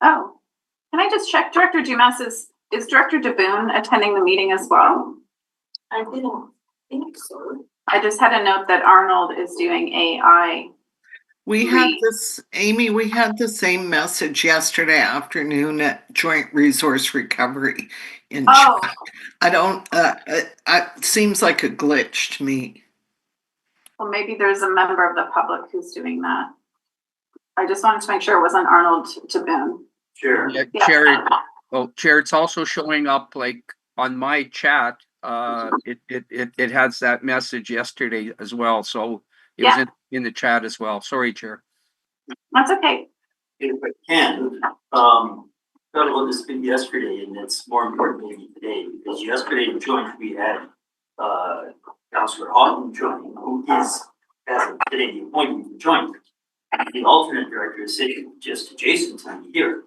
Oh, can I just check, Director Dumas, is Director DeBoon attending the meeting as well? I didn't think so. I just had a note that Arnold is doing AI. We had this, Amy, we had the same message yesterday afternoon at Joint Resource Recovery in chat. I don't, it seems like a glitch to me. Well, maybe there's a member of the public who's doing that. I just wanted to make sure it wasn't Arnold DeBoon. Sure. Yeah, Chair, it's also showing up like on my chat. It has that message yesterday as well. So it was in the chat as well. Sorry, Chair. That's okay. If I can, thought about this bit yesterday, and it's more important maybe today, because yesterday in joint we had Councillor Houghton joining, who is, as of today, the appointment for joint. The alternate director is sitting just adjacent to me here.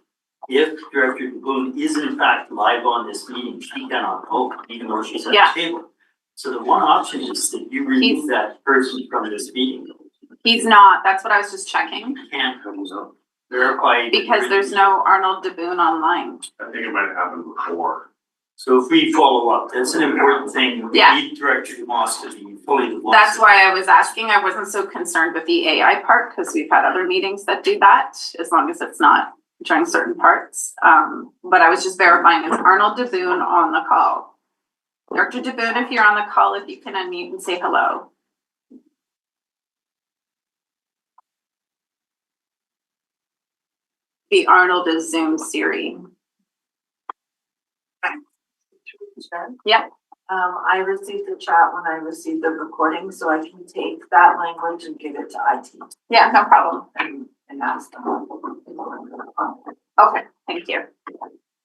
If Director DeBoon is in fact live on this meeting, she cannot vote, even though she's at the table. So the one option is that you remove that person from this meeting. He's not. That's what I was just checking. Can't verify because there's no Arnold DeBoon online. I think it might have happened before. So if we follow up, that's an important thing. We need Director Dumas to be fully involved. That's why I was asking. I wasn't so concerned with the AI part because we've had other meetings that do that, as long as it's not during certain parts. But I was just verifying, is Arnold DeBoon on the call? Director DeBoon, if you're on the call, if you can unmute and say hello. The Arnold is Zoom Siri. Yeah. I received the chat when I received the recording, so I can take that language and give it to IT. Yeah, no problem. And ask them. Okay, thank you.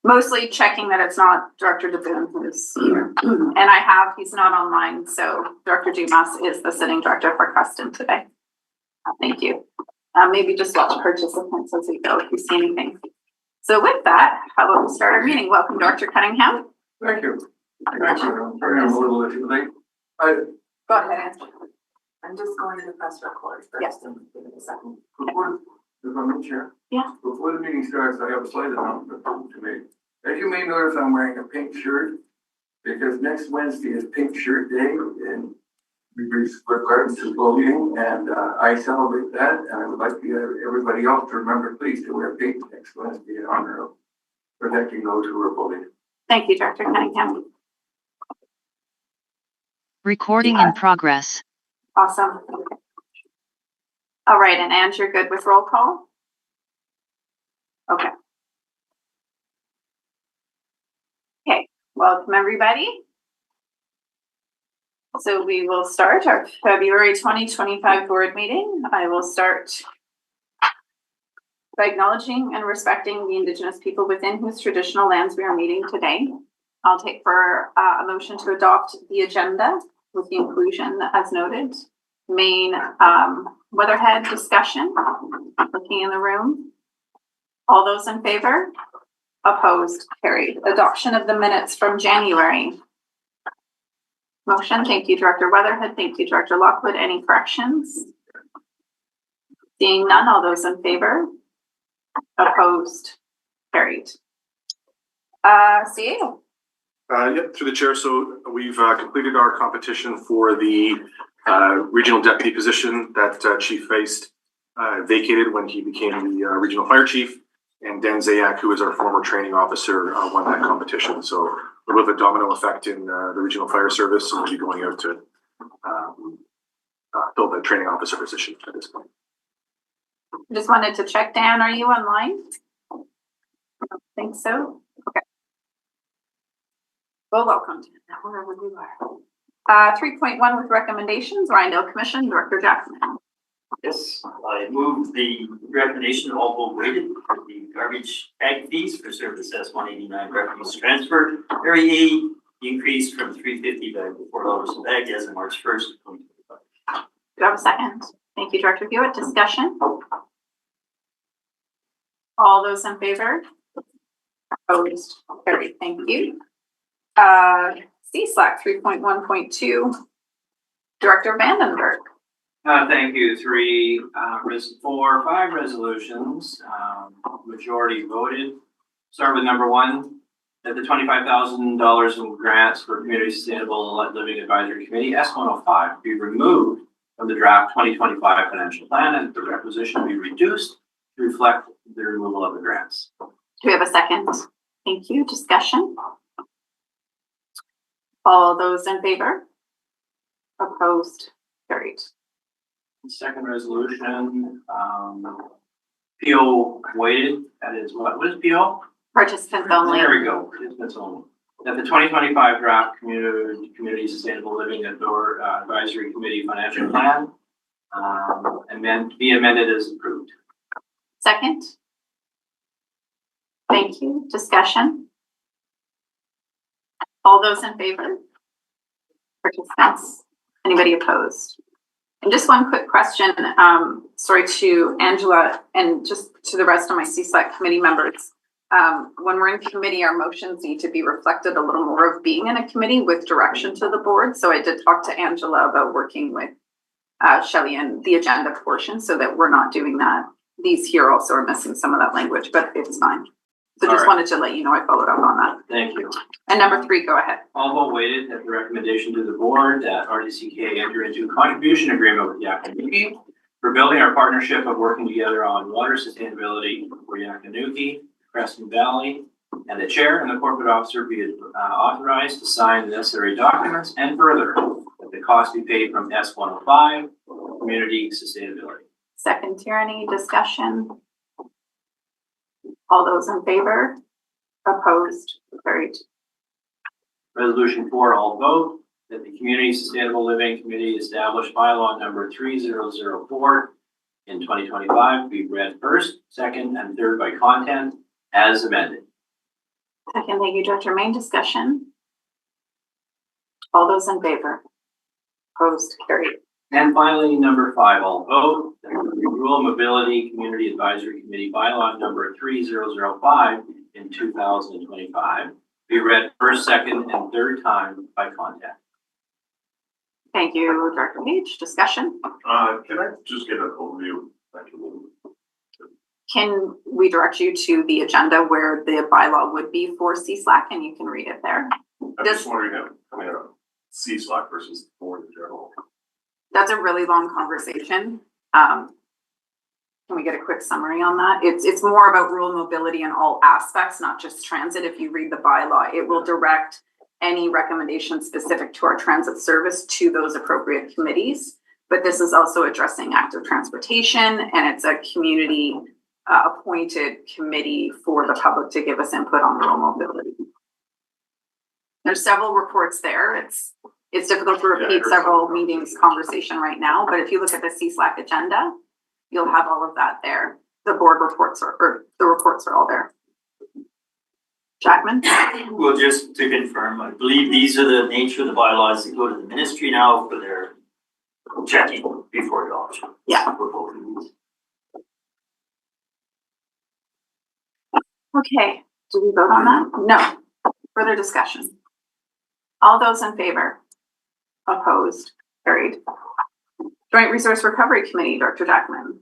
Mostly checking that it's not Director DeBoon who's here. And he's not online, so Director Dumas is the sitting director for Custom today. Thank you. Maybe just watch participants as we go if you see anything. So with that, how about we start our meeting? Welcome, Dr. Cunningham. Thank you. Sorry, I'm a little late. Go ahead. I'm just going to press record first. Yes. And give it a second. Before, if I'm in chair. Yeah. Before the meeting starts, I have a slight announcement to make. As you may notice, I'm wearing a pink shirt because next Wednesday is Pink Shirt Day in regards to bullying, and I celebrate that, and I would like everybody else to remember, please, to wear pink next Wednesday in honor of protecting those who are bullied. Thank you, Dr. Cunningham. Recording in progress. Awesome. All right, and Ange, you're good with roll call? Okay. Okay, welcome everybody. So we will start our February 2025 board meeting. I will start by acknowledging and respecting the Indigenous people within whose traditional lands we are meeting today. I'll take for a motion to adopt the agenda with the inclusion as noted. Main weatherhead discussion, looking in the room. All those in favor? Opposed? Carried. Adoption of the minutes from January. Motion. Thank you, Director Weatherhead. Thank you, Director Lockwood. Any corrections? Seeing none, all those in favor? Opposed? Carried. CA. Yep, through the chair. So we've completed our competition for the regional deputy position that Chief Feist vacated when he became the regional fire chief. And Dan Zayak, who is our former training officer, won that competition. So a little bit of a domino effect in the regional fire service, and we'll be going out to fill the training officer position at this point. Just wanted to check, Dan, are you online? I don't think so. Okay. Well, welcome to wherever you are. 3.1 with recommendations, Rindale Commission, Director Jackson. Yes, I move the recommendation all vote weighted for the garbage tag fees for service S189 refuse transfer. Area A increased from $3.50 to $4 a bag as of March 1st, 2025. Do you have a second? Thank you, Director Hewitt. Discussion? All those in favor? Opposed? Carried. Thank you. CSLAC 3.1.2, Director Vandenberg. Thank you. Five resolutions, majority voted. Start with number one, that the $25,000 in grants for Community Sustainable Living Advisory Committee, S105, be removed from the draft 2025 financial plan and the requisition be reduced to reflect the removal of the grants. Do we have a second? Thank you. Discussion? All those in favor? Opposed? Carried. Second resolution, PO weighted, that is what is PO? Participants only. There we go, participants only. That the 2025 draft Community Sustainable Living Advisory Committee Financial Plan be amended as approved. Second? Thank you. Discussion? All those in favor? Participants? Anybody opposed? And just one quick question, sorry, to Angela and just to the rest of my CSLAC committee members. When we're in committee, our motions need to be reflected a little more of being in a committee with direction to the board. So I did talk to Angela about working with Shelley and the agenda portion so that we're not doing that. These here also are missing some of that language, but it's fine. So just wanted to let you know I followed up on that. Thank you. And number three, go ahead. All vote weighted that the recommendation to the board that RDCK enter into a contribution agreement with Yakanuki for building our partnership of working together on water sustainability for Yakanuki, Crescent Valley, and the chair and the corporate officer be authorized to sign the necessary documents, and further that the cost be paid from S105 Community Sustainability. Second, tyranny discussion. All those in favor? Opposed? Carried. Resolution 4, all vote that the Community Sustainable Living Committee established bylaw number 3004 in 2025 be read first, second, and third by content as amended. Second, thank you, Director. Main discussion. All those in favor? Opposed? Carried. And finally, number 5, all vote that the Rural Mobility Community Advisory Committee bylaw number 3005 in 2025 be read first, second, and third time by content. Thank you, Director Page. Discussion. Can I just get an overview? Can we direct you to the agenda where the bylaw would be for CSLAC and you can read it there? I'm just wondering how coming out of CSLAC versus the board in general. That's a really long conversation. Can we get a quick summary on that? It's more about rural mobility in all aspects, not just transit. If you read the bylaw, it will direct any recommendations specific to our transit service to those appropriate committees. But this is also addressing active transportation, and it's a community appointed committee for the public to give us input on rural mobility. There's several reports there. It's difficult to repeat several meetings conversation right now, but if you look at the CSLAC agenda, you'll have all of that there. The board reports or the reports are all there. Jackman? Well, just to confirm, I believe these are the nature of the bylaws that go to the ministry now for their checking before adoption. Yeah. We're voting these. Okay, do we vote on that? No. Further discussion. All those in favor? Opposed? Carried. Joint Resource Recovery Committee, Dr. Jackman.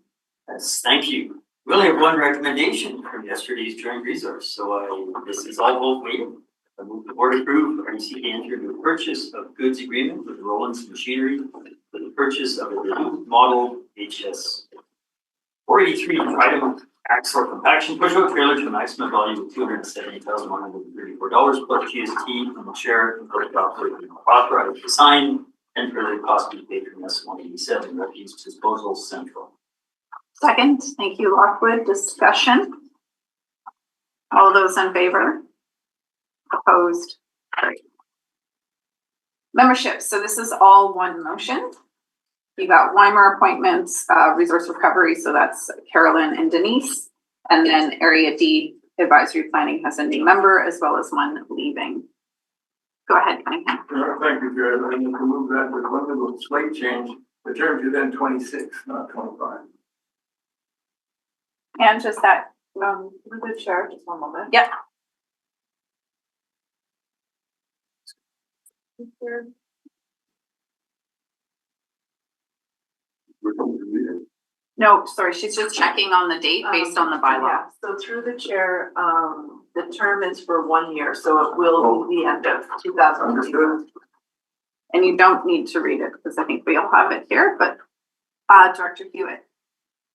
Yes, thank you. We only have one recommendation from yesterday's joint resource, so this is all vote weighted. I move the board approve RDCK enter into a purchase of goods agreement with Rollins Machinery for the purchase of a reduced model HS 483 item axle compaction push-out trailer to a maximum value of $270,134 plus GST from the chair and corporate operator authorized to sign and further cost to be paid from S187 Refuse Disposal Central. Second, thank you, Lockwood. Discussion. All those in favor? Opposed? Carried. Membership. So this is all one motion. You got Weimer appointments, resource recovery. So that's Carolyn and Denise. And then Area D advisory planning has a new member as well as one leaving. Go ahead, Cunningham. Thank you, Jared. I need to move that with one little slight change. The terms are then 26, not 25. And just that, With the chair, just one moment. yep. No, sorry, she's just checking on the date based on the bylaw. Yeah, so through the chair, the term is for 1 year, so it will be the end of 2022. And you don't need to read it because I think we all have it here, but Director Hewitt.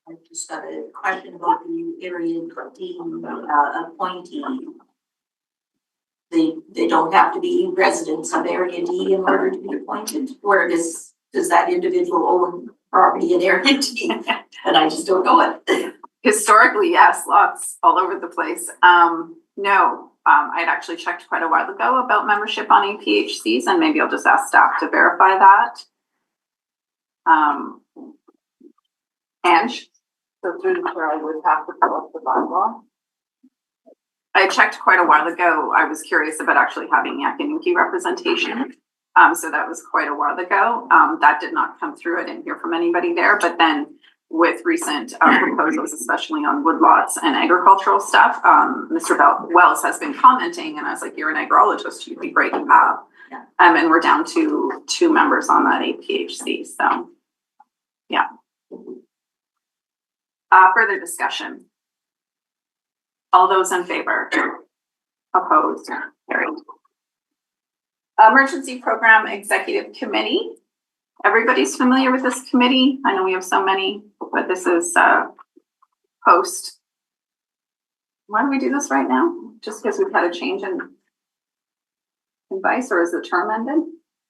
I just got a question about the area 20 appointee. They don't have to be residents of Area D in order to be appointed, or does that individual own property in Area D? And I just don't know it. Historically, yes, lots all over the place. No, I'd actually checked quite a while ago about membership on APHCs, and maybe I'll just ask staff to verify that. Ange? So through the chair, I would have to pull up the bylaw. I checked quite a while ago. I was curious about actually having Yakinuki representation. So that was quite a while ago. That did not come through. I didn't hear from anybody there. But then with recent proposals, especially on woodlots and agricultural stuff, Mr. Wells has been commenting, and I was like, you're an agrologist, you'd be great to have. Yeah. And we're down to 2 members on that APHC. So, yeah. Further discussion. All those in favor? Opposed? Carried. Emergency Program Executive Committee. Everybody's familiar with this committee. I know we have so many, but this is post. Why do we do this right now? Just because we've had a change in advice, or is the term ended?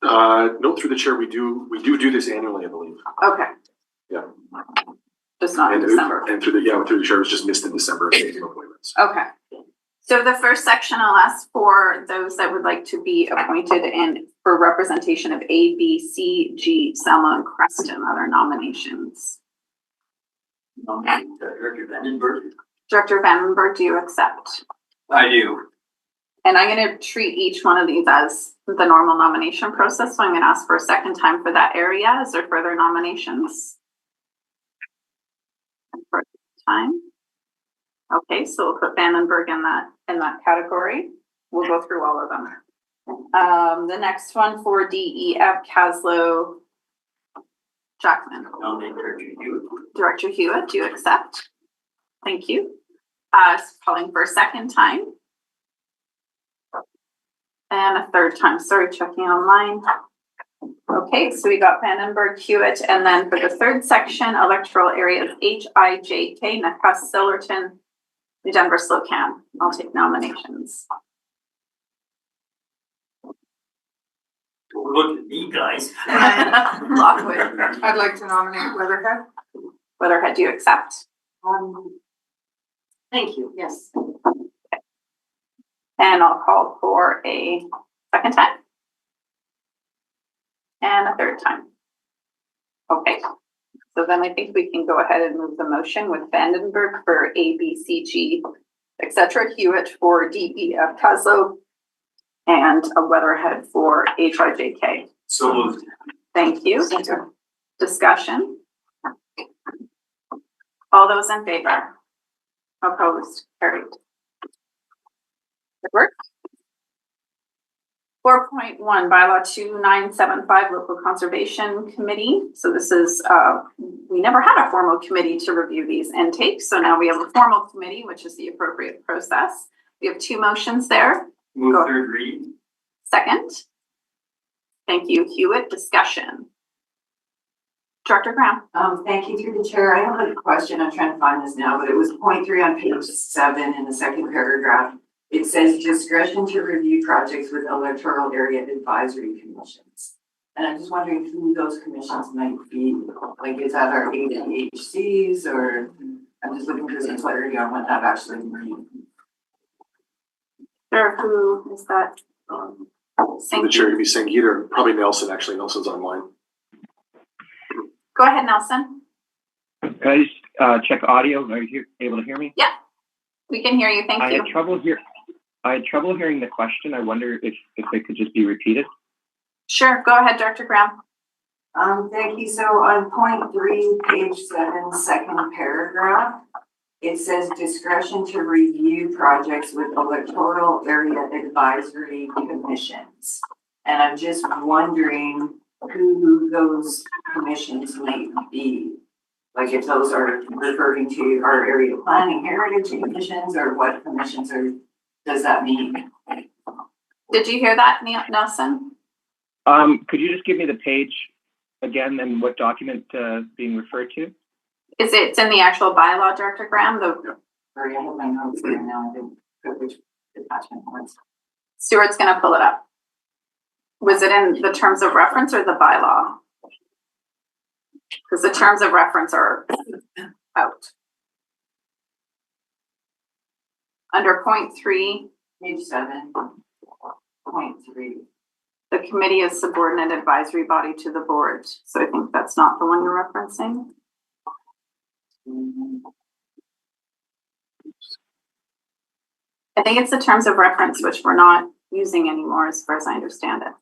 No, through the chair, we do this annually, I believe. Okay. Yeah. Just not in December. And through the chair, it was just missed in December. Okay. So the first section, I'll ask for those that would like to be appointed and for representation of A, B, C, G, Selma, and Creston, other nominations. Director Vandenberg. Director Vandenberg, do you accept? I do. And I'm going to treat each one of these as the normal nomination process. So I'm going to ask for a second time for that area. Is there further nominations? For time. Okay, so we'll put Vandenberg in that category. We'll go through all of them. The next one for DEF, Caslow, Jackman. Nominate Director Hewitt. Director Hewitt, do you accept? Thank you. Calling for a second time. And a third time, sorry, checking online. Okay, so we got Vandenberg, Hewitt, and then for the third section, electoral areas HIJK, Nakas, Sillerton, Denver, Slocan. I'll take nominations. Look at me, guys. Lockwood. I'd like to nominate Weatherhead. Weatherhead, do you accept? Thank you, yes. And I'll call for a second time. And a third time. Okay. So then I think we can go ahead and move the motion with Vandenberg for A, B, C, G, etc. Hewitt for D, E, F, Caslow, and a Weatherhead for HIJK. So moved. Thank you. Discussion. All those in favor? Opposed? Carried. Good work. 4.1 bylaw 2975 local conservation committee. So this is we never had a formal committee to review these intakes. So now we have a formal committee, which is the appropriate process. We have 2 motions there. Move Go third read. Second. Thank you, Hewitt. Discussion. Director Graham. Thank you through the chair. I have a question. I'm trying to find this now, but it was point 3 on page 7 in the second paragraph. It says discretion to review projects with electoral area advisory commissions. And I'm just wondering who those commissions might be. Like, is that our APHCs, or I'm just looking for some clarity on what that actually means. Sure, who is that? The chair could be Sangeet or probably Nelson. Actually, Nelson's online. Go ahead, Nelson. Can I just check audio? Are you able to hear me? Yeah, we can hear you. Thank you. I had trouble hearing the question. I wonder if it could just be repeated. Sure. Go ahead, Director Graham. Thank you. So on point 3, page 7, second paragraph, it says discretion to review projects with electoral area advisory commissions. And I'm just wondering who those commissions might be. Like if those are referring to our area planning heritage commissions, or what commissions does that mean? Did you hear that, Nelson? Could you just give me the page again and what document being referred to? It's in the actual bylaw, Director Graham? Sorry, I have my notes here now. I didn't put which attachment was. Stuart's gonna pull it up. Was it in the terms of reference or the bylaw? Because the terms of reference are out. Under point 3, Page 7.3. the committee is subordinate advisory body to the board. So I think that's not the one you're referencing. I think it's the terms of reference, which we're not using anymore as far as I understand it.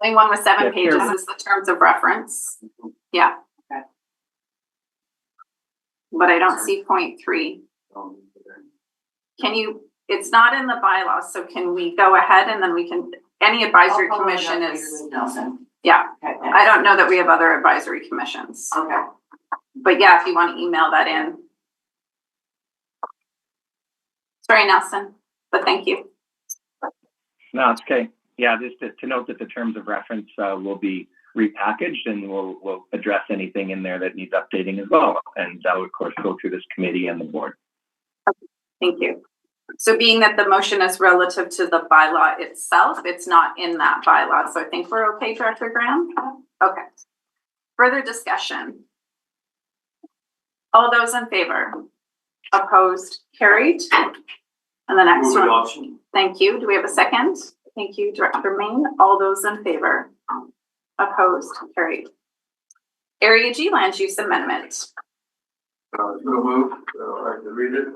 Only one with 7 pages is the terms of reference. Yeah. Okay. But I don't see point 3. Can you, it's not in the bylaws, so can we go ahead and then we can, any advisory commission is, Nelson. yeah. Okay. I don't know that we have other advisory commissions. Okay. But yeah, if you want to email that in. Sorry, Nelson, but thank you. No, it's okay. Yeah, just to note that the terms of reference will be repackaged, and we'll address anything in there that needs updating as well. And that will, of course, go through this committee and the board. Okay, thank you. So being that the motion is relative to the bylaw itself, it's not in that bylaw. So I think we're okay, Director Graham? Okay. Further discussion. All those in favor? Opposed? Carried? And the next one. Adoption. Thank you. Do we have a second? Thank you, Director Main. All those in favor? Opposed? Carried. Area G land use amendment. So moved, I can read it,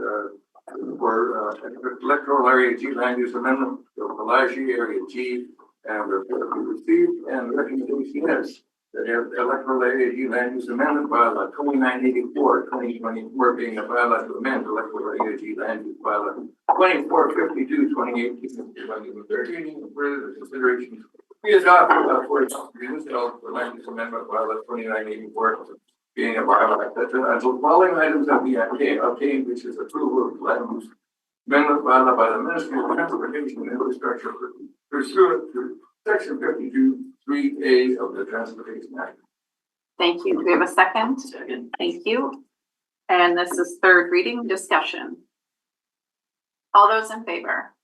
for electoral area G land use amendment, so Pelagie area G, and we received, and the recommendation is that electoral area G land use amendment bylaw 2984, 2024 being a bylaw to amend electoral area G land use bylaw 2452, 2018, 2013, further consideration be adopted for reasons held for land use amendment bylaw 2984. Being a bylaw, that the following items that we obtained, which is approval of land use amendment bylaw by the Ministry of Transportation and Infrastructure pursuant to Section 52(3)(a) of the Transportation Act. Thank you. Do we have a second? Second. Thank you. And this is third reading discussion. All those in favor?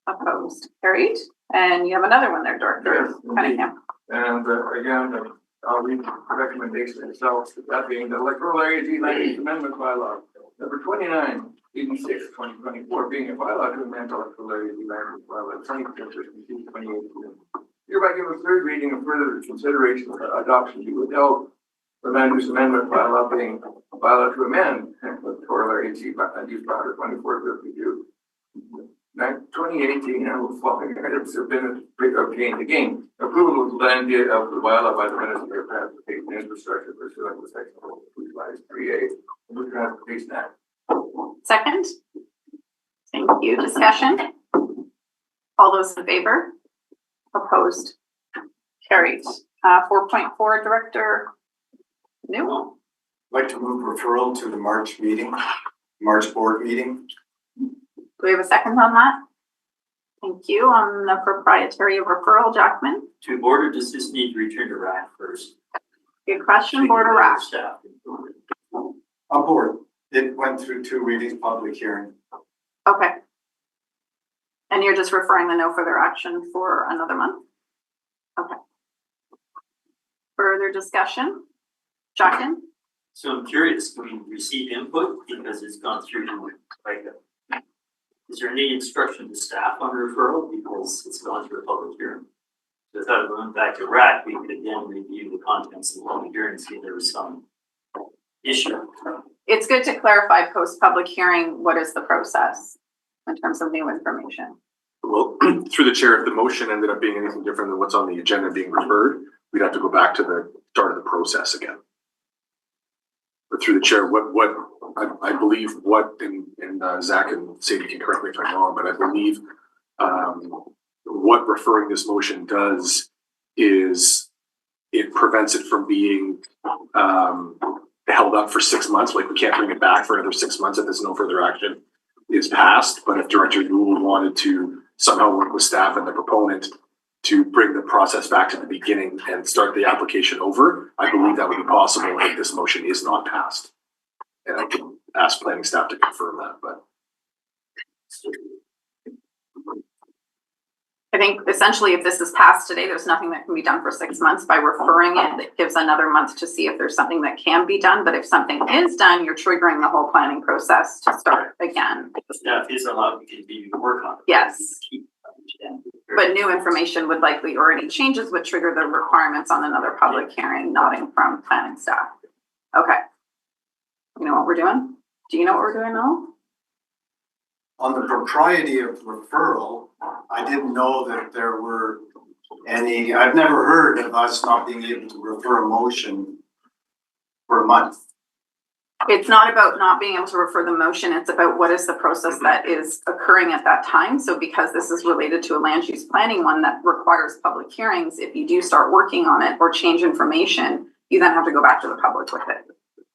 Opposed? Carried? And you have another one there, Director Cunningham. And again, I'll read the recommendation itself, that being the electoral area G land use amendment bylaw number 2986, 2024, being a bylaw to amend electoral area G land use bylaw 2018. Hereby give a third reading and further consideration of adoption be withheld. The land use amendment bylaw being a bylaw to amend electoral area G land use bylaw 2452. 2018 and the following items have been obtained again. Approval of the land use of the bylaw by the Ministry of Transportation and Infrastructure pursuant to Section 3A of the Transportation Act. Second? Thank you. Discussion? All those in favor? Opposed? Carried. 4.4, Director New. I'd like to move referral to the March board meeting. Do we have a second on that? Thank you. On the proprietary referral, Jackman. To board, or does this need to return to RAC first? Good question, Board or RAC? Staff. On board. It went through 2 readings, public hearing. Okay. And you're just referring the no further action for another month? Okay. Further discussion? Jackman? So I'm curious, do we receive input because it's gone through like is there any instruction to staff on referral because it's gone through a public hearing? So if that went back to RAC, we could again review the contents of the public hearing and see if there was some issue. It's good to clarify post-public hearing, what is the process in terms of new information? Well, through the chair, if the motion ended up being anything different than what's on the agenda being referred, we'd have to go back to the start of the process again. But through the chair, what I believe what, and Zach and Sadie can correct me if I'm wrong, but I believe what referring this motion does is it prevents it from being held up for 6 months. Like, we can't bring it back for another 6 months if there's no further action is passed. But if Director Gould wanted to somehow work with staff and the proponent to bring the process back to the beginning and start the application over, I believe that would be possible if this motion is not passed. And I can ask planning staff to confirm that, but. I think essentially if this is passed today, there's nothing that can be done for 6 months. By referring it, it gives another month to see if there's something that can be done. But if something is done, you're triggering the whole planning process to start again. The staff is allowed to continue to work on it. Yes. But new information would likely, or any changes would trigger the requirements on another public hearing, nodding from planning staff. Okay. You know what we're doing? Do you know what we're doing now? On the propriety of referral, I didn't know that there were any, I've never heard of us not being able to refer a motion for a month. It's not about not being able to refer the motion. It's about what is the process that is occurring at that time. So because this is related to a land use planning one that requires public hearings, if you do start working on it or change information, you then have to go back to the public with it.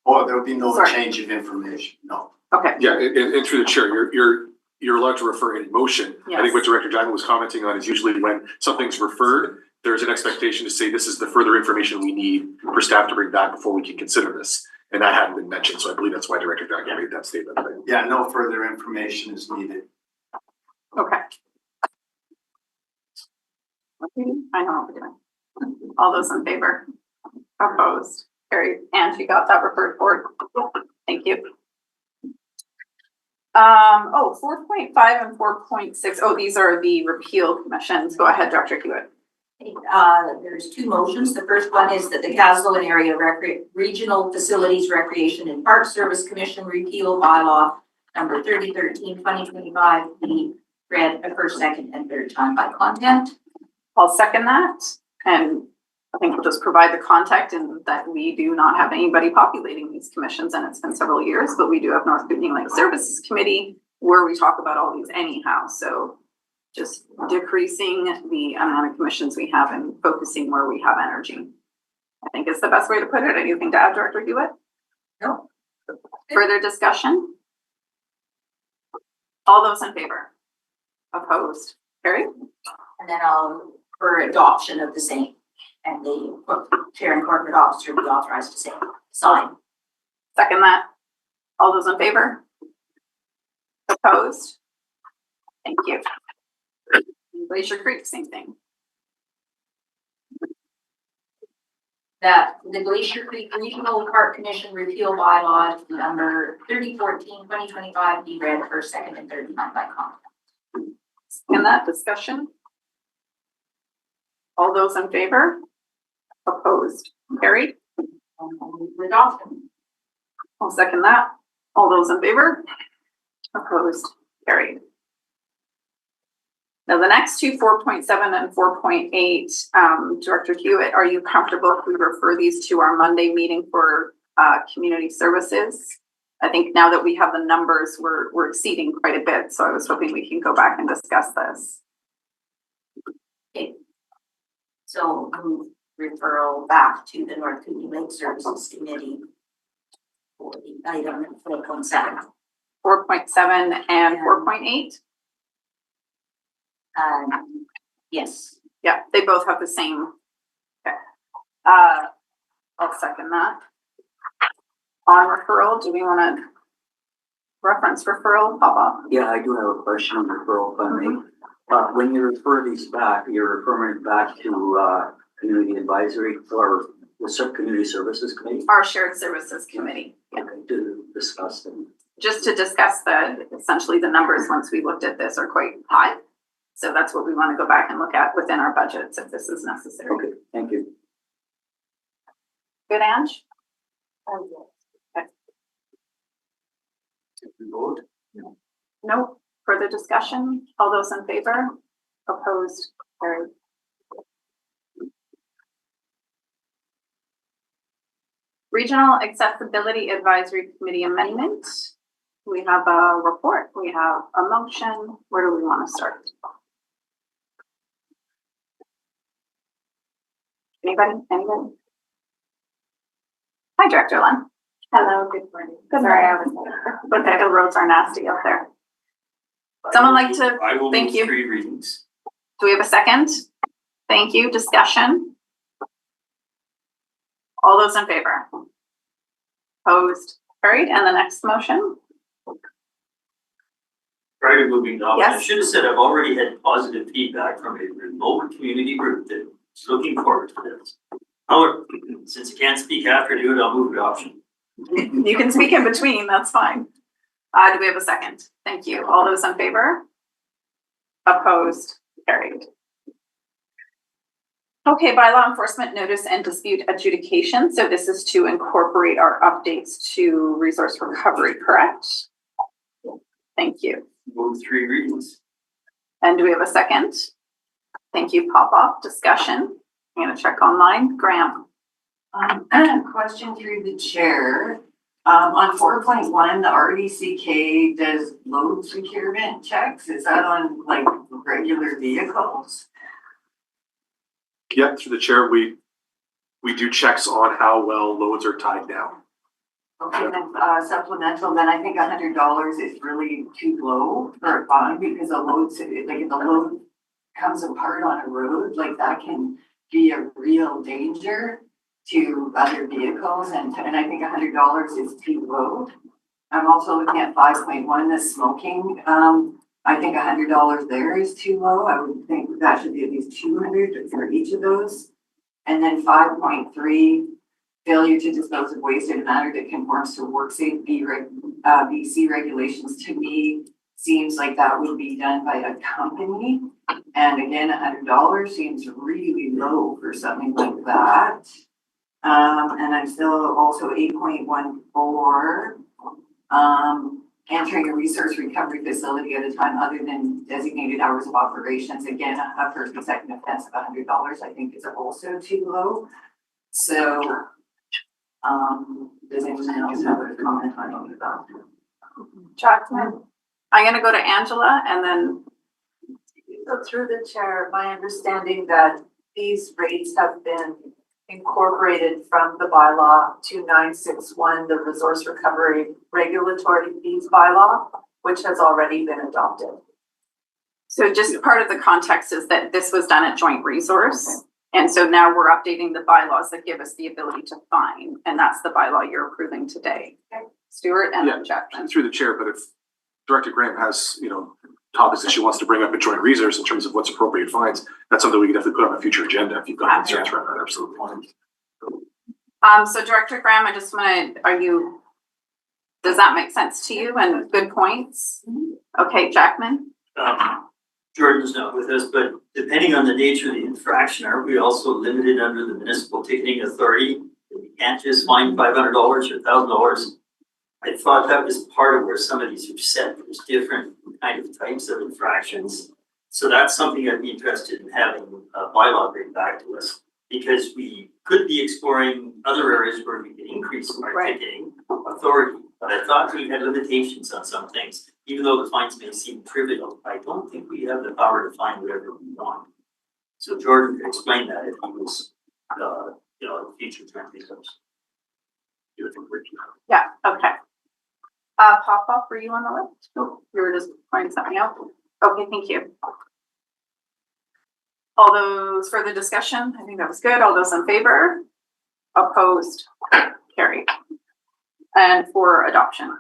Oh, there would be no Sorry. change of information, no. Okay. Yeah, and through the chair, you're allowed to refer any motion. Yes. I think what Director Diamond was commenting on is usually when something's referred, there's an expectation to say this is the further information we need for staff to bring back before we can consider this. And that hadn't been mentioned, so I believe that's why Director Diamond made that statement. Yeah, no further information is needed. Okay. I know what we're doing. All those in favor? Opposed? Carried. And you got that referred forward. Thank you. 4.5 and 4.6. Oh, these are the repeal commissions. Go ahead, Dr. Hewitt. There's two motions. The first one is that the Caslow and Area Regional Facilities Recreation and Park Service Commission repeal bylaw number 3013-2025 be read a first, second, and third time by content. I'll second that. And I think we'll just provide the context in that we do not have anybody populating these commissions, and it's been several years, but we do have North Kootenay Lake Services Committee where we talk about all these anyhow. So just decreasing the amount of commissions we have and focusing where we have energy, I think is the best way to put it. Anything to add, Director Hewitt? No. Further discussion? All those in favor? Opposed? Carried? And then for adoption of the same. And the chair and corporate officer be authorized to sign. Second that. All those in favor? Opposed? Thank you. Glacier Creek, same thing. That the Glacier Creek Regional Park Commission repeal bylaw number 3014-2025 be read first, second, and third time by content. In that discussion? All those in favor? Opposed? Carried? Adoption. I'll second that. All those in favor? Opposed? Carried. Now the next two, 4.7 and 4.8, Director Hewitt, are you comfortable if we refer these to our Monday meeting for community services? I think now that we have the numbers, we're exceeding quite a bit. So I was hoping we can go back and discuss this. Okay. So move referral back to the North Kootenay Lake Services Committee for the item 4.7. 4.7 and 4.8? Yes. Yeah, they both have the same. Okay. I'll second that. On referral, do we want to reference referral, Papa? Yeah, I do have a question on referral, if I may. When you refer these back, you're referring it back to community advisory or the community services committee? Our shared services committee. Okay, to discuss them. Just to discuss essentially the numbers once we looked at this are quite high. So that's what we want to go back and look at within our budgets if this is necessary. Okay, thank you. Good, Ange? Okay. No further discussion. All those in favor? Opposed? Carried. Regional Accessibility Advisory Committee amendment. We have a report, we have a motion. Where do we want to start? Anybody? Hi, Director Lynn. Hello, good morning. Sorry, I was okay, the roads are nasty up there. Someone like to, I will thank move you. 3 readings. Do we have a second? Thank you. Discussion? All those in favor? Opposed? Carried. And the next motion? Prior to moving to option, I Yes. should have said I've already had positive feedback from a remote community group that is looking forward to this. However, since I can't speak after do it, I'll move to option. You can speak in between, that's fine. Do we have a second? Thank you. All those in favor? Opposed? Carried. Okay, bylaw enforcement notice and dispute adjudication. So this is to incorporate our updates to resource recovery, correct? Thank you. Move 3 readings. And do we have a second? Thank you, Popoff. Discussion. I'm gonna check online. Graham. Question through the chair. On 4.1, the RDCK does load securement checks. Is that on like regular vehicles? Yeah, through the chair, we do checks on how well loads are tied down. Okay, then supplemental, then I think $100 is really too low for a fine because a load, like if the load comes apart on a road, like that can be a real danger to other vehicles, and I think $100 is too low. I'm also looking at 5.1, the smoking. I think $100 there is too low. I would think that should be at least 200 for each of those. And then 5.3, failure to dispose of waste in a manner that conforms to work safety BC regulations. To me, seems like that would be done by a company. And again, $100 seems really low for something like that. And I'm still also 8.14, entering a resource recovery facility at a time other than designated hours of operations. Again, a first and second offense of $100, I think is also too low. So, does anyone else have a comment on any of that? Jacqueline. I'm gonna go to Angela and then. So through the chair, my understanding that these rates have been incorporated from the bylaw 2961, the resource recovery regulatory fees bylaw, which has already been adopted. So just part of the context is that this was done at joint resource. And so now we're updating the bylaws that give us the ability to fine, and that's the bylaw you're approving today. Okay. Stuart and then Jacqueline. Through the chair, but if Director Graham has, topics that she wants to bring up at joint resource in terms of what's appropriate fines, that's something we can definitely put on a future agenda if you've got concerns around that, absolutely. So Director Graham, I just want to, does that make sense to you and good points? Okay, Jackman? Jordan's not with us, but depending on the nature of the infraction, are we also limited under the municipal ticketing authority? We can't just fine $500 or $1,000. I thought that was part of where some of these are set. There's different kind of types of infractions. So that's something I'd be interested in having a bylaw bring back to us, because we could be exploring other areas where we can increase our ticketing authority. But I thought we had limitations on some things, even though the fines may seem trivial. I don't think we have the power to fine whatever we want. So Jordan could explain that if he was, future term resource. Yeah, okay. Pop-Up, were you on the list? No, you were just pointing something out. Okay, thank you. All those further discussion? I think that was good. All those in favor? Opposed? Carried. And for adoption?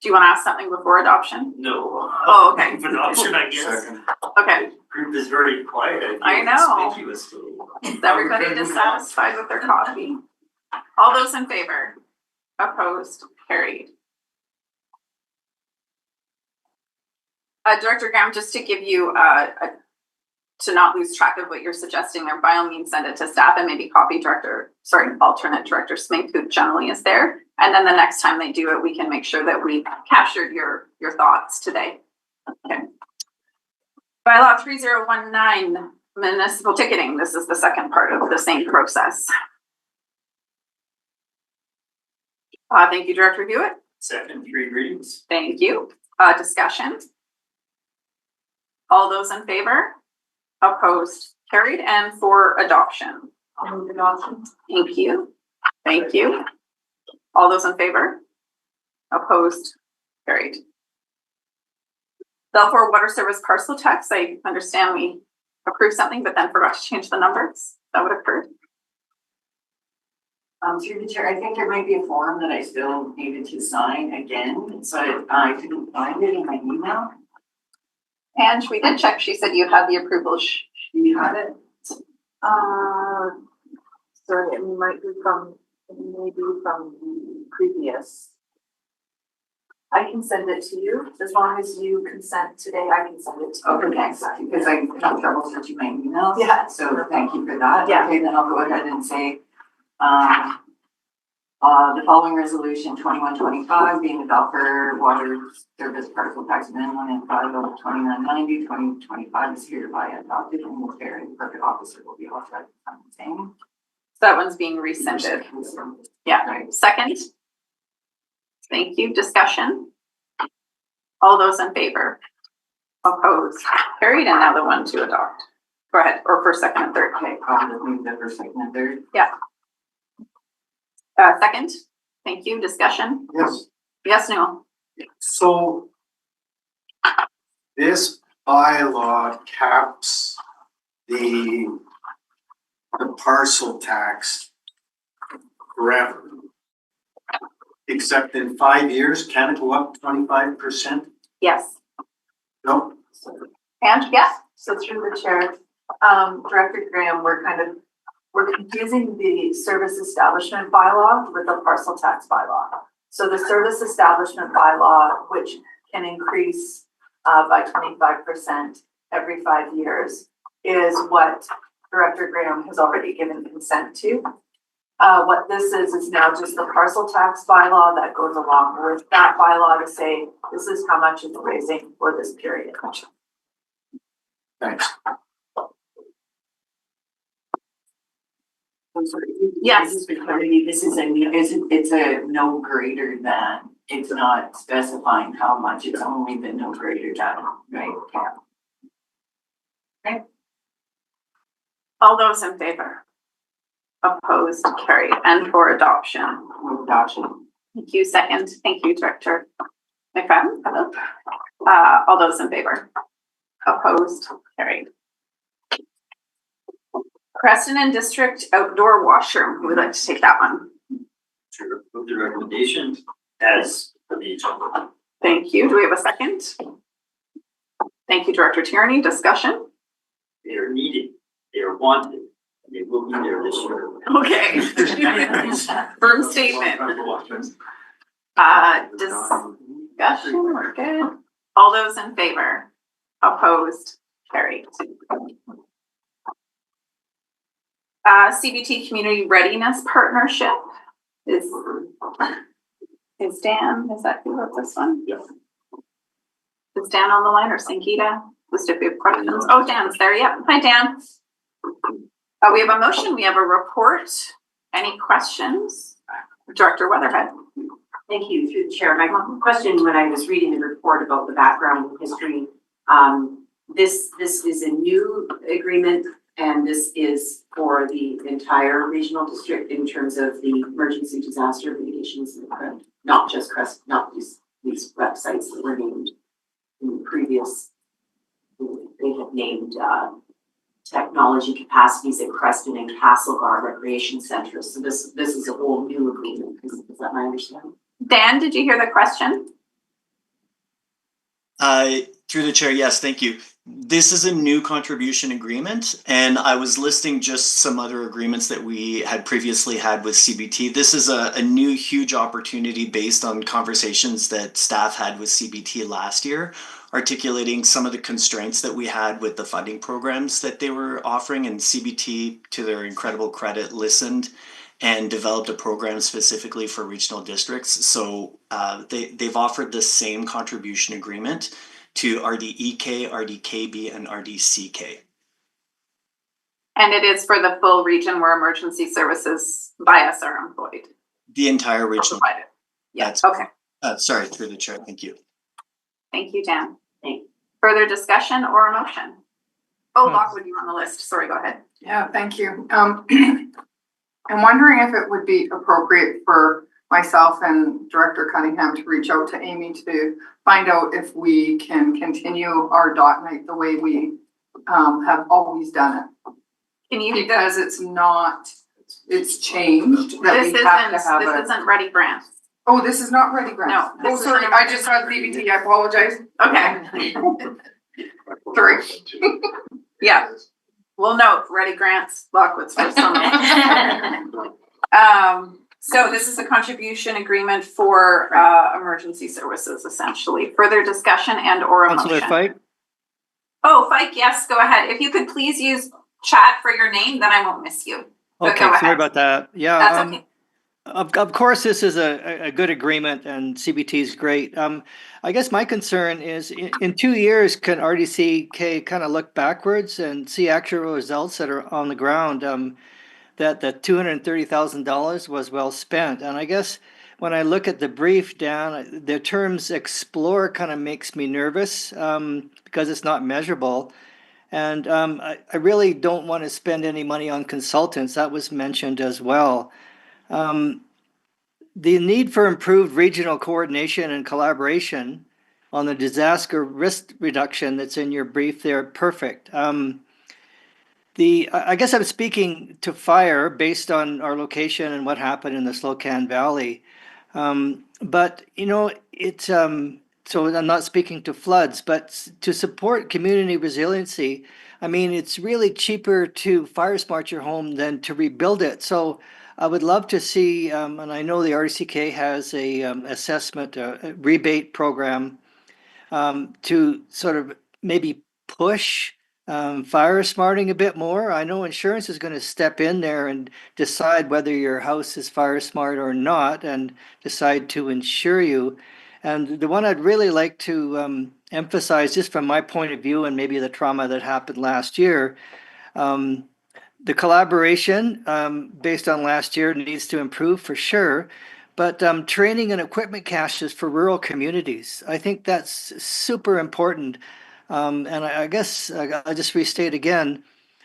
Do you want to ask something before adoption? No. Oh, okay. For adoption, I guess. Second. Okay. Group is very quiet. I know. Conspicuous today. Is everybody dissatisfied with their coffee? All those in favor? Opposed? Carried. Director Graham, just to give you to not lose track of what you're suggesting there, by all means send it to staff and maybe copy alternate director Smink, who generally is there. And then the next time they do it, we can make sure that we captured your thoughts today. Okay. Bylaw 3019, municipal ticketing. This is the second part of the same process. Thank you, Director Hewitt. Second, 3 readings. Thank you. Discussion. All those in favor? Opposed? Carried. And for adoption? I'll move adoption. Thank you. Thank you. All those in favor? Opposed? Carried. Belfour Water Service parcel tax. I understand we approved something, but then forgot to change the numbers. That would occur. Through the chair, I think there might be a form that I still needed to sign again, so I couldn't find it in my email. And we did check. She said you had the approval. You had it? Sorry, it might be from, maybe from the previous. I can send it to you, as long as you consent today, I can send it to you. Okay, thanks, because I have trouble searching my emails. Yeah. So thank you for that. Yeah. Okay, then I'll go ahead and say, the following resolution 2125 being the Belfour Water Service Parcel Tax Amendment and Bylaw 2990 2025 is hereby adopted and the chair and clerk officer will be authorized to sign the same. So that one's being rescinded. Yeah. Right. Second. Thank you. Discussion. All those in favor? Opposed? Carried. And now the one to adopt. Go ahead. Or for second and third. Okay, I'll just move that for second and third. Yeah. Second. Thank you. Discussion. Yes. Yes, no. So this bylaw caps the parcel tax forever. Except in 5 years, can it go up 25%? Yes. No? And yes. So through the chair, Director Graham, we're confusing the service establishment bylaw with the parcel tax bylaw. So the service establishment bylaw, which can increase by 25% every 5 years, is what Director Graham has already given consent to. What this is now just the parcel tax bylaw that goes along with that bylaw to say, this is how much it's raising for this period. Thanks. Yes. This is it's a no greater than, it's not specifying how much, it's only the no greater than, right? Okay. All those in favor? Opposed? Carried. And for adoption? Adoption. Thank you. Second. Thank you, Director McFadden. Hello. All those in favor? Opposed? Carried. Creston and District Outdoor Washroom. Who would like to take that one? Sure. Move the recommendation as for the agenda. Thank you. Do we have a second? Thank you, Director Tierney. Discussion? They are needed, they are wanted, and they will be there this year. Okay. Firm statement. Discussion, we're good. All those in favor? Opposed? Carried. CBT Community Readiness Partnership is Dan, is that who wrote this one? Yes. Is Dan on the line or Sankita? List if we have questions. Oh, Dan's there. Yep. Hi, Dan. We have a motion. We have a report. Any questions? Director Weatherhead. Thank you, through the chair. My question when I was reading the report about the background and history, this is a new agreement and this is for the entire regional district in terms of the emergency disaster mitigations, not just not just these websites that were named in the previous. They have named technology capacities at Creston and Castlegar Recreation Centers. So this is a whole new agreement. Is that my understanding? Dan, did you hear the question? Through the chair, yes, thank you. This is a new contribution agreement, and I was listing just some other agreements that we had previously had with CBT. This is a new huge opportunity based on conversations that staff had with CBT last year, articulating some of the constraints that we had with the funding programs that they were offering, and CBT, to their incredible credit, listened and developed a program specifically for regional districts. So they've offered the same contribution agreement to RDEK, RDKB, and RDCK. And it is for the full region where emergency services by us are employed. The entire regional. Yeah, That's, okay. sorry, through the chair. Thank you. Thank you, Dan. Further discussion or a motion? Oh, Lockwood, you're on the list. Sorry, go ahead. Yeah, thank you. I'm wondering if it would be appropriate for myself and Director Cunningham to reach out to Amy to find out if we can continue our dot night the way we have always done it. Can you? Because it's changed. That we have to have this isn't Ready Grant. Oh, this is not Ready Grant. No. Oh, sorry, I just saw CBT. I apologize. Okay. Sorry. Yeah. We'll note Ready Grant's Lockwood's first on the so this is a contribution agreement for emergency services, essentially. Further discussion and or a motion. Fike? Oh, Fike, yes, go ahead. If you could please use chat for your name, then I won't miss you. But Okay, sorry about that. Yeah. That's okay. Of course, this is a good agreement and CBT is great. I guess my concern is in 2 years, can RDCK kind of look backwards and see actual results that are on the ground, that the $230,000 was well spent? And I guess when I look at the brief, Dan, the terms explore kind of makes me nervous because it's not measurable. And I really don't want to spend any money on consultants. That was mentioned as well. The need for improved regional coordination and collaboration on the disaster risk reduction that's in your brief there, perfect. I guess I'm speaking to fire based on our location and what happened in the Slocan Valley. But, you know, so I'm not speaking to floods, but to support community resiliency, I mean, it's really cheaper to fire smart your home than to rebuild it. So I would love to see, and I know the RDCK has a assessment a rebate program to sort of maybe push fire smarting a bit more. I know insurance is going to step in there and decide whether your house is fire smart or not and decide to insure you. And the one I'd really like to emphasize, just from my point of view and maybe the trauma that happened last year, the collaboration based on last year needs to improve for sure, but training and equipment caches for rural communities, I think that's super important. And I guess I'll just restate again,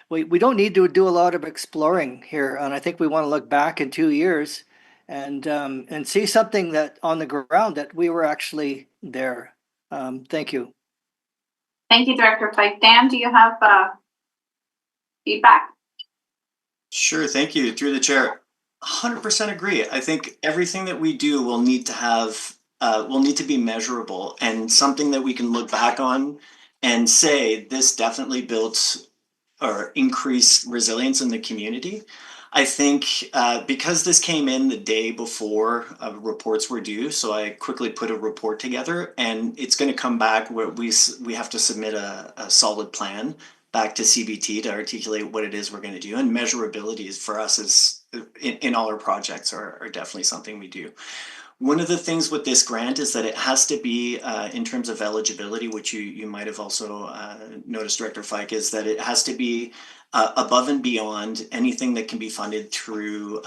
we don't need to do a lot of exploring here, and I think we want to look back in 2 years and see something that on the ground that we were actually there. Thank you. Thank you, Director Pike. Dan, do you have feedback? Sure, thank you. Through the chair, 100% agree. I think everything that we do will need to have, will need to be measurable and something that we can look back on and say this definitely built or increased resilience in the community. I think because this came in the day before reports were due, so I quickly put a report together, and it's going to come back where we have to submit a solid plan back to CBT to articulate what it is we're going to do, and measurability is for us is in all our projects are definitely something we do. One of the things with this grant is that it has to be in terms of eligibility, which you might have also noticed, Director Fike, is that it has to be above and beyond anything that can be funded through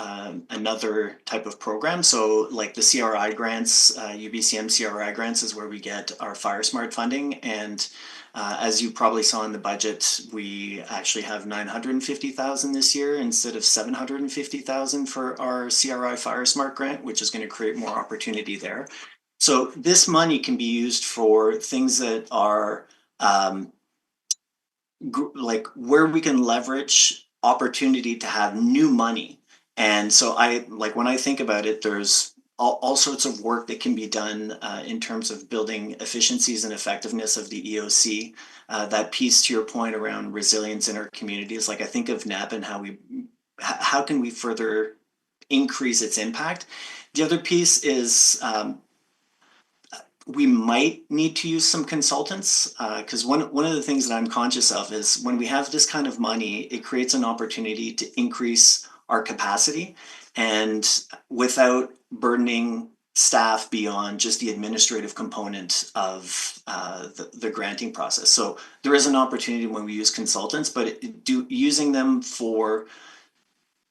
another type of program. So like the CRI grants, UBCM CRI grants is where we get our Fire Smart funding. And as you probably saw in the budget, we actually have 950,000 this year instead of 750,000 for our CRI Fire Smart grant, which is going to create more opportunity there. So this money can be used for things that are like where we can leverage opportunity to have new money. And so I like when I think about it, there's all sorts of work that can be done in terms of building efficiencies and effectiveness of the EOC. That piece to your point around resilience in our communities, like I think of NEP and how can we further increase its impact. The other piece is we might need to use some consultants because one of the things that I'm conscious of is when we have this kind of money, it creates an opportunity to increase our capacity and without burdening staff beyond just the administrative component of the granting process. So there is an opportunity when we use consultants, but using them for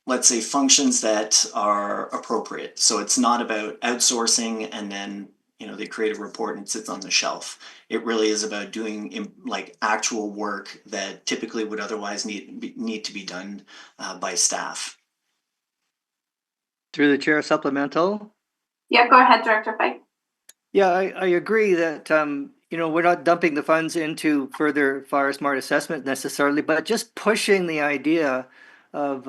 let's say, functions that are appropriate. So it's not about outsourcing and then, they create a report and it sits on the shelf. It really is about doing like actual work that typically would otherwise need to be done by staff. Through the chair, supplemental. Yeah, go ahead, Director Fike. Yeah, I agree that, we're not dumping the funds into further fire smart assessment necessarily, but just pushing the idea of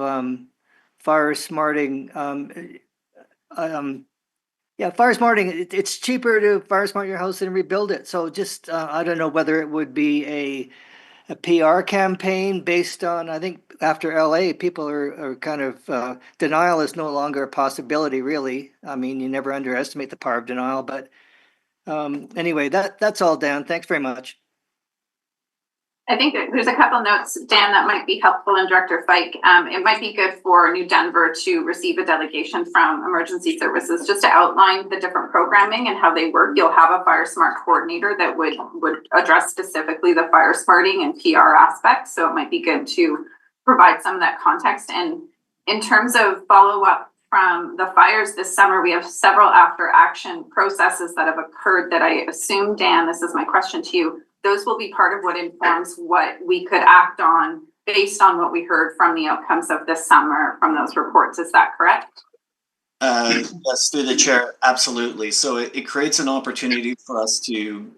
fire smarting. Fire smarting, it's cheaper to fire smart your house than rebuild it. So just, I don't know whether it would be a PR campaign based on, I think after LA, people are kind of, denial is no longer a possibility, really. I mean, you never underestimate the power of denial, but anyway, that's all, Dan. Thanks very much. I think there's a couple notes, Dan, that might be helpful, and Director Fike. It might be good for New Denver to receive a delegation from emergency services just to outline the different programming and how they work. You'll have a fire smart coordinator that would address specifically the fire smarting and PR aspects. So it might be good to provide some of that context. And in terms of follow-up from the fires this summer, we have several after action processes that have occurred that I assume, Dan, this is my question to you, those will be part of what informs what we could act on based on what we heard from the outcomes of this summer from those reports. Is that correct? Yes, through the chair, absolutely. So it creates an opportunity for us to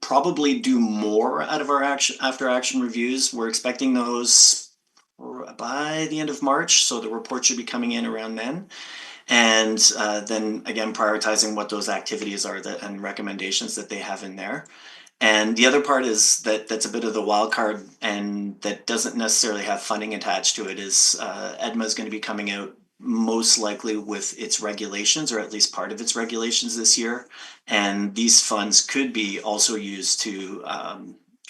probably do more out of our after action reviews. We're expecting those by the end of March, so the report should be coming in around then. And then again, prioritizing what those activities are and recommendations that they have in there. And the other part is that's a bit of the wild card, and that doesn't necessarily have funding attached to it, is EDMA is going to be coming out most likely with its regulations, or at least part of its regulations this year. And these funds could be also used to, a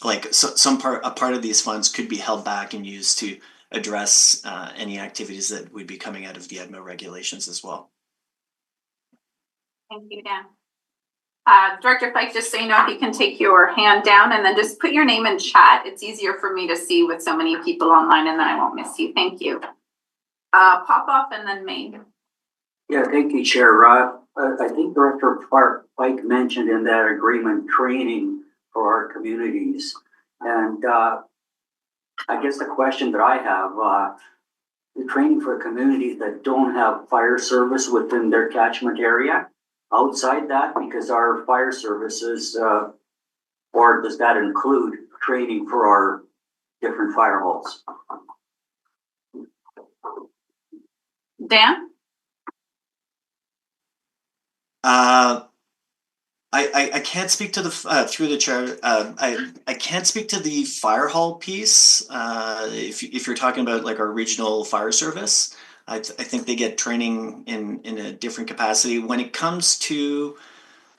part of these funds could be held back and used to address any activities that would be coming out of the EDMA regulations as well. Thank you, Dan. Director Fike, just so you know, if you can take your hand down and then just put your name in chat. It's easier for me to see with so many people online, and then I won't miss you. Thank you. Popoff and then Maine. Yeah, thank you, Chair. I think Director Fike mentioned in that agreement training for our communities. And I guess the question that I have, the training for communities that don't have fire service within their catchment area, outside that, because our fire services, or does that include training for our different fire halls? Dan? I can't speak to the through the chair. I can't speak to the fire hall piece. If you're talking about like our regional fire service, I think they get training in a different capacity. When it comes to,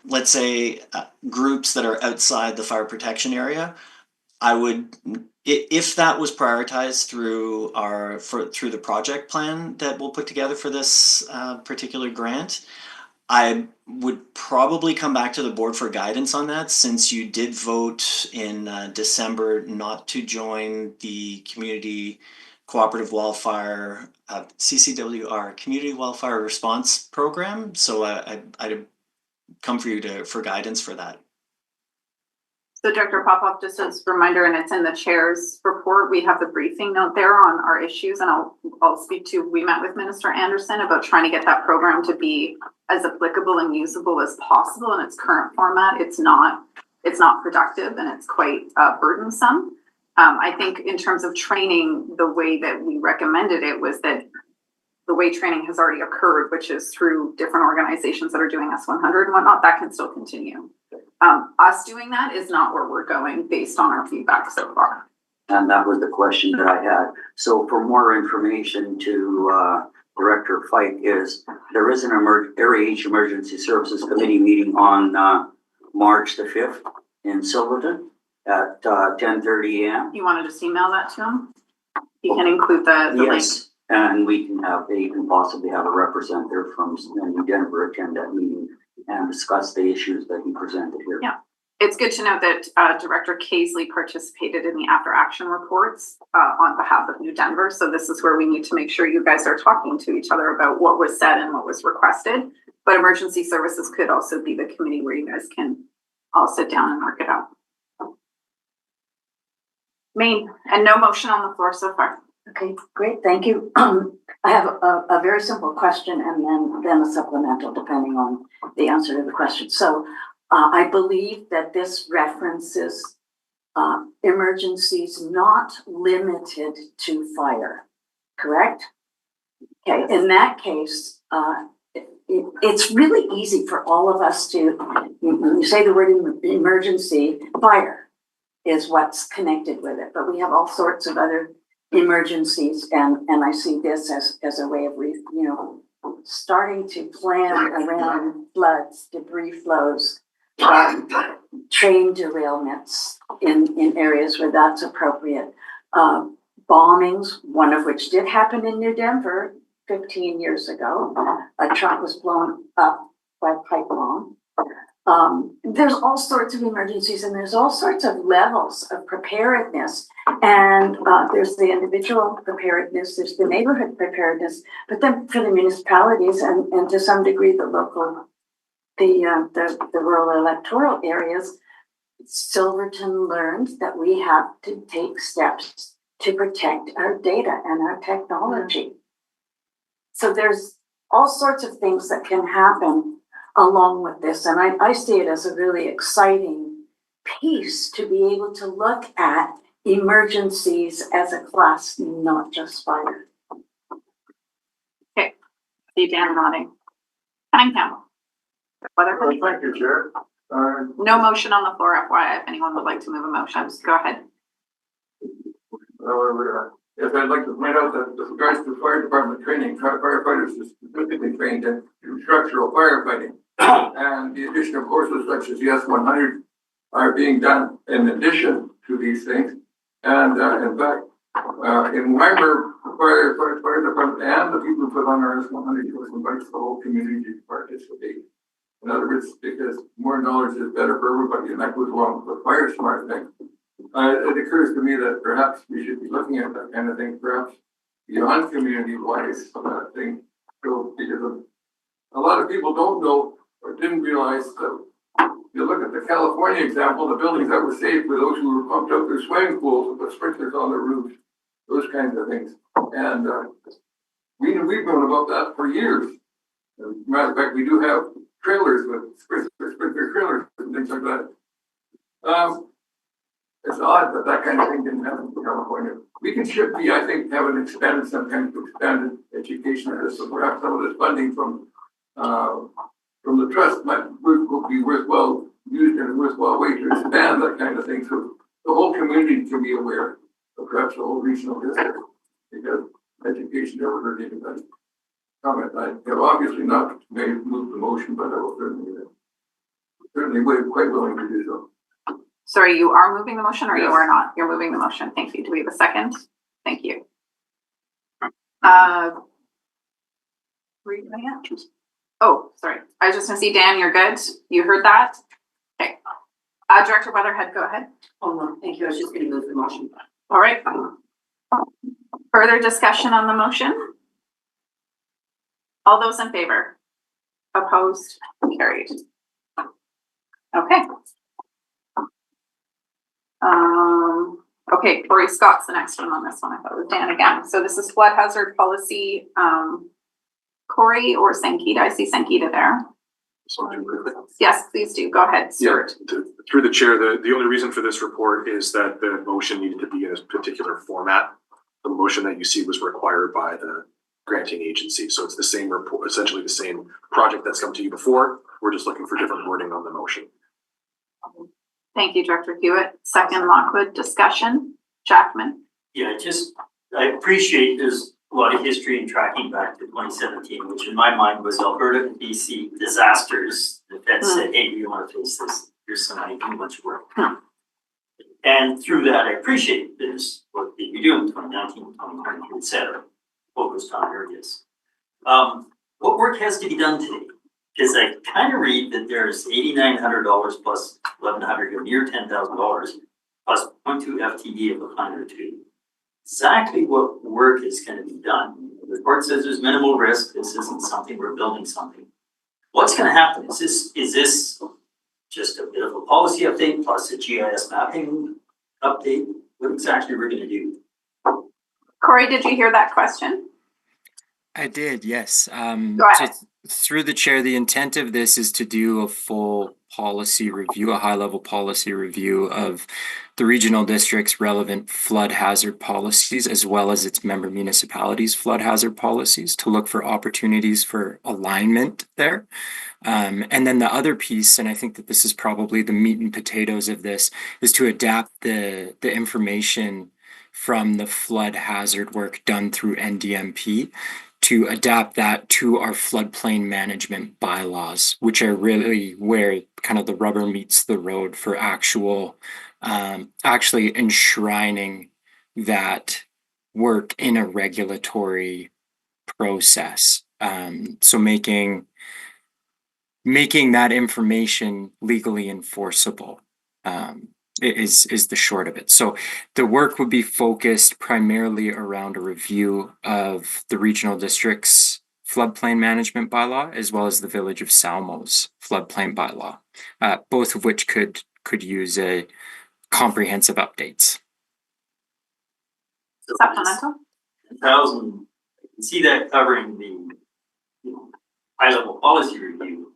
let's say, groups that are outside the fire protection area, I would, if that was prioritized through through the project plan that we'll put together for this particular grant, I would probably come back to the board for guidance on that, since you did vote in December not to join the Community Cooperative Wildfire, CCWR, Community Wildfire Response Program. So I'd come for you for guidance for that. So Director Popoff, just as a reminder, and it's in the chair's report, we have the briefing note there on our issues, and I'll speak to, we met with Minister Anderson about trying to get that program to be as applicable and usable as possible in its current format. It's not productive, and it's quite burdensome. I think in terms of training, the way that we recommended it was that the way training has already occurred, which is through different organizations that are doing S100 and whatnot, that can still continue. Us doing that is not where we're going based on our feedback so far. And that was the question that I had. So for more information to Director Fike, there is an Area Emergency Services Committee meeting on March the 5th in Silverton at 10:30 a.m. You want to just email that to him? You can include the yes, link. And we can possibly have a representative from New Denver attend that meeting and discuss the issues that he presented here. Yeah. It's good to know that Director Casely participated in the after action reports on behalf of New Denver. So this is where we need to make sure you guys are talking to each other about what was said and what was requested. But emergency services could also be the committee where you guys can all sit down and work it out. Maine, and no motion on the floor so far. Okay, great, thank you. I have a very simple question and then a supplemental depending on the answer to the question. So I believe that this references emergencies not limited to fire, correct? Okay, in that case, it's really easy for all of us to, when you say the word emergency, fire is what's connected with it, but we have all sorts of other emergencies, and I see this as a way of starting to plan around floods, debris flows, train derailments in areas where that's appropriate, bombings, one of which did happen in New Denver 15 years ago. A truck was blown up by a pipe bomb. There's all sorts of emergencies and there's all sorts of levels of preparedness. And there's the individual preparedness, there's the neighborhood preparedness, but then for the municipalities and to some degree the local, the rural electoral areas, Silverton learned that we have to take steps to protect our data and our technology. So there's all sorts of things that can happen along with this. And I see it as a really exciting piece to be able to look at emergencies as a class, not just fire. Okay, see Dan nodding. Cunningham. Thank you, Chair. No motion on the floor, FYI, if anyone would like to move a motion, just go ahead. Yes, I'd like to point out that with regards to fire department training, firefighters are specifically trained in structural firefighting. And the addition of courses such as the S100 are being done in addition to these things. And in fact, in Weimar Fire Department and the people who put on our S100 invites the whole community to participate. In other words, because more knowledge is better for everybody, and that goes along with the fire smart thing. It occurs to me that perhaps we should be looking at that kind of thing, perhaps beyond community-wise thing. So, because a lot of people don't know or didn't realize that if you look at the California example, the buildings that were saved were those who were pumped up their swimming pools and put sprinklers on their roofs, those kinds of things. And we've known about that for years. As a matter of fact, we do have trailers with sprinkler trailers and things like that. It's odd that kind of thing didn't happen in California. We should be, I think, having expanded some kind of expanded education on this. So perhaps some of this funding from the trust will be worthwhile used in a worthwhile way to expand that kind of thing, so the whole community can be aware, or perhaps the whole regional district, because education never hurt anybody. Comment. I have obviously not moved the motion, but I will certainly quite willing to do so. Sorry, you are moving the motion or Yes. you are not? You're moving the motion. Thank you. Do we have a second? Thank you. Oh, sorry. I was just gonna see Dan, you're good. You heard that? Okay. Director Weatherhead, go ahead. Oh, no, thank you. I was just going to move the motion. All right. Further discussion on the motion? All those in favor? Opposed? Carried. Okay. Okay, Corey Scott's the next one on this one. I thought it was Dan again. So this is flood hazard policy. Corey or Sankita? I see Sankita there. Yes, please do. Go ahead, Stuart. Yeah, through the chair, the only reason for this report is that the motion needed to be in a particular format. The motion that you see was required by the granting agency. So it's the same report, essentially the same project that's come to you before. We're just looking for different wording on the motion. Thank you, Director Hewitt. Second, Lockwood, discussion. Jackman. Yeah, I appreciate there's a lot of history in tracking back to 2017, which in my mind was Alberta and BC disasters. The Fed said, hey, we want to face this. Here's some money, too much work. And through that, I appreciate this, what did we do in 2019, 2022, et cetera, focused on areas. What work has to be done today? Cause I kind of read that there's $8,900 plus 1,100, or near $10,000 plus 0.2 FTE of 102. Exactly what work is gonna be done. The report says there's minimal risk, this isn't something, we're building something. What's gonna happen? Is this just a bit of a policy update plus a GIS mapping update? What exactly we're gonna do? Corey, did you hear that question? I did, yes. Go ahead. Through the chair, the intent of this is to do a full policy review, a high-level policy review of the regional district's relevant flood hazard policies, as well as its member municipalities' flood hazard policies, to look for opportunities for alignment there. And then the other piece, and I think that this is probably the meat and potatoes of this, is to adapt the information from the flood hazard work done through NDMP to adapt that to our floodplain management bylaws, which are really where kind of the rubber meets the road for actually enshrining that work in a regulatory process. So making that information legally enforceable is the short of it. So the work would be focused primarily around a review of the regional district's floodplain management bylaw, as well as the Village of Salmo's floodplain bylaw, both of which could use a comprehensive updates. Supplemental? 1,000, I can see that covering the high-level policy review.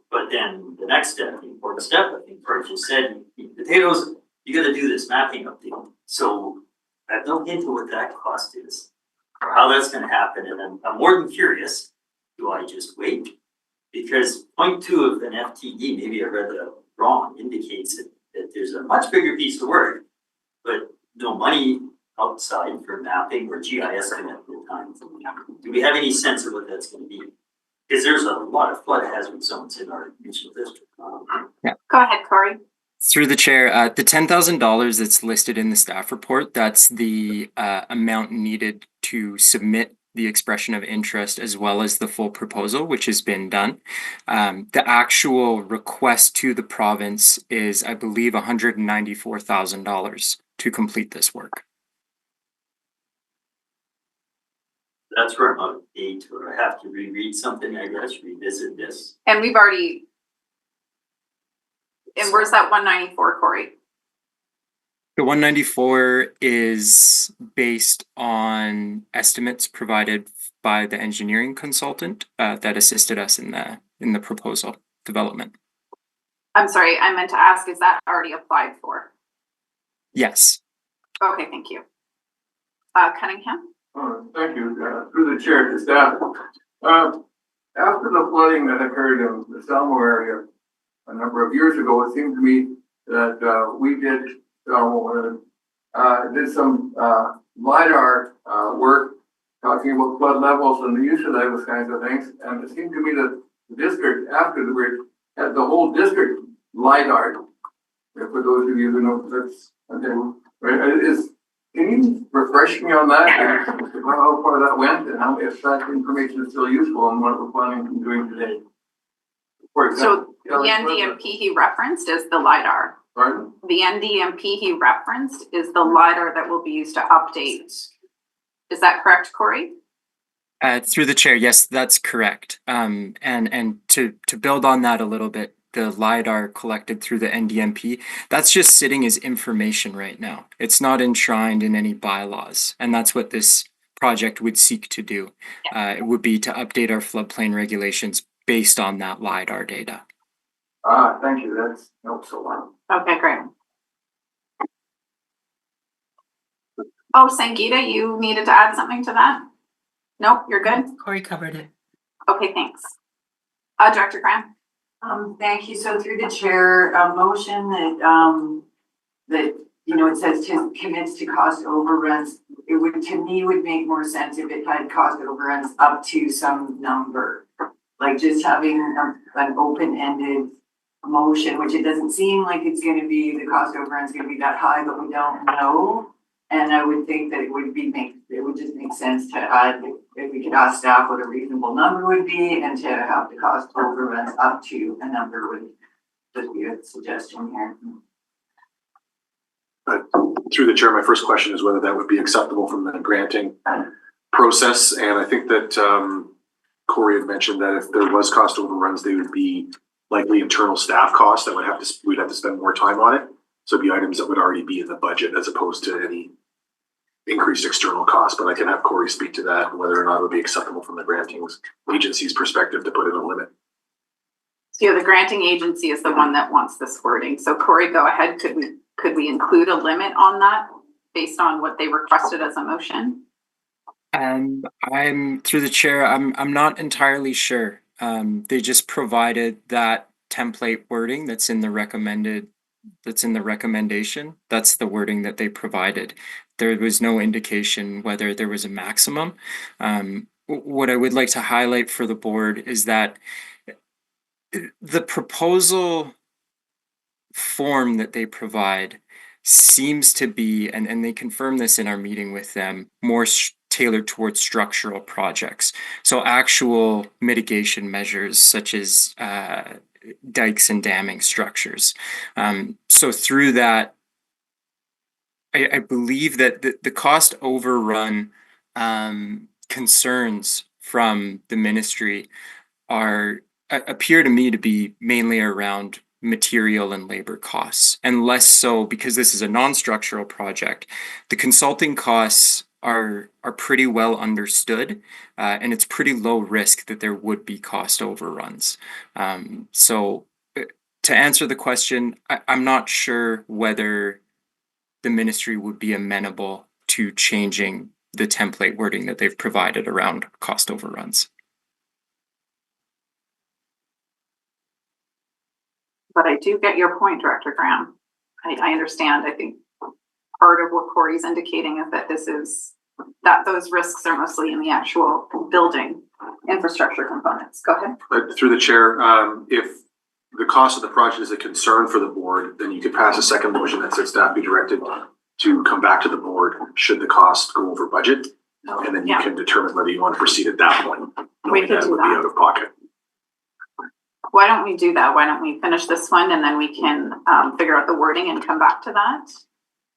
But then the next step, the important step, I think Bert just said, potatoes, you gotta do this mapping update. So I have no hint of what that cost is or how that's gonna happen. And then I'm more than curious, do I just wait? Because 0.2 of an FTE, maybe I read that wrong, indicates that there's a much bigger piece of work, but no money outside for mapping or GIS at the time. Do we have any sense of what that's gonna be? Because there's a lot of flood hazard zones in our regional district. Yeah. Go ahead, Corey. Through the chair, the $10,000 that's listed in the staff report, that's the amount needed to submit the expression of interest as well as the full proposal, which has been done. The actual request to the province is, I believe, $194,000 to complete this work. That's where I'm out of date, or I have to reread something, I guess, revisit this. And we've already, and where's that 194, Corey? The 194 is based on estimates provided by the engineering consultant that assisted us in the proposal development. I'm sorry, I meant to ask, is that already applied for? Yes. Okay, thank you. Cunningham? Thank you, through the chair to staff. After the flooding that occurred in the Salmo area a number of years ago, it seemed to me that we did some LiDAR work talking about flood levels and the use of those kinds of things. And it seemed to me that the district afterwards had the whole district LiDAR. For those of you who know, that's okay. Can you refresh me on that? How far that went and how if that information is still useful and what we're planning on doing today? For example, so the NDMP he referenced is the LiDAR. Pardon? The NDMP he referenced is the LiDAR that will be used to update. Is that correct, Corey? Through the chair, yes, that's correct. And to build on that a little bit, the LiDAR collected through the NDMP, that's just sitting as information right now. It's not enshrined in any bylaws. And that's what this project would seek to do. It would be to update our floodplain regulations based on that LiDAR data. Thank you. That's helps a lot. Okay, great. Oh, Sangeeta, you needed to add something to that? Nope, you're good? Corey covered it. Okay, thanks. Director Graham? Thank you. So through the chair, a motion that it says to commits to cost overruns. It would, to me, would make more sense if it had cost overruns up to some number, like just having an open-ended motion, which it doesn't seem like it's going to be, the cost overrun is going to be that high, but we don't know. And I would think that it would make it would just make sense to add, if we could ask staff what a reasonable number would be and to have the cost overruns up to a number would just be a suggestion here. Through the chair, my first question is whether that would be acceptable from the granting process. And I think that Corey had mentioned that if there was cost overruns, they would be likely internal staff costs that we'd have to spend more time on it. So it'd be items that would already be in the budget as opposed to any increased external costs. But I can have Corey speak to that and whether or not it would be acceptable from the granting agency's perspective to put in a limit. So yeah, the granting agency is the one that wants this wording. So Corey, go ahead. Could we include a limit on that based on what they requested as a motion? I'm through the chair. I'm not entirely sure. They just provided that template wording that's in the recommendation. That's the wording that they provided. There was no indication whether there was a maximum. What I would like to highlight for the board is that the proposal form that they provide seems to be, and they confirm this in our meeting with them, more tailored towards structural projects. So actual mitigation measures such as dikes and damming structures. So through that, I believe that the cost overrun concerns from the ministry appear to me to be mainly around material and labor costs, and less so because this is a non-structural project. The consulting costs are pretty well understood, and it's pretty low risk that there would be cost overruns. So to answer the question, I'm not sure whether the ministry would be amenable to changing the template wording that they've provided around cost overruns. But I do get your point, Director Graham. I understand. I think part of what Corey's indicating is that those risks are mostly in the actual building infrastructure components. Go ahead. Through the chair, if the cost of the project is a concern for the board, then you could pass a second motion that says staff be directed to come back to the board should the cost go over budget, and then you can determine whether you want to proceed at that point. We could do would be out of pocket. Why don't we do that? Why don't we finish this one and then we can figure out the wording and come back to that?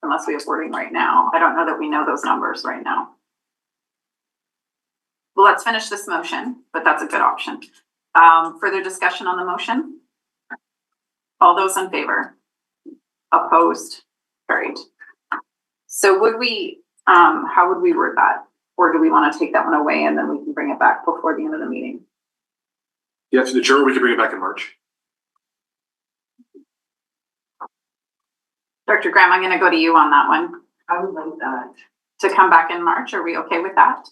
Unless we have wording right now. I don't know that we know those numbers right now. Well, let's finish this motion, but that's a good option. Further discussion on the motion? All those in favor? Opposed? Carried. So would we, how would we word that? Or do we want to take that one away and then we can bring it back before the end of the meeting? Yeah, to the chair, we can bring it back in March. Dr. Graham, I'm going to go to you on that one. I would like that. To come back in March, are we okay with that?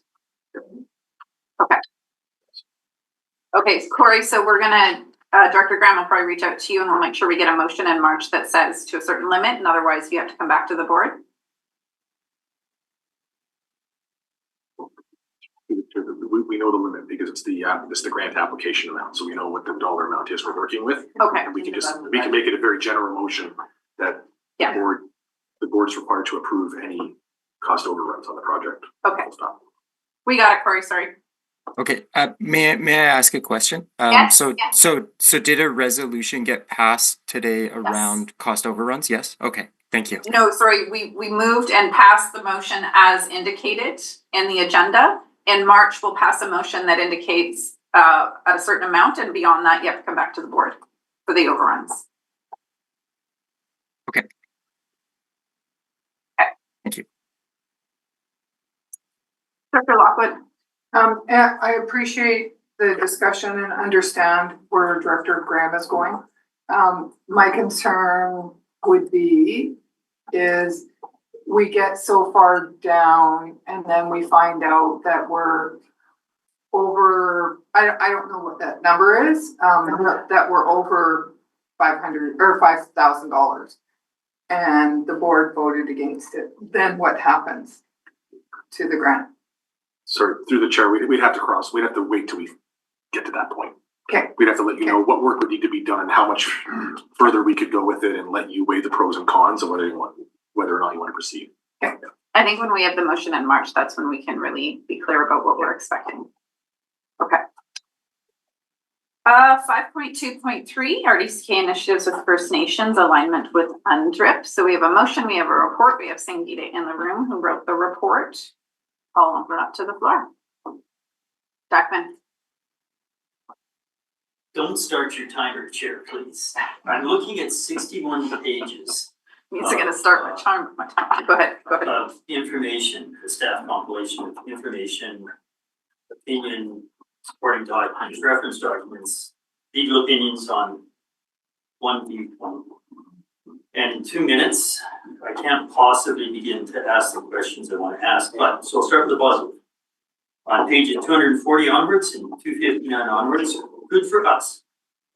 Okay. Okay, Corey, so we're going to, Dr. Graham will probably reach out to you and we'll make sure we get a motion in March that says to a certain limit, and otherwise you have to come back to the board. We know the limit because it's the grant application amount, so we know what the dollar amount is we're working with. Okay. And we can make it a very general motion that the board's required to approve any cost overruns on the project. Okay. We got it, Corey. Sorry. Okay. May I ask a question? Yes. So did a resolution get passed today around cost overruns? Yes. Okay. Thank you. No, sorry. We moved and passed the motion as indicated in the agenda. In March, we'll pass a motion that indicates at a certain amount, and beyond that, you have to come back to the board for the overruns. Okay. Thank you. Dr. Lockwood. I appreciate the discussion and understand where Director Graham is going. My concern would be is we get so far down and then we find out that we're over, I don't know what that number is, that we're over $500 or $5,000 and the board voted against it. Then what happens to the grant? Sorry, through the chair, we'd have to wait till we get to that point. Okay. We'd have to let you know what work would need to be done and how much further we could go with it and let you weigh the pros and cons of whether or not you want to proceed. Okay. I think when we have the motion in March, that's when we can really be clear about what we're expecting. Okay. 5.2.3, RDCK initiatives with First Nations, alignment with UNDRIP. So we have a motion, we have a report, we have Sangita in the room who wrote the report. I'll open up to the floor. Jackman. Don't start your timer, Chair, please. I'm looking at 61 pages. Means I'm gonna start my time. Go ahead. Of information, the staff compilation of information, opinion, supporting documents, reference documents, legal opinions on one viewpoint. And in 2 minutes, I can't possibly begin to ask the questions I want to ask, but so I'll start with the positive. On pages 240 onwards and 259 onwards, good for us.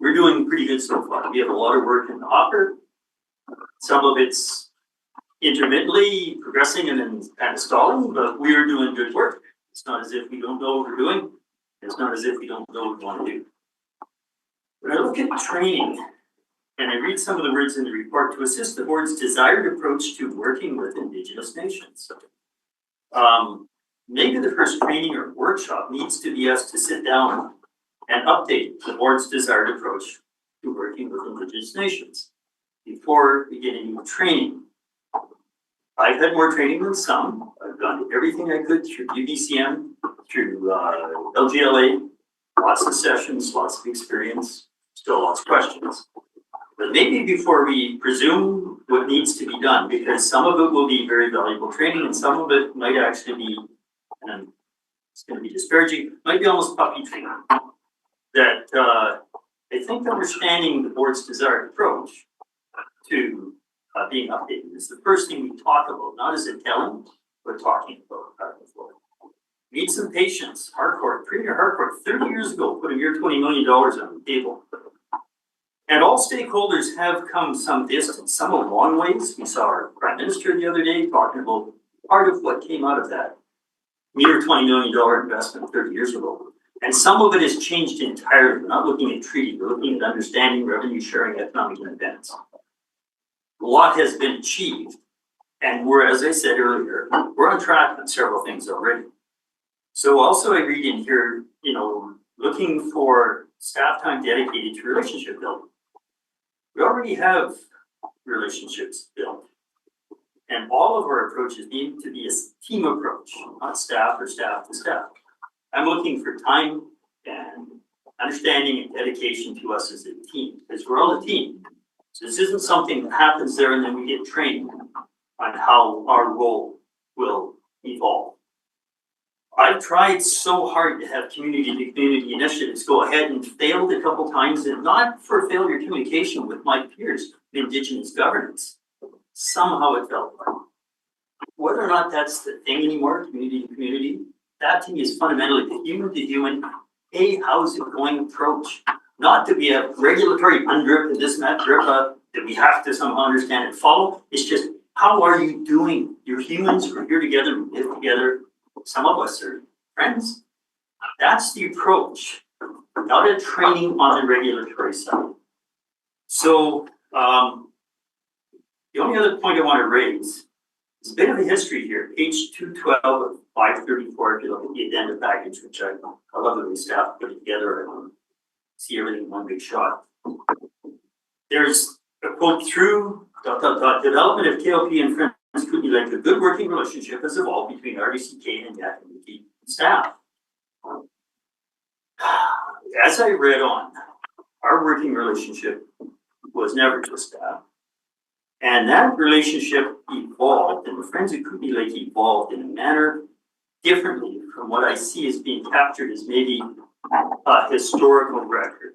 We're doing pretty good so far. We have a lot of work in the hopper. Some of it's intermittently progressing and then kind of stalling, but we are doing good work. It's not as if we don't know what we're doing. It's not as if we don't know what we want to do. When I look at training, and I read some of the words in the report, to assist the board's desired approach to working with Indigenous nations. Maybe the first training or workshop needs to be us to sit down and update the board's desired approach to working with Indigenous nations before beginning with training. I've had more training than some. I've done everything I could through UBCM, through LGLA, lots of sessions, lots of experience, still lots of questions. But maybe before we presume what needs to be done, because some of it will be very valuable training and some of it might actually be, and it's going to be disparaging, might be almost puppy training. That I think understanding the board's desired approach to being updated is the first thing we talk about, not as a telling, but talking about before. Need some patience. Harcourt, Premier Harcourt, 30 years ago, put a mere $20 million on the table. And all stakeholders have come some distance, some a long ways. We saw our Prime Minister the other day talking about part of what came out of that mere $20 million investment 30 years ago. And some of it has changed entirely. We're not looking at treaty, we're looking at understanding, revenue sharing, economic independence. A lot has been achieved. And we're, as I said earlier, we're on track on several things already. So also I read in here, looking for staff time dedicated to relationship building. We already have relationships built. And all of our approaches need to be a team approach, not staff or staff to staff. I'm looking for time and understanding and dedication to us as a team, because we're all a team. So this isn't something that happens there and then we get trained on how our role will evolve. I've tried so hard to have community-to-community initiatives go ahead and failed a couple times, and not for failure of communication with my peers in Indigenous governance. Somehow it felt like. Whether or not that's the thing anymore, community-to-community, that to me is fundamentally the human-to-human, hey, how's it going approach? Not that we have regulatory UNDRIP and this and that DRIPA that we have to somehow understand and follow. It's just, how are you doing? You're humans, we're here together, we live together. Some of us are friends. That's the approach, not a training on the regulatory side. So the only other point I want to raise is a bit of a history here. Page 212 of 534, if you look at the addenda package, which I love that we staff put it together and see everything in one big shot. There's a quote through the development of KLP and Friends could be like a good working relationship has evolved between RDCK and Yakima staff. As I read on, our working relationship was never just staff. And that relationship evolved, and the Friends of Kootenay Lake evolved in a manner differently from what I see as being captured as maybe a historical record.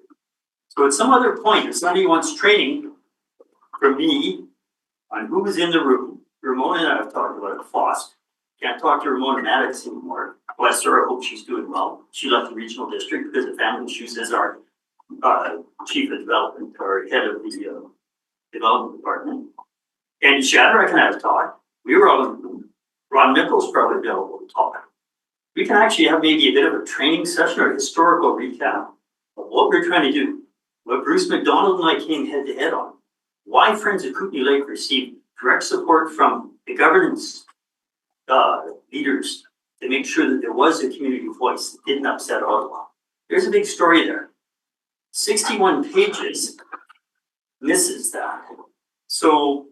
So at some other point, if somebody wants training from me on who was in the room, Ramona and I have talked about it, FOST. Can't talk to Ramona Maddox anymore. Bless her, I hope she's doing well. She left the regional district because of family issues as our chief of development, or head of the development department. And Shadrach and I have talked. We were all in the room. Ron Nichols probably available to talk. We can actually have maybe a bit of a training session or a historical recap of what we're trying to do. What Bruce McDonald and I came head to head on. Why Friends of Kootenay Lake received direct support from the governance leaders to make sure that there was a community voice that didn't upset Ottawa. There's a big story there. 61 pages misses that. So,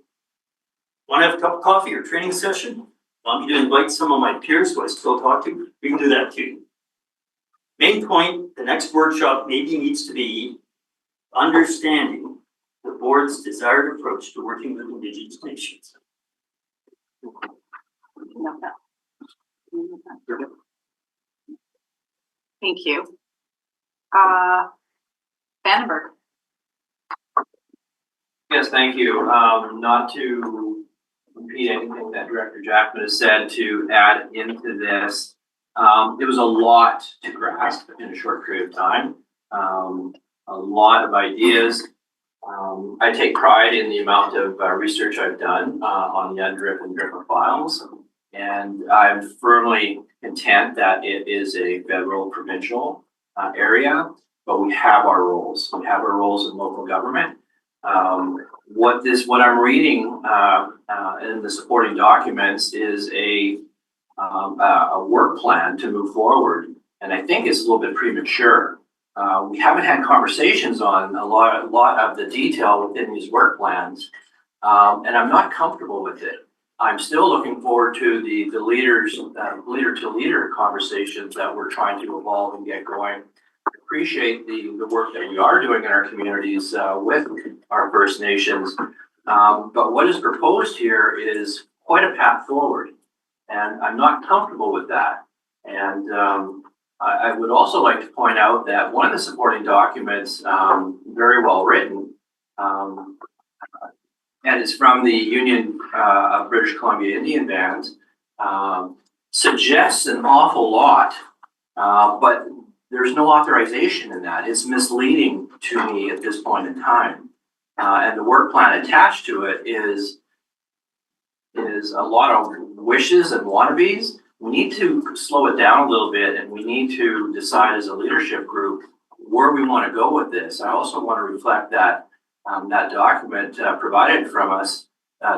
want to have a cup of coffee or training session? Want me to invite some of my peers who I still talk to? We can do that too. Main point, the next workshop maybe needs to be understanding the board's desired approach to working with Indigenous nations. Thank you. Vandenberg. Yes, thank you. Not to repeat anything that Director Jackman has said, to add into this, it was a lot to grasp in a short period of time. A lot of ideas. I take pride in the amount of research I've done on the UNDRIP and DRIPA files, and I'm firmly content that it is a federal provincial area, but we have our roles. We have our roles in local government. What I'm reading in the supporting documents is a work plan to move forward, and I think it's a little bit premature. We haven't had conversations on a lot of the detail within these work plans, and I'm not comfortable with it. I'm still looking forward to the leaders, leader-to-leader conversations that we're trying to evolve and get going. Appreciate the work that we are doing in our communities with our First Nations, but what is proposed here is quite a path forward, and I'm not comfortable with that. And I would also like to point out that one of the supporting documents, very well written, and it's from the Union of British Columbia Indian Bands, suggests an awful lot, but there's no authorization in that. It's misleading to me at this point in time. And the work plan attached to it is a lot of wishes and wannabes. We need to slow it down a little bit, and we need to decide as a leadership group where we want to go with this. I also want to reflect that that document provided from us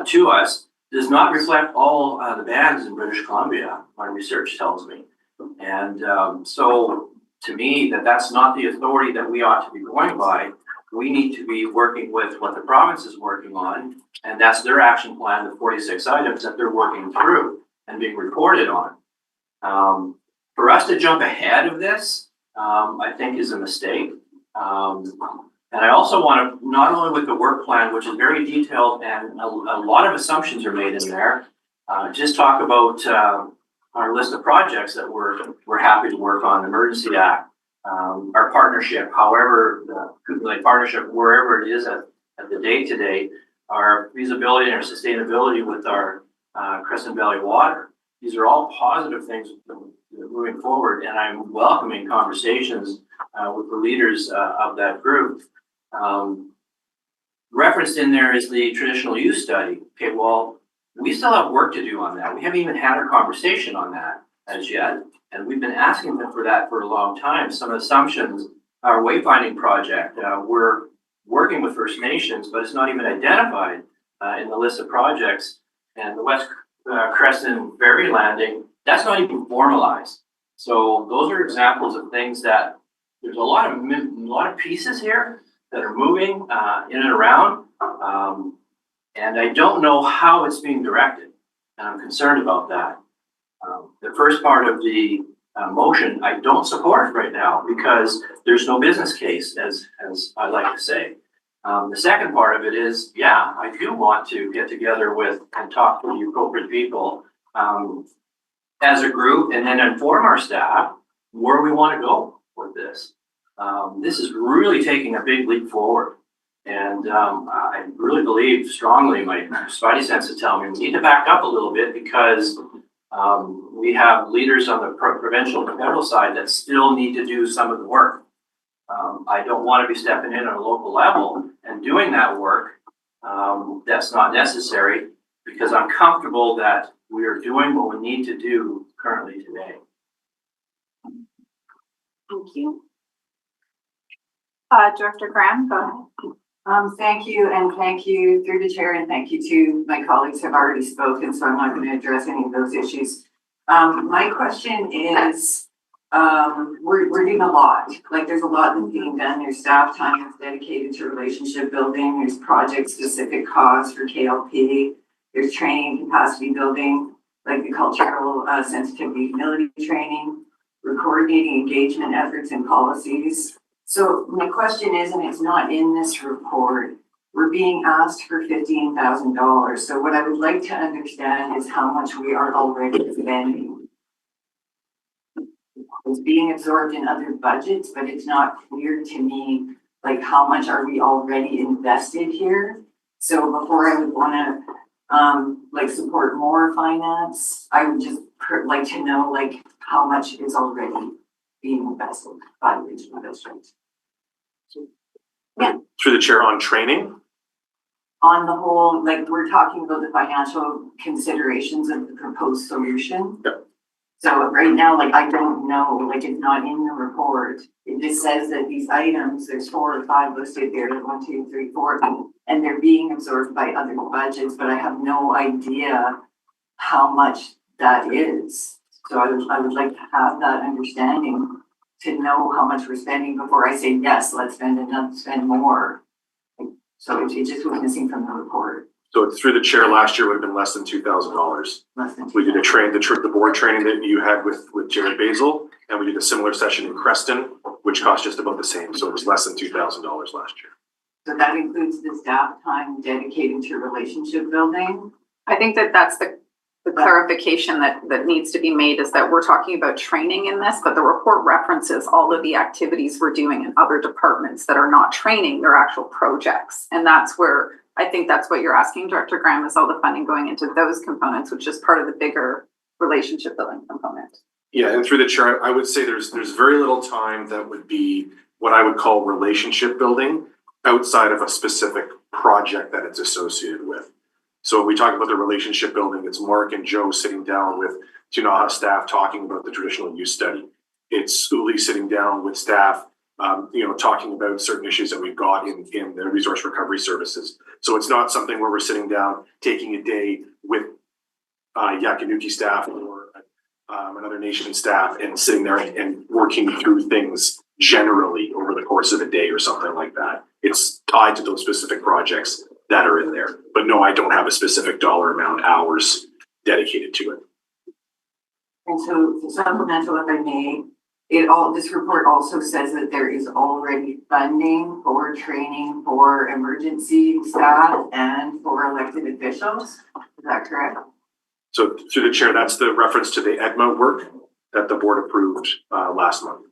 to us does not reflect all the bands in British Columbia, my research tells me. And so to me, that's not the authority that we ought to be going by. We need to be working with what the province is working on, and that's their action plan, the 46 items that they're working through and being reported on. For us to jump ahead of this, I think is a mistake. And I also want to, not only with the work plan, which is very detailed and a lot of assumptions are made in there, just talk about our list of projects that we're happy to work on, the Emergency Act, our partnership, however, the Kootenay Lake Partnership, wherever it is at the day-to-day, our feasibility and our sustainability with our Crescent Valley Water. These are all positive things moving forward, and I'm welcoming conversations with the leaders of that group. Referenced in there is the traditional use study. Okay, well, we still have work to do on that. We haven't even had a conversation on that as yet, and we've been asking them for that for a long time. Some assumptions, our wayfinding project, we're working with First Nations, but it's not even identified in the list of projects. And the West Crescent Ferry Landing, that's not even formalized. So those are examples of things that there's a lot of pieces here that are moving in and around, and I don't know how it's being directed, and I'm concerned about that. The first part of the motion I don't support right now because there's no business case, as I like to say. The second part of it is, yeah, I do want to get together with and talk to the appropriate people as a group, and then inform our staff where we want to go with this. This is really taking a big leap forward. And I really believe strongly, my spidey senses tell me we need to back up a little bit because we have leaders on the provincial and federal side that still need to do some of the work. I don't want to be stepping in on a local level and doing that work. That's not necessary because I'm comfortable that we are doing what we need to do currently today. Thank you. Director Graham, go ahead. Thank you, and thank you through the chair, and thank you to my colleagues who have already spoken, so I'm not going to address any of those issues. My question is, we're doing a lot, like there's a lot that's being done, there's staff time that's dedicated to relationship building, there's project specific costs for KLP, there's training and capacity building, like the cultural sensitivity humility training, we're coordinating engagement efforts and policies. So my question is, and it's not in this report, we're being asked for $15,000. So what I would like to understand is how much we are already spending. It's being absorbed in other budgets, but it's not clear to me, like how much are we already invested here? So before I would want to like support more finance, I would just like to know like how much is already being invested by the regional district. Yeah. Through the chair, on training? On the whole, like we're talking about the financial considerations of the proposed solution. Yep. So right now, like I don't know, like it's not in the report. It just says that these items, there's 4 or 5 listed there, 1, 2, 3, 4, and they're being absorbed by other budgets, but I have no idea how much that is. So I would like to have that understanding to know how much we're spending before I say, yes, let's spend more. So it just was missing from the report. So through the chair, last year would have been less than $2,000. We did the board training that you had with Jared Basil, and we did a similar session in Creston, which cost just about the same. So it was less than $2,000 last year. So that includes the staff time dedicated to relationship building. I think that that's the clarification that needs to be made, is that we're talking about training in this, but the report references all of the activities we're doing in other departments that are not training, they're actual projects. And that's where I think that's what you're asking, Director Graham, is all the funding going into those components, which is part of the bigger relationship building component. Yeah, and through the chair, I would say there's very little time that would be what I would call relationship building outside of a specific project that it's associated with. So when we talk about the relationship building, it's Mark and Joe sitting down with Tunaha staff talking about the traditional use study. It's Uli sitting down with staff, talking about certain issues that we've got in the resource recovery services. So it's not something where we're sitting down, taking a day with Yakanuki staff or another nation staff and sitting there and working through things generally over the course of a day or something like that. It's tied to those specific projects that are in there. But no, I don't have a specific dollar amount, hours dedicated to it. And so supplemental, if I may, this report also says that there is already funding for training for emergency staff and for elected officials. Is that correct? So through the chair, that's the reference to the EDMA work that the board approved last month.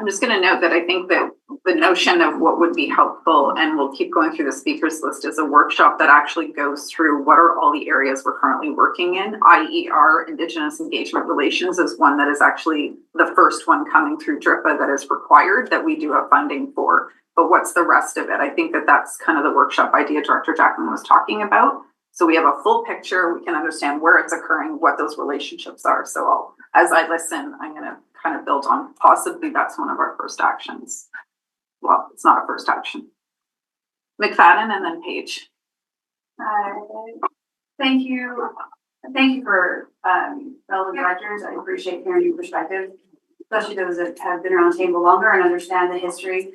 I'm just going to note that I think that the notion of what would be helpful, and we'll keep going through the speakers list, is a workshop that actually goes through what are all the areas we're currently working in, i.e. our Indigenous engagement relations is one that is actually the first one coming through DRIPA that is required, that we do have funding for. But what's the rest of it? I think that that's kind of the workshop idea Director Jackman was talking about. So we have a full picture, we can understand where it's occurring, what those relationships are. So as I listen, I'm going to kind of build on possibly that's one of our first actions. Well, it's not a first action. McFadden and then Paige. Thank you. Thank you for fellow directors. I appreciate hearing your perspective, especially those that have been around the table longer and understand the history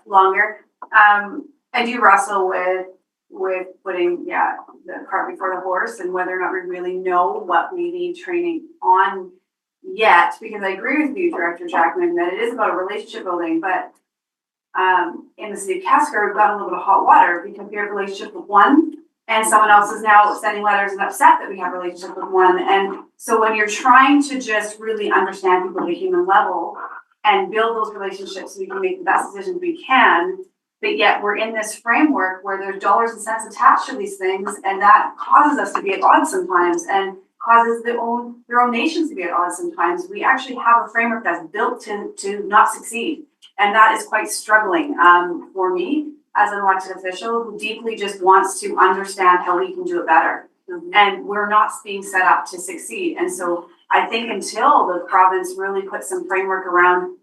longer. I do wrestle with putting the cart before the horse and whether or not we really know what we need training on yet, because I agree with you, Director Jackman, that it is about a relationship building, but in the city of Cascar, we've got a little bit of hot water because we have a relationship with one, and someone else is now sending letters and upset that we have a relationship with one. And so when you're trying to just really understand people at a human level and build those relationships so we can make the best decisions we can, but yet we're in this framework where there's dollars and cents attached to these things, and that causes us to be at odds sometimes and causes their own nations to be at odds sometimes. We actually have a framework that's built to not succeed. And that is quite struggling for me as an elected official who deeply just wants to understand how we can do it better. Mm-hmm. And we're not being set up to succeed. And so I think until the province really puts some framework around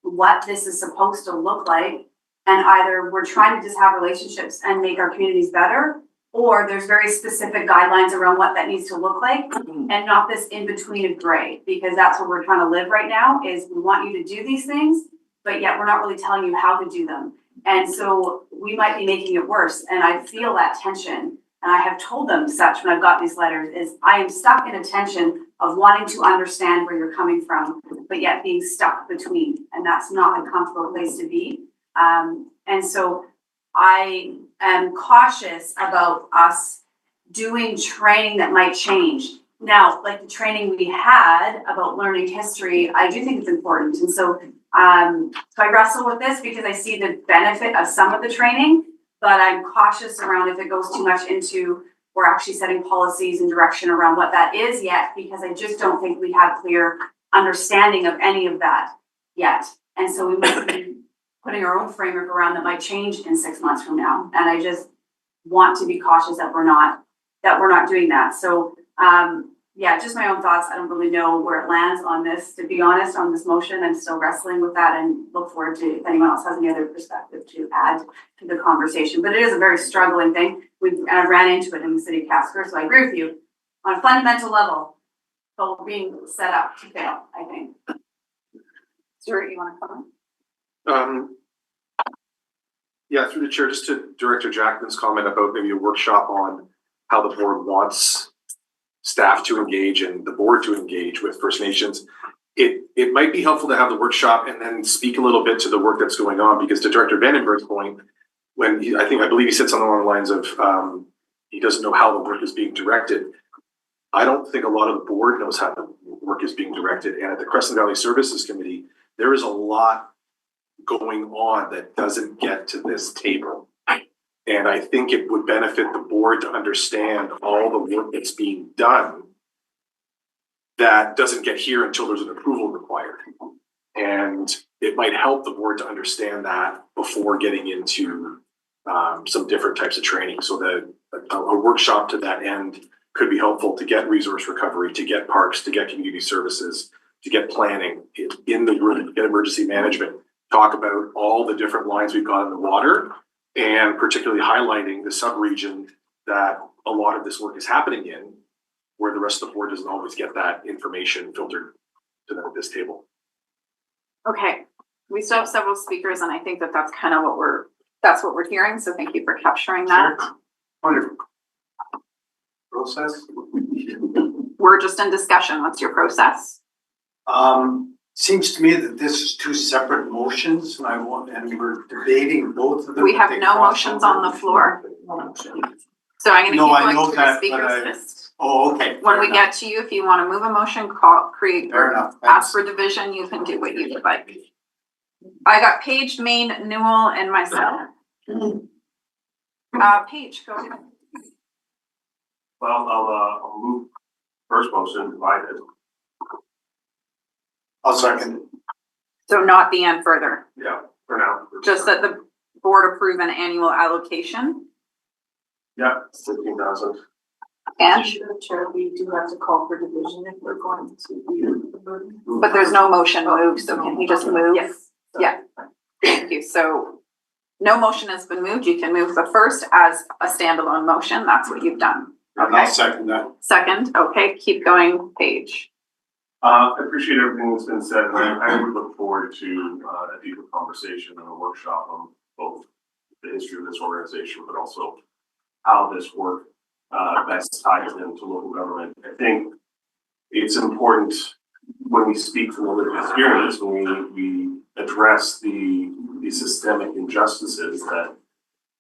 what this is supposed to look like, And either we're trying to just have relationships and make our communities better, or there's very specific guidelines around what that needs to look like, and not this in between of gray, because that's what we're trying to live right now, is we want you to do these things, but yet we're not really telling you how to do them. And so we might be making it worse, and I feel that tension. And I have told them such when I've got these letters, is I am stuck in a tension of wanting to understand where you're coming from, but yet being stuck between, and that's not a comfortable place to be. And so I am cautious about us doing training that might change. Now, like the training we had about learning history, I do think it's important. And so I wrestle with this because I see the benefit of some of the training, but I'm cautious around if it goes too much into we're actually setting policies and direction around what that is yet, because I just don't think we have clear understanding of any of that yet. And so we might be putting our own framework around that might change in 6 months from now. And I just want to be cautious that we're not doing that. So yeah, just my own thoughts. I don't really know where it lands on this, to be honest, on this motion. I'm still wrestling with that and look forward to if anyone else has any other perspective to add to the conversation. But it is a very struggling thing. I ran into it in the city of Casper, so I agree with you. On a fundamental level, so we're being set up to fail, I think. Stuart, you want to comment? Yeah, through the chair, just to Director Jackman's comment about maybe a workshop on how the board wants staff to engage and the board to engage with First Nations. It might be helpful to have the workshop and then speak a little bit to the work that's going on, because to Director Vandenberg's point, when I believe he said something along the lines of he doesn't know how the work is being directed. I don't think a lot of the board knows how the work is being directed. And at the Crescent Valley Services Committee, there is a lot going on that doesn't get to this table. And I think it would benefit the board to understand all the work that's being done that doesn't get here until there's an approval required. And it might help the board to understand that before getting into some different types of training. So that a workshop to that end could be helpful to get resource recovery, to get parks, to get community services, to get planning in the room, to get emergency management, talk about all the different lines we've got in the water, and particularly highlighting the sub-region that a lot of this work is happening in, where the rest of the board doesn't always get that information filtered to them at this table. Okay, we still have several speakers, and I think that that's kind of what we're hearing. So thank you for capturing that. Sure. Wonderful. Process? We're just in discussion. What's your process? Seems to me that this is two separate motions, and we're debating both of them. We have no motions on the floor. So I'm going to keep going through the speakers list. Oh, okay. When we get to you, if you want to move a motion, create or ask for division, you can do what you would like. I got Paige, Maine, Newell, and myself. Paige, go ahead. Well, I'll move first motion divided. I'll second. So not the and further. Yeah, for now. Just that the board approve an annual allocation. Yeah, 15,000. And Chair, we do have to call for division if we're going to. But there's no motion moved, so can he just move? Yes. Yeah. Thank you. So no motion has been moved. You can move the first as a standalone motion. That's what you've done. Okay. I'll second that. Second. Okay. Keep going, Paige. I appreciate everything that's been said, and I would look forward to a deeper conversation and a workshop on both the history of this organization, but also how this work best ties into local government. I think it's important when we speak from a lived experience, when we address the systemic injustices, that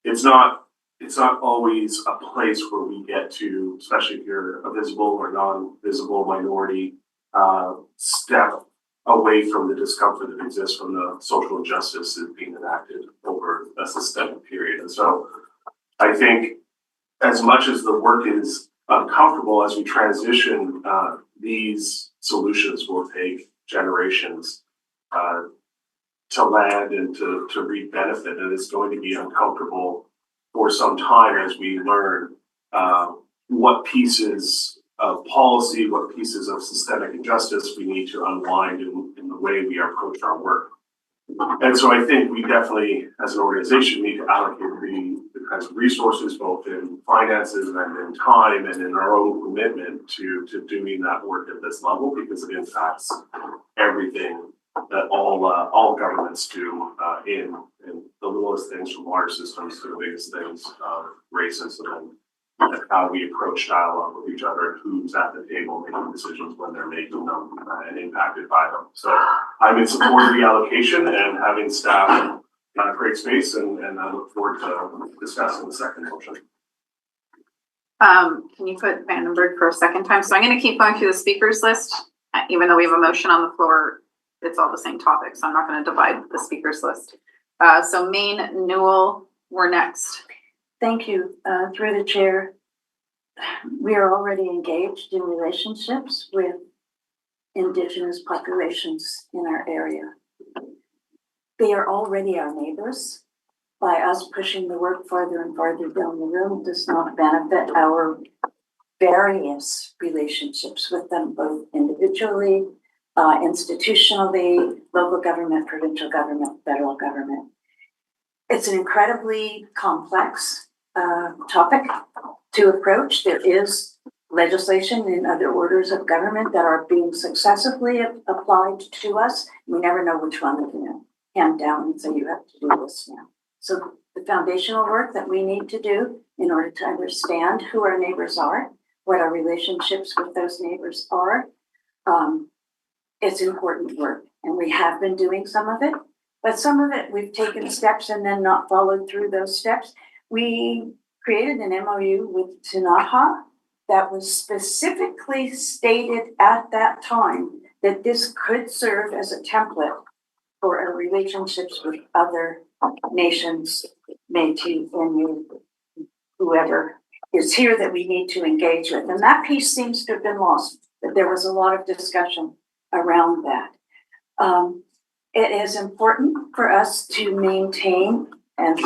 it's not always a place where we get to, especially if you're a visible or non-visible minority, step away from the discomfort that exists from the social injustice that's being enacted over a systemic period. And so I think as much as the work is uncomfortable as we transition, these solutions will take generations to land and to reap benefit. And it's going to be uncomfortable for some time as we learn what pieces of policy, what pieces of systemic injustice we need to unwind in the way we approach our work. And so I think we definitely, as an organization, need to allocate the kinds of resources, both in finances and in time and in our own commitment to doing that work at this level, because it impacts everything that all governments do in the littlest things from water systems to the biggest things, racism and how we approach dialogue with each other, who's at the table making decisions when they're making them and impacted by them. So I'm in support of the allocation and having staff create space, and I look forward to discussing the second motion. Can you put Vandenberg for a second time? So I'm going to keep going through the speakers list, even though we have a motion on the floor. It's all the same topic, so I'm not going to divide the speakers list. So Maine, Newell, we're next. Thank you. Through the chair, we are already engaged in relationships with Indigenous populations in our area. They are already our neighbors. By us pushing the work farther and farther down the road does not benefit our various relationships with them, both individually, institutionally, local government, provincial government, federal government. It's an incredibly complex topic to approach. There is legislation in other orders of government that are being successively applied to us. We never know which one they're going to hand down and say you have to do this now. So the foundational work that we need to do in order to understand who our neighbors are, what our relationships with those neighbors are, it's important work. And we have been doing some of it, but some of it we've taken steps and then not followed through those steps. We created an MOU with Tinaha that was specifically stated at that time that this could serve as a template for our relationships with other nations, Métis, Inuit, whoever is here that we need to engage with. And that piece seems to have been lost, that there was a lot of discussion around that. It is important for us to maintain and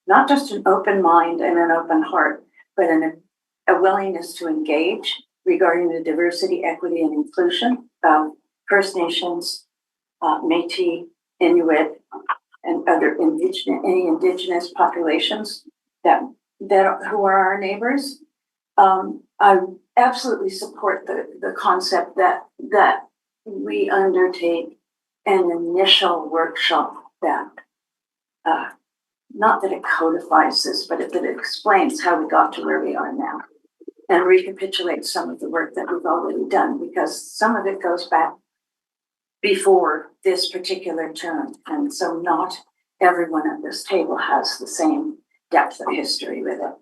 not just an open mind and an open heart, but a willingness to engage regarding the diversity, equity, and inclusion of First Nations, Métis, Inuit, and other indigenous populations that who are our neighbors. I absolutely support the concept that we undertake an initial workshop that not that it codifies this, but that it explains how we got to where we are now and recapitulates some of the work that we've already done, because some of it goes back before this particular term. And so not everyone at this table has the same depth of history with it.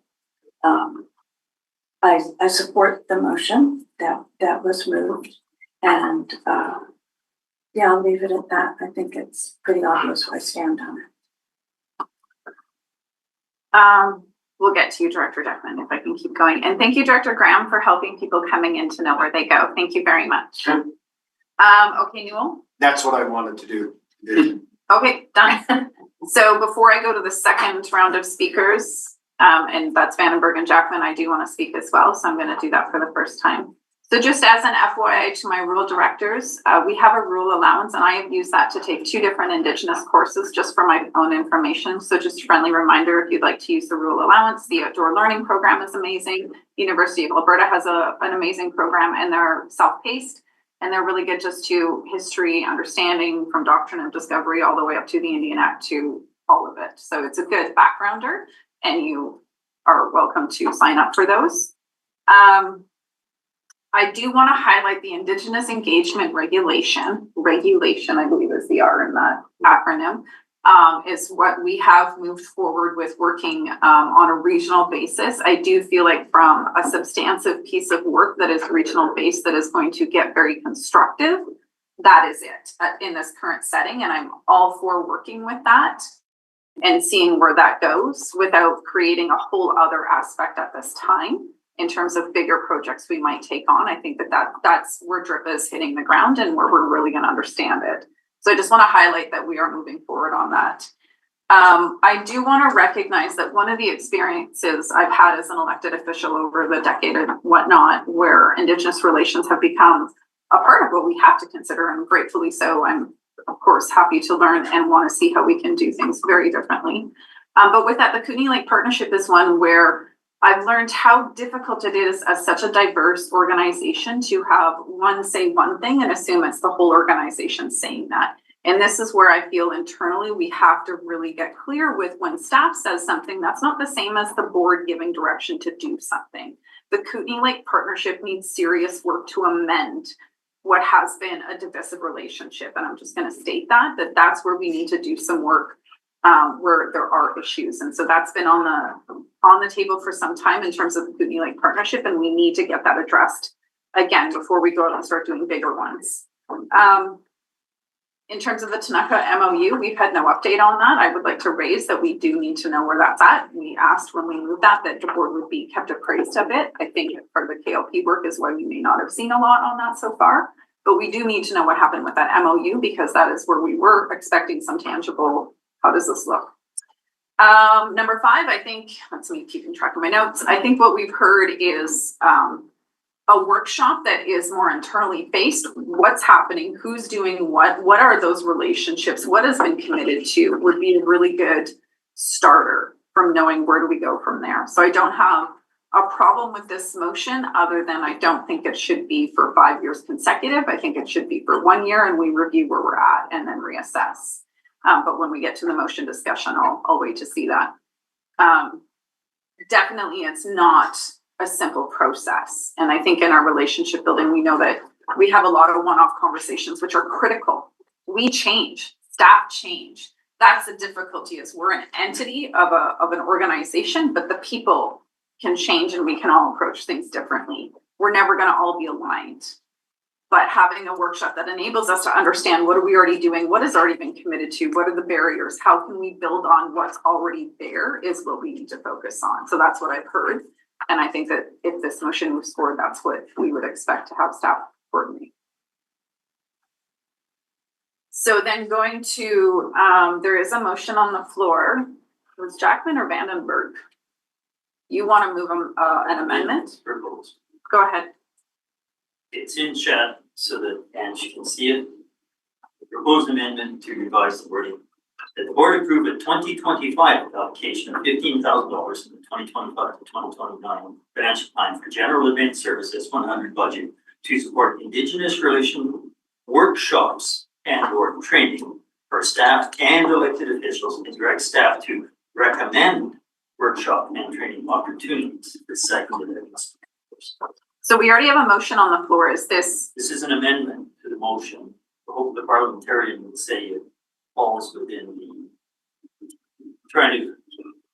I support the motion that was moved, and yeah, I'll leave it at that. I think it's pretty obvious where I stand on it. We'll get to you, Director Deckman, if I can keep going. And thank you, Director Graham, for helping people coming in to know where they go. Thank you very much. Okay, Newell? That's what I wanted to do. Okay, done. So before I go to the second round of speakers, and that's Vandenberg and Jackman, I do want to speak as well, so I'm going to do that for the first time. So just as an FYI to my rural directors, we have a rural allowance, and I have used that to take 2 different Indigenous courses just for my own information. So just a friendly reminder, if you'd like to use the rural allowance, the outdoor learning program is amazing. The University of Alberta has an amazing program, and they're self-paced, and they're really good just to history, understanding from doctrine and discovery all the way up to the Indian Act to all of it. So it's a good backgrounder, and you are welcome to sign up for those. I do want to highlight the Indigenous Engagement Regulation, I believe is the R in that acronym, is what we have moved forward with working on a regional basis. I do feel like from a substantive piece of work that is regional based that is going to get very constructive, that is it in this current setting. And I'm all for working with that and seeing where that goes without creating a whole other aspect at this time. In terms of bigger projects we might take on, I think that's where DRIP is hitting the ground and where we're really going to understand it. So I just want to highlight that we are moving forward on that. I do want to recognize that one of the experiences I've had as an elected official over the decade and whatnot, where Indigenous relations have become a part of what we have to consider, and gratefully so, I'm of course, happy to learn and want to see how we can do things very differently. But with that, the Kootenay Lake Partnership is one where I've learned how difficult it is as such a diverse organization to have one say one thing and assume it's the whole organization saying that. And this is where I feel internally we have to really get clear with when staff says something, that's not the same as the board giving direction to do something. The Kootenay Lake Partnership needs serious work to amend what has been a divisive relationship. And I'm just going to state that's where we need to do some work where there are issues. And so that's been on the table for some time in terms of the Kootenay Lake Partnership, and we need to get that addressed again before we go out and start doing bigger ones. In terms of the Tanaka MOU, we've had no update on that. I would like to raise that we do need to know where that's at. We asked when we moved that the board would be kept appraised of it. I think part of the KLP work is why we may not have seen a lot on that so far, but we do need to know what happened with that MOU because that is where we were expecting some tangible, how does this look? Number 5, I think, that's me keeping track of my notes. I think what we've heard is a workshop that is more internally based. What's happening? Who's doing what? What are those relationships? What has been committed to would be a really good starter from knowing where do we go from there. So I don't have a problem with this motion other than I don't think it should be for 5 years consecutive. I think it should be for 1 year and we review where we're at and then reassess. But when we get to the motion discussion, I'll wait to see that. Definitely it's not a simple process. And I think in our relationship building, we know that we have a lot of one-off conversations, which are critical. We change, staff change. That's the difficulty is we're an entity of an organization, but the people can change and we can all approach things differently. We're never gonna all be aligned. But having a workshop that enables us to understand what are we already doing, what has already been committed to, what are the barriers, how can we build on what's already there is what we need to focus on. So that's what I've heard. And I think that if this motion moves forward, that's what we would expect to have staff coordinate. So then going to, there is a motion on the floor. Was Jackman or Vandenberg? You want to move an amendment? Go ahead. It's in chat so that Ange can see it. The proposed amendment to revise the wording that the board approve a 2025 allocation of $15,000 in the 2025 to 2029 financial plan for general advanced services 100 budget to support Indigenous relation workshops and or training for staff and elected officials and direct staff to recommend workshop and training opportunities. The second amendment. So we already have a motion on the floor. Is this? This is an amendment to the motion. I hope the parliamentarian would say it falls within the trying to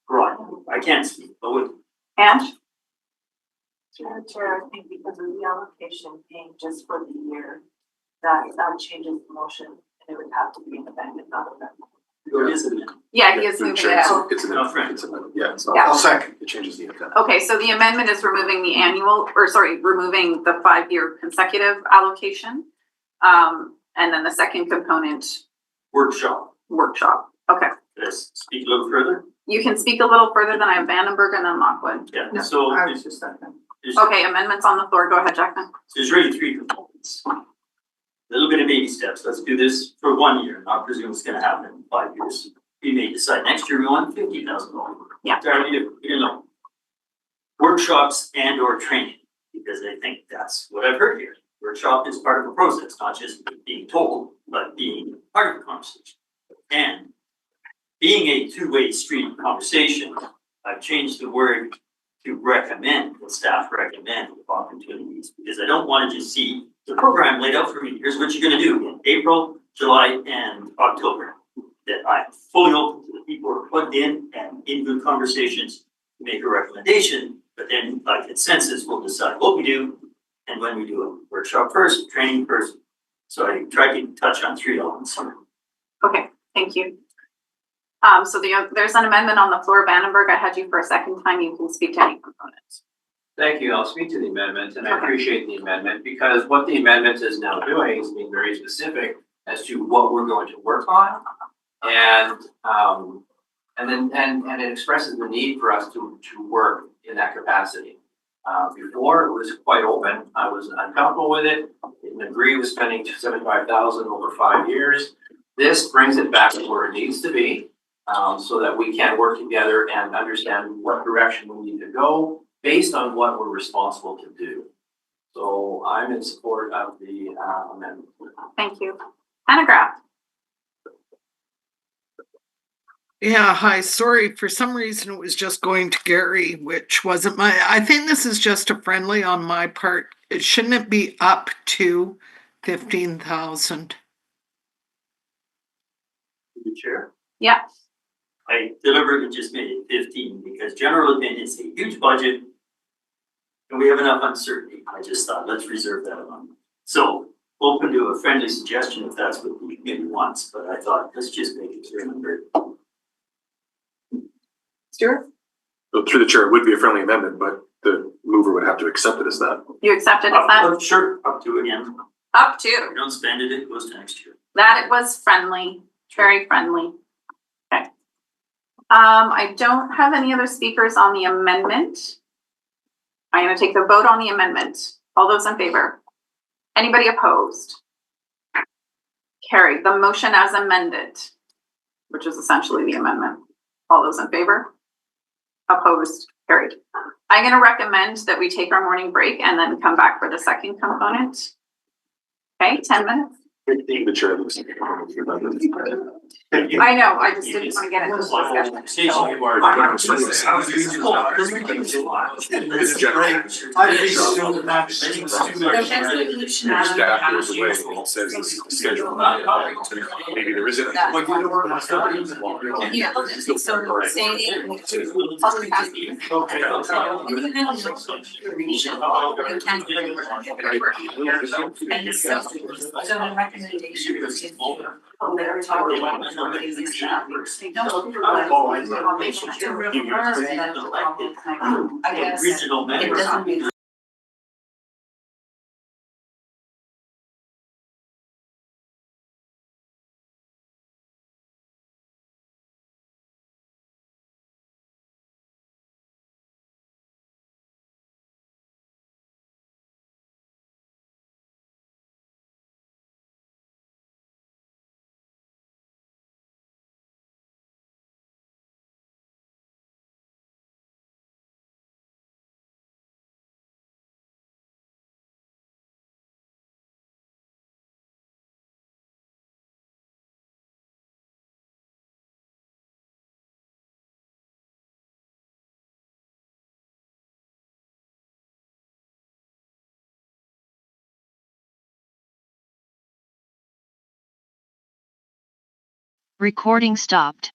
broaden. I can't speak, but would. Ange? Chair, I think because of the allocation being just for the year, that changes the motion and it would have to be an amendment, not an amendment. It is an amendment. Yeah, he is moving it out. It's an amendment. Yeah, so Yeah. I'll second. It changes the intent. Okay, so the amendment is removing the removing the 5-year consecutive allocation. And then the second component. Workshop. Okay. Let's speak a little further. You can speak a little further, then I have Vandenberg and then Lockwood. Yeah, so I was just second. Okay, amendments on the floor. Go ahead, Jackman. So there's really 3 components. A little bit of baby steps. Let's do this for 1 year, not presume it's gonna happen in 5 years. We may decide next year we want $50,000. Yeah. Entirely different. We don't know. Workshops and or training, because I think that's what I've heard here. Workshop is part of the process, not just being told, but being part of the conversation. And being a two-way street conversation, I've changed the word to recommend, the staff recommend opportunities, because I don't want to just see the program laid out for me. Here's what you're going to do in April, July, and October. That I'm fully open to the people who are plugged in and in good conversations to make a recommendation, but then by consensus, we'll decide what we do and when we do it. Workshop first, training first. So I tried to touch on 3 elements here. Okay, thank you. So there's an amendment on the floor. Vandenberg, I had you for a second time. You can speak to any components. Thank you. I'll speak to the amendment, and I appreciate the amendment because what the amendment is now doing is being very specific as to what we're going to work on, and it expresses the need for us to work in that capacity. Before it was quite open. I was uncomfortable with it. Didn't agree with spending $75,000 over 5 years. This brings it back to where it needs to be, so that we can work together and understand what direction we need to go based on what we're responsible to do. So I'm in support of the amendment. Thank you. Hannah Graf. Yeah, hi, sorry, for some reason it was just going to Gary, which wasn't I think this is just a friendly on my part. Shouldn't it be up to 15,000? The chair, Yeah. I deliberately just made it 15 because general opinion is a huge budget. And we have enough uncertainty. I just thought, let's reserve that one. So open to a friendly suggestion if that's what the committee wants, but I thought, let's just make it 300. Stuart? So through the chair, it would be a friendly amendment, but the mover would have to accept it as that. You accept it as that? Sure, up to again. Up to. If we don't spend it, it goes to next year. That it was friendly, very friendly. Okay. I don't have any other speakers on the amendment. I'm gonna take the vote on the amendment. All those in favor? Anybody opposed? Carried. The motion as amended, which is essentially the amendment. All those in favor? Opposed? Carried. I'm gonna recommend that we take our morning break and then come back for the second component. Okay, 10 minutes. The chair looks. I know, I just didn't want to get into this discussion. Maybe there isn't. Regional members. Recording stopped.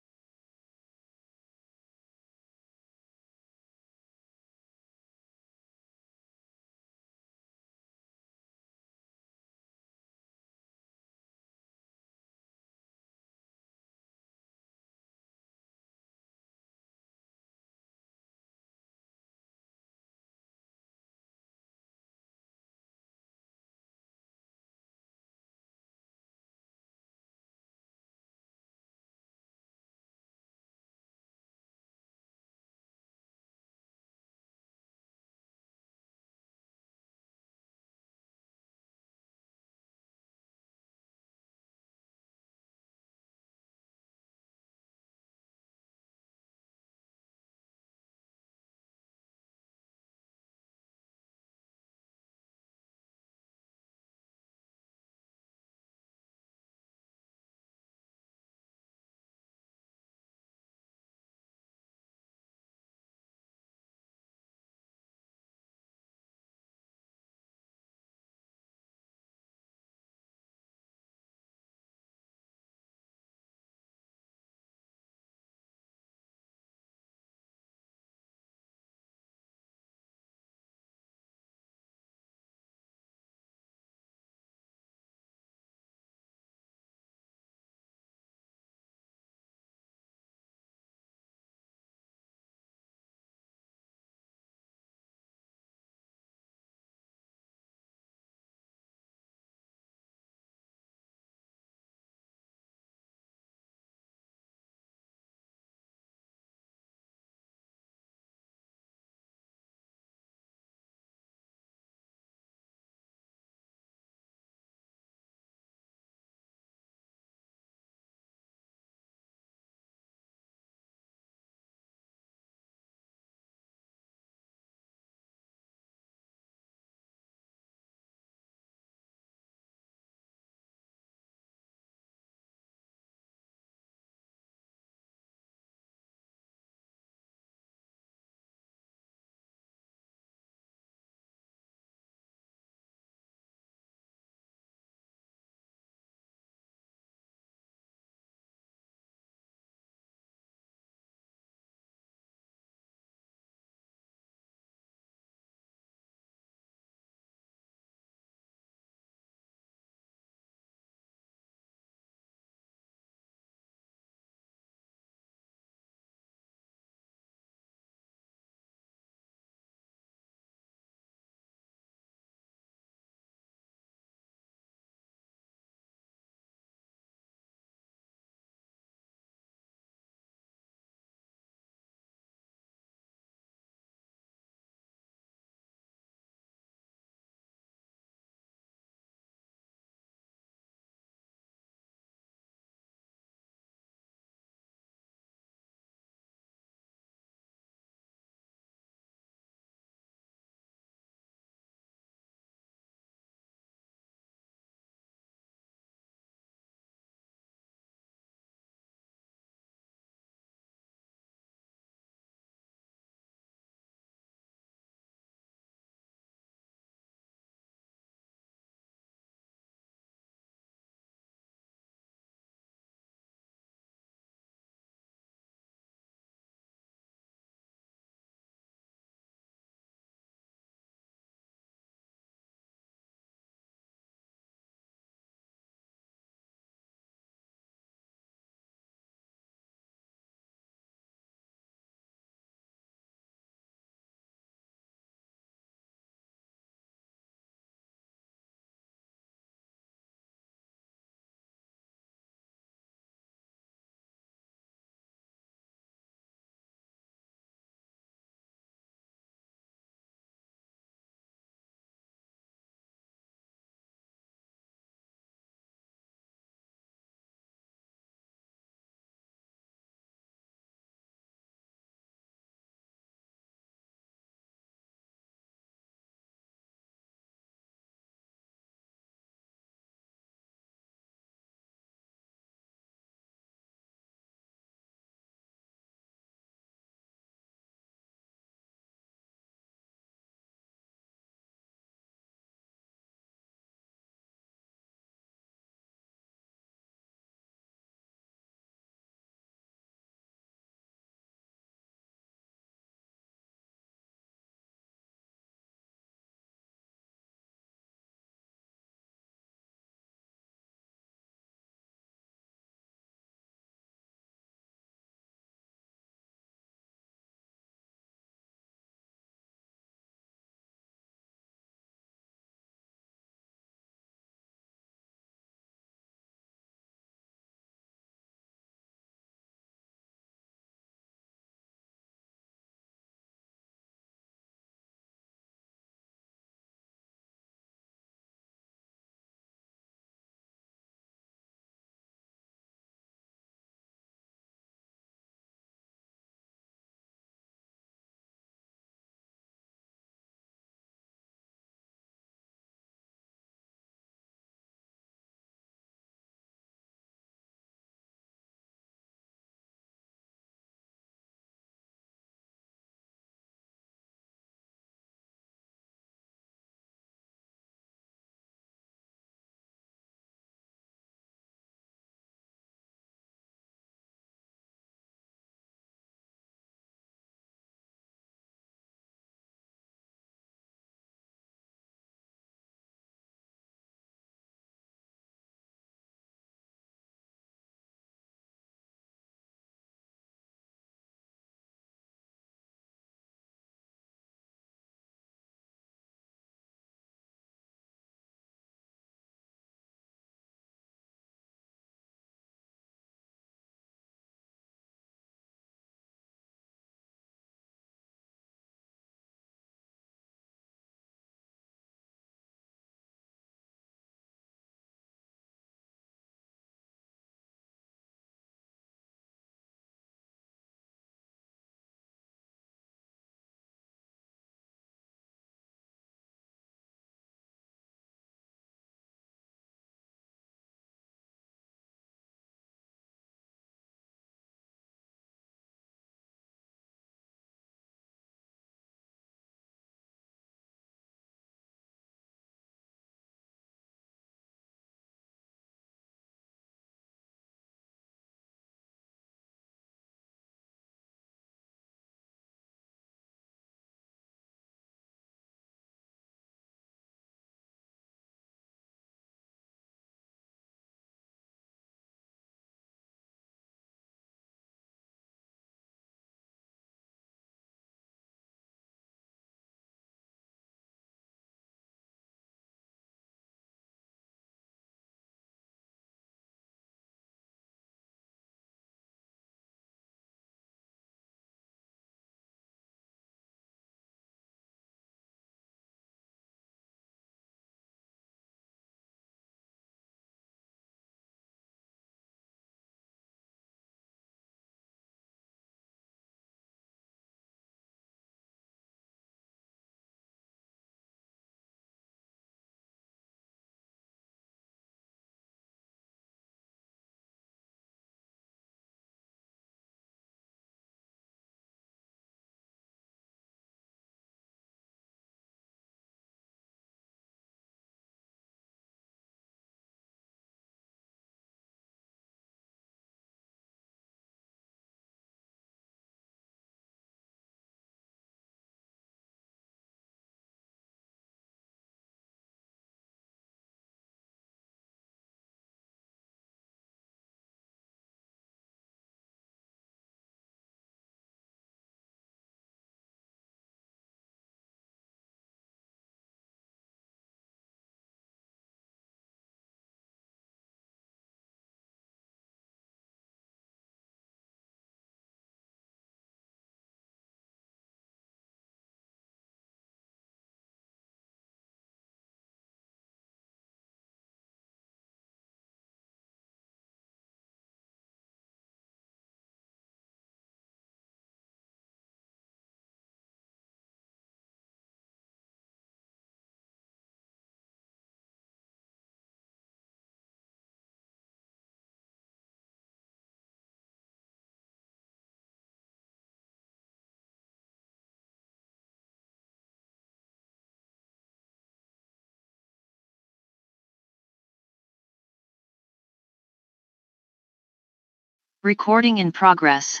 Recording in progress.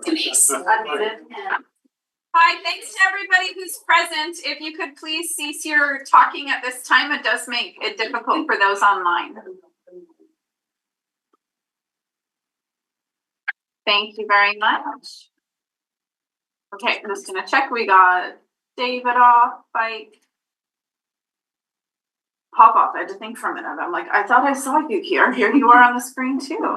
Denise, unmuted. Hi, thanks to everybody who's present. If you could please cease your talking at this time, it does make it difficult for those online. Thank you very much. Okay, I'm just gonna check. We got David off, Bike. Pop off. I had to think for a minute. I'm like, I thought I saw you here. Here you are on the screen too.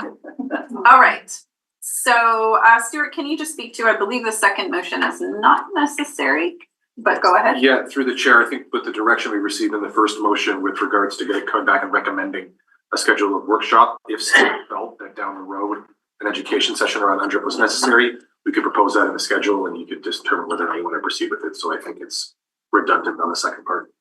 All right. So, Stuart, can you just speak to, I believe the second motion is not necessary, but go ahead. Yeah, through the chair, I think with the direction we received in the first motion with regards to coming back and recommending a schedule of workshop, if staff felt that down the road an education session around UNDRIP was necessary, we could propose that in the schedule and you could determine whether or not you want to proceed with it. So I think it's redundant on the second part.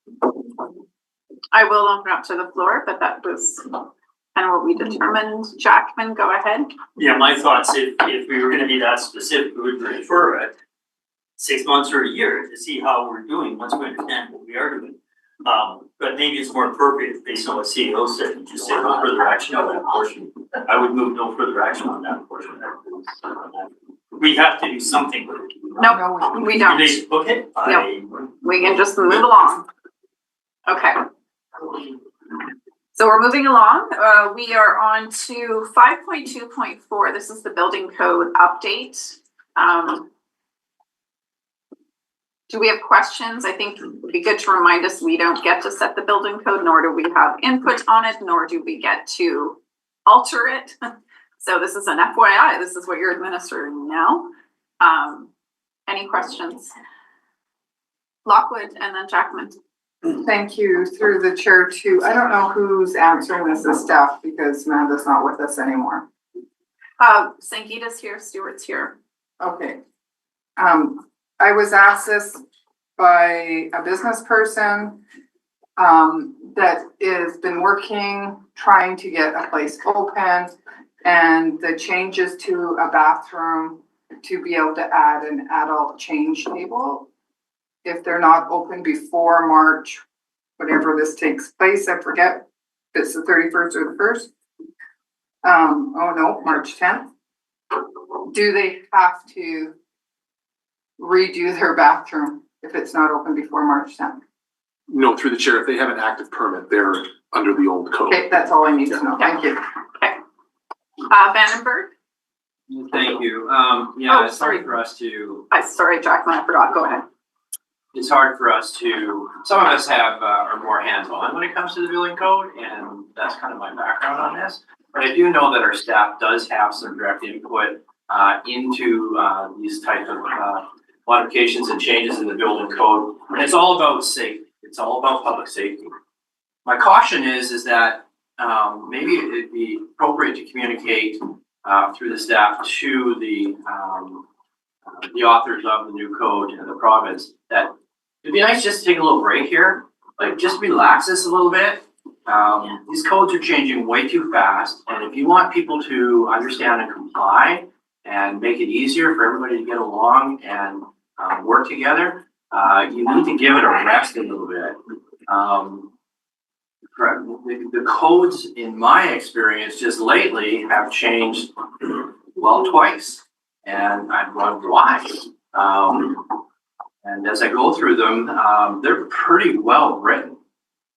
I will open up to the floor, but that was kind of what we determined. Jackman, go ahead. Yeah, my thoughts, if we were gonna be that specific, we would refer it 6 months or a year to see how we're doing, once we understand what we are doing. But maybe it's more appropriate based on what CEO said, and just say no further action on that portion. I would move no further action on that portion. We have to do something with it. No, we don't. Okay. No, we can just move along. Okay. So we're moving along. We are on to 5.2.4. This is the building code update. Do we have questions? I think it would be good to remind us we don't get to set the building code, nor do we have input on it, nor do we get to alter it. So this is an FYI. This is what you're administering now. Any questions? Lockwood and then Jackman. Thank you, through the chair too. I don't know who's answering this as staff because Amanda's not with us anymore. Sangeeta's here, Stuart's here. Okay. I was asked this by a business person that has been working, trying to get a place open, and the changes to a bathroom to be able to add an adult change table. If they're not open before March, whatever this takes place, I forget if it's the 31st or the 1st. Oh no, March 10th. Do they have to redo their bathroom if it's not open before March 10th? No, through the chair, if they have an active permit, they're under the old code. Okay, that's all I need to know. Thank you. Okay. Vandenberg? Thank you. Yeah, it's hard for us to. Sorry, Jackman, I forgot. Go ahead. It's hard for us to, some of us have, are more hands-on when it comes to the building code, and that's kind of my background on this. But I do know that our staff does have some direct input into these type of modifications and changes in the building code. And it's all about safety. It's all about public safety. My caution is that maybe it'd be appropriate to communicate through the staff to the authors of the new code and the province that it'd be nice just to take a little break here, like just relax this a little bit. These codes are changing way too fast, and if you want people to understand and comply and make it easier for everybody to get along and work together, you need to give it a rest a little bit. The codes, in my experience, just lately have changed, well, twice, and I've wondered why. And as I go through them, they're pretty well written.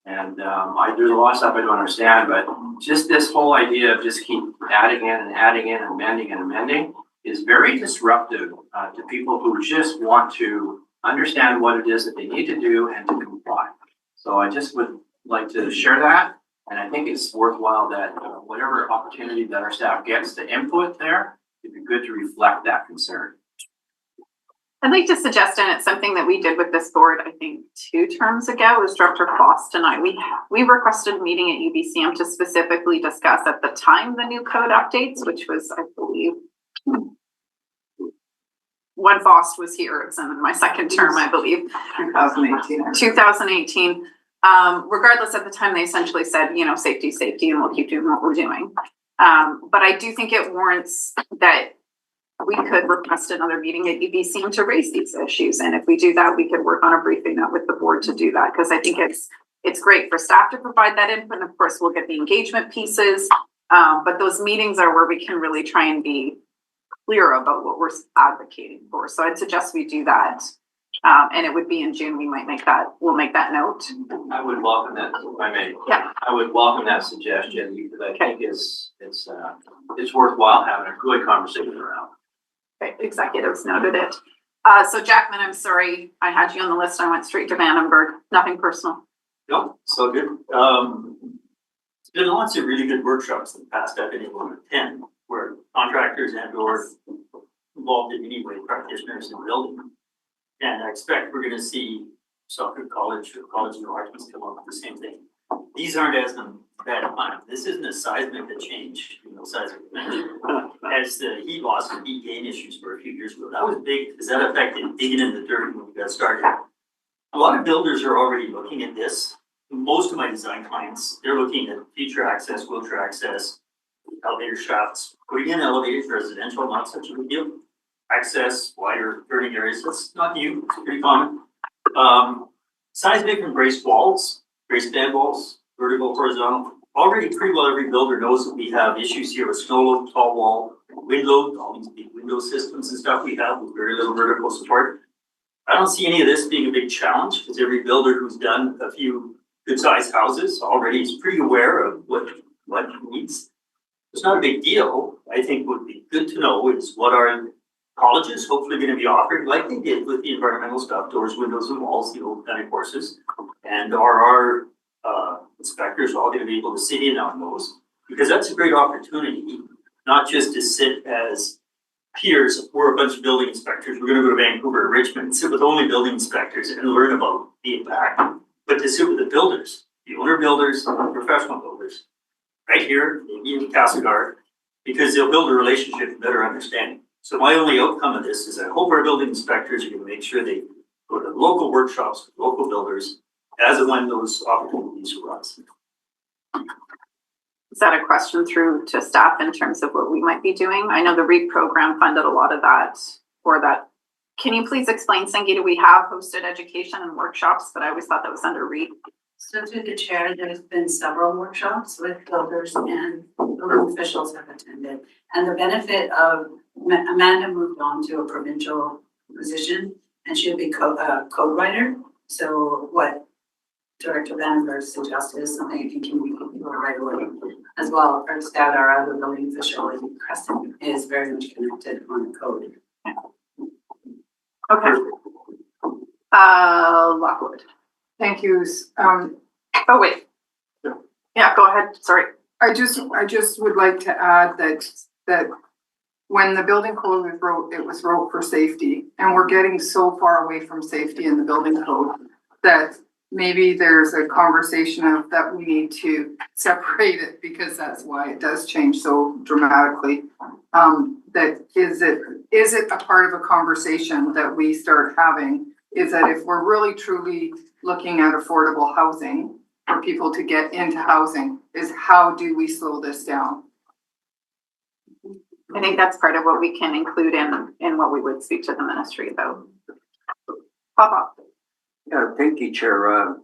And there's a lot of stuff I don't understand, but just this whole idea of just keep adding in and adding in, amending and amending is very disruptive to people who just want to understand what it is that they need to do and to comply. So I just would like to share that. And I think it's worthwhile that whatever opportunity that our staff gets to input there, it'd be good to reflect that concern. I'd like to suggest, and it's something that we did with this board, I think 2 terms ago, was Director Foss and I. We requested a meeting at UBCM to specifically discuss at the time the new code updates, which was, I believe, when Foss was here. It was in my second term, I believe. 2018. Regardless, at the time, they essentially said, safety, safety, and we'll keep doing what we're doing. But I do think it warrants that we could request another meeting at UBC to raise these issues. And if we do that, we could work on a briefing note with the board to do that, because I think it's great for staff to provide that input. And of course, we'll get the engagement pieces. But those meetings are where we can really try and be clear about what we're advocating for. So I'd suggest we do that. And it would be in June. We'll make that note. I would welcome that, if I may. Yeah. I would welcome that suggestion because I think it's worthwhile having a good conversation around. Okay, executives noted it. So Jackman, I'm sorry, I had you on the list. I went straight to Vandenberg. Nothing personal. No, so good. It's been lots of really good workshops in the past I've been able to attend, where contractors and or involved in any way practitioners in the building. And I expect we're gonna see Suffolk College or College of New Arts come up with the same thing. These aren't as bad of time. This isn't a seismic change, seismic as the heat loss and heat gain issues were a few years ago. That was big because that affected digging in the dirt when we got started. A lot of builders are already looking at this. Most of my design clients, they're looking at future access, wheelchair access, elevator shafts. Putting in elevators residential, not such a big deal. Access, wider turning areas, that's not new, it's pretty common. Seismic and braced walls, braced band walls, vertical, horizontal. Already pretty well every builder knows that we have issues here with snow load, tall wall, wind load, all these big window systems and stuff we have with very little vertical support. I don't see any of this being a big challenge because every builder who's done a few good sized houses already is pretty aware of what he needs. It's not a big deal. I think what would be good to know is what our colleges hopefully going to be offering, like they did with the environmental stuff, doors, windows, and walls, the old kind of courses. And are our inspectors all going to be able to sit in on those? Because that's a great opportunity, not just to sit as peers. We're a bunch of building inspectors. We're going to go to Vancouver or Richmond and sit with only building inspectors and learn about the impact, but to sit with the builders, the owner builders, the professional builders, right here, maybe in Castlegar, because they'll build a relationship and better understanding. So my only outcome of this is I hope our building inspectors are going to make sure they go to local workshops with local builders as and when those opportunities arise. Is that a question through to staff in terms of what we might be doing? I know the REAP program funded a lot of that for that. Can you please explain, Sangeeta, we have hosted education and workshops, but I always thought that was under REAP. So through the chair, there's been several workshops with builders and building officials have attended. And the benefit of Amanda moved on to a provincial position and she'll be code writer. So what Director Vandenberg suggested is something you can communicate right away. As well, our Scout, our other building official, Creston, is very much connected on the code. Okay. Lockwood. Thank you. Oh, wait. Yeah, go ahead. Sorry. I just would like to add that when the building code was wrote, it was wrote for safety, and we're getting so far away from safety in the building code that maybe there's a conversation of that we need to separate it, because that's why it does change so dramatically. That is it a part of a conversation that we start having, is that if we're really truly looking at affordable housing for people to get into housing, is how do we slow this down? I think that's part of what we can include in what we would speak to the ministry about. Papa. Yeah, thank you, Chair.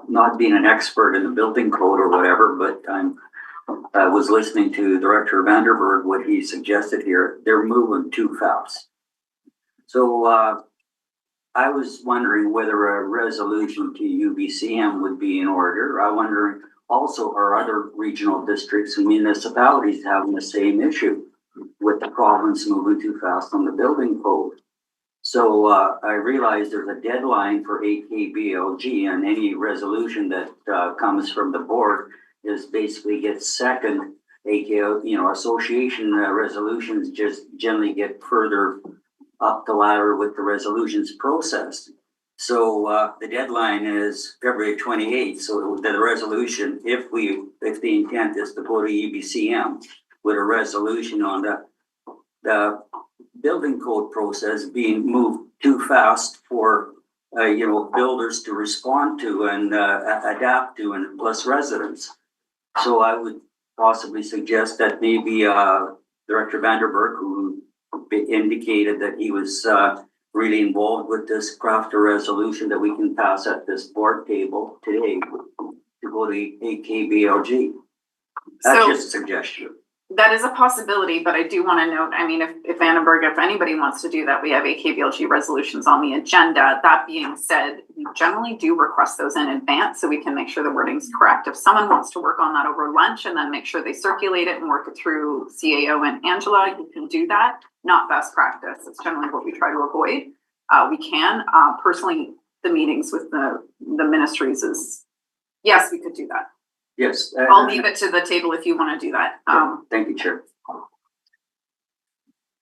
Not being an expert in the building code or whatever, but I was listening to Director Vandenberg, what he suggested here. They're moving too fast. So I was wondering whether a resolution to UBCM would be in order. I wonder also, are other regional districts and municipalities having the same issue with the province moving too fast on the building code? So I realize there's a deadline for AKBLG, and any resolution that comes from the board is basically gets second. Association resolutions just generally get further up the ladder with the resolutions process. So the deadline is February 28th. So the resolution, if the intent is to go to EBCM with a resolution on the building code process being moved too fast for builders to respond to and adapt to, and plus residents. So I would possibly suggest that maybe Director Vandenberg, who indicated that he was really involved with this craft a resolution that we can pass at this board table today to go to AKBLG. That's just a suggestion. That is a possibility, but I do want to note, I mean, if Annenberg, if anybody wants to do that, we have AKBLG resolutions on the agenda. That being said, we generally do request those in advance so we can make sure the wording's correct. If someone wants to work on that over lunch and then make sure they circulate it and work it through CAO and Angela, you can do that. Not best practice. It's generally what we try to avoid. We can. Personally, the meetings with the ministries is, yes, we could do that. Yes. I'll leave it to the table if you want to do that. Thank you, Chair.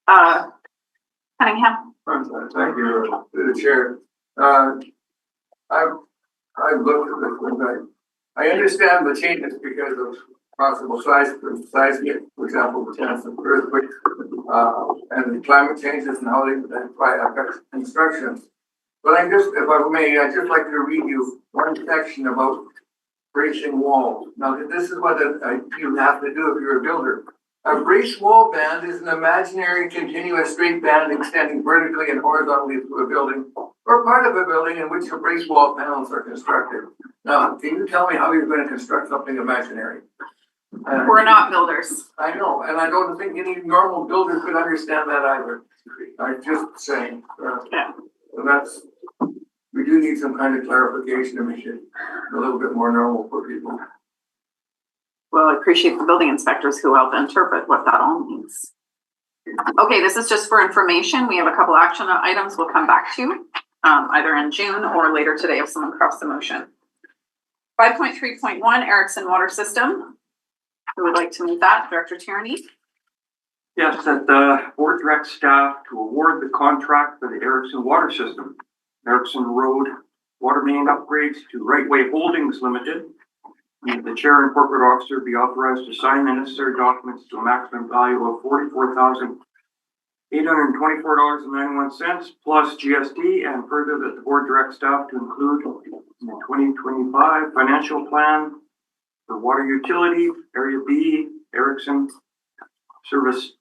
Cunningham. Thank you, to the chair. I've looked at this and I understand the changes because of possible seismic, for example, the chance of earthquakes, and the climate changes and how they affect construction. But if I may, I'd just like to read you one section about bracing walls. Now, this is what you have to do if you're a builder. A brace wall band is an imaginary continuous straight band extending vertically and horizontally through a building or part of a building in which the brace wall panels are constructed. Now, can you tell me how you're going to construct something imaginary? We're not builders. I know, and I don't think any normal builder could understand that either. I'm just saying. We do need some kind of clarification to make it a little bit more normal for people. Well, I appreciate the building inspectors who help interpret what that all means. Okay, this is just for information. We have a couple action items we'll come back to either in June or later today if someone crafts the motion. 5.3.1 Erickson Water System. Who would like to move that? Director Tierney. Yes, that the board directs staff to award the contract for the Erickson Water System, Erickson Road Water Main Upgrades to Right Way Holdings Limited. And the chair and corporate officer be authorized to sign the necessary documents to a maximum value of $44,824.91 plus GST, and further that the board directs staff to include in the 2025 financial plan for water utility, Area B, Erickson Service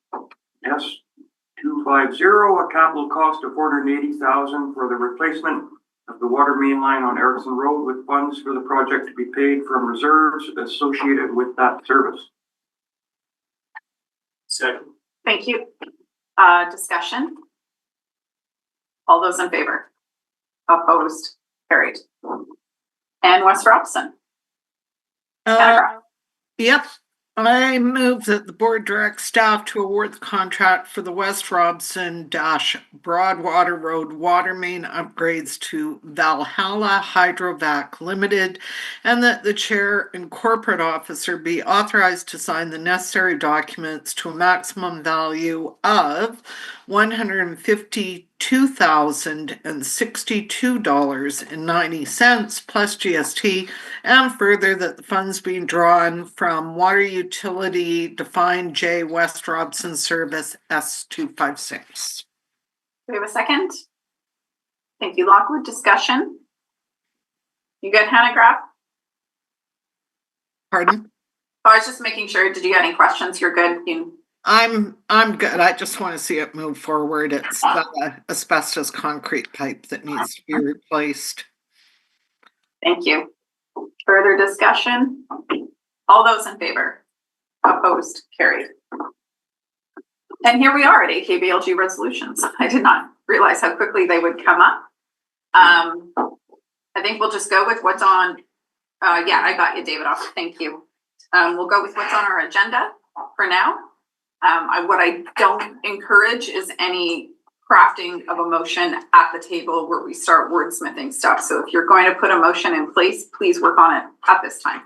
S250, a capital cost of $480,000 for the replacement of the water main line on Erickson Road, with funds for the project to be paid from reserves associated with that service. Second. Thank you. Discussion. All those in favor? Opposed? Carried. And West Robson. Yep. I move that the board directs staff to award the contract for the West Robson Broadwater Road water main upgrades to Valhalla Hydrovac Limited, and that the chair and corporate officer be authorized to sign the necessary documents to a maximum value of $152,062.90 plus GST, and further that the funds being drawn from water utility defined J West Robson Service S256. Do we have a second? Thank you, Lockwood. Discussion. You good, Hannah Graff? Pardon? Oh, I was just making sure. Did you have any questions? You're good. I'm good. I just want to see it move forward. It's the asbestos concrete pipe that needs to be replaced. Thank you. Further discussion? All those in favor? Opposed? Carried. And here we are at AKBLG resolutions. I did not realize how quickly they would come up. I think we'll just go with what's on. Yeah, I got you, David. Off. Thank you. We'll go with what's on our agenda for now. What I don't encourage is any crafting of a motion at the table where we start wordsmithing stuff. So if you're going to put a motion in place, please work on it at this time.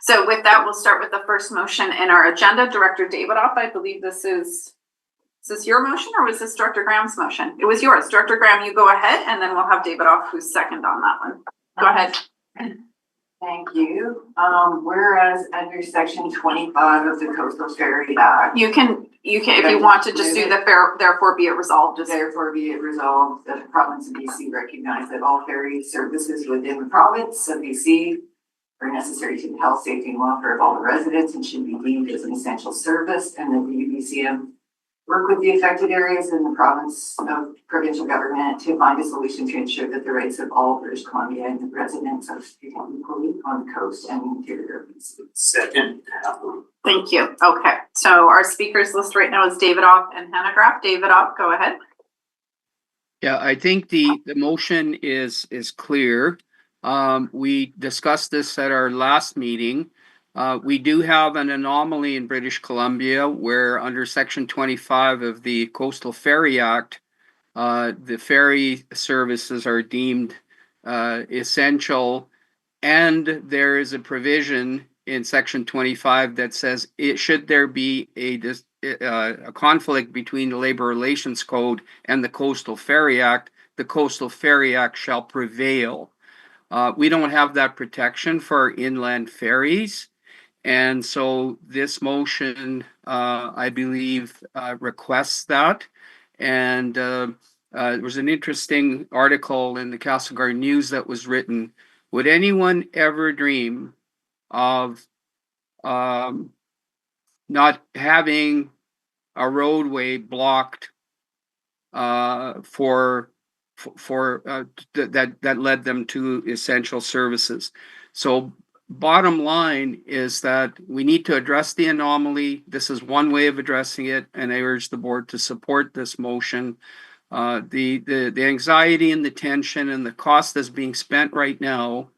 So with that, we'll start with the first motion in our agenda. Director Davidoff, I believe is this your motion or was this Director Graham's motion? It was yours. Director Graham, you go ahead and then we'll have Davidoff who's second on that one. Go ahead. Thank you. Whereas under section 25 of the Coastal Ferry Act. You can, if you want to just do the therefore be it resolved. Therefore be it resolved that the province of BC recognize that all ferry services within the province of BC are necessary to the health, safety, and welfare of all the residents and should be deemed as an essential service, and that the UBCM work with the affected areas in the province of provincial government to find a solution to ensure that the rights of all British Columbia and the residents of equally on the coast and interior. Second. Thank you. Okay, so our speakers list right now is David Opp and Hannah Graff. David Opp, go ahead. Yeah, I think the motion is clear. We discussed this at our last meeting. We do have an anomaly in British Columbia where under Section 25 of the Coastal Ferry Act, the ferry services are deemed essential, and there is a provision in Section 25 that says should there be a conflict between the Labor Relations Code and the Coastal Ferry Act, the Coastal Ferry Act shall prevail. We don't have that protection for inland ferries. And so this motion, I believe, requests that. And there was an interesting article in the Castlegar News that was written. Would anyone ever dream of not having a roadway blocked that led them to essential services? So bottom line is that we need to address the anomaly. This is one way of addressing it, and I urge the board to support this motion. The anxiety and the tension and the cost that's being spent right now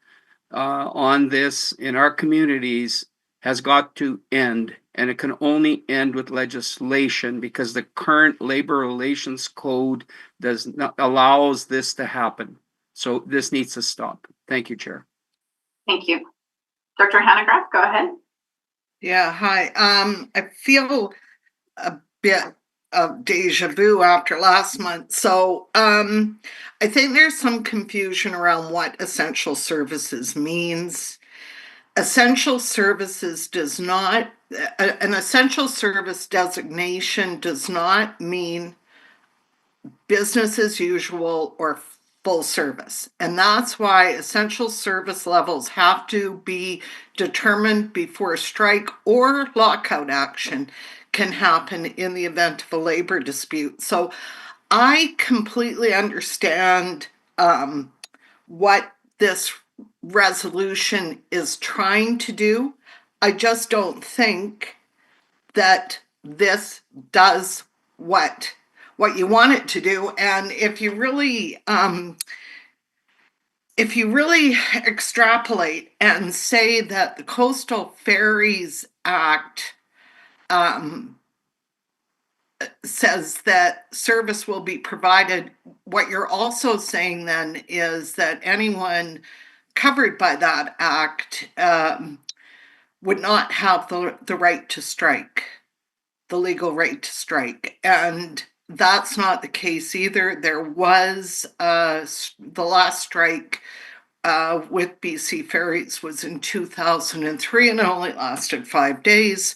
on this in our communities has got to end, and it can only end with legislation because the current labor relations code does not allows this to happen. So this needs to stop. Thank you, Chair. Thank you. Dr. Hannah Graff, go ahead. Yeah, hi. I feel a bit of deja vu after last month. So I think there's some confusion around what essential services means. Essential services does not, an essential service designation does not mean business as usual or full service. And that's why essential service levels have to be determined before strike or lockout action can happen in the event of a labor dispute. So I completely understand what this resolution is trying to do. I just don't think that this does what you want it to do. And if you really extrapolate and say that the Coastal Ferries Act says that service will be provided, what you're also saying then is that anyone covered by that act would not have the right to strike, the legal right to strike. And that's not the case either. There was the last strike with BC Ferries was in 2003 and it only lasted 5 days,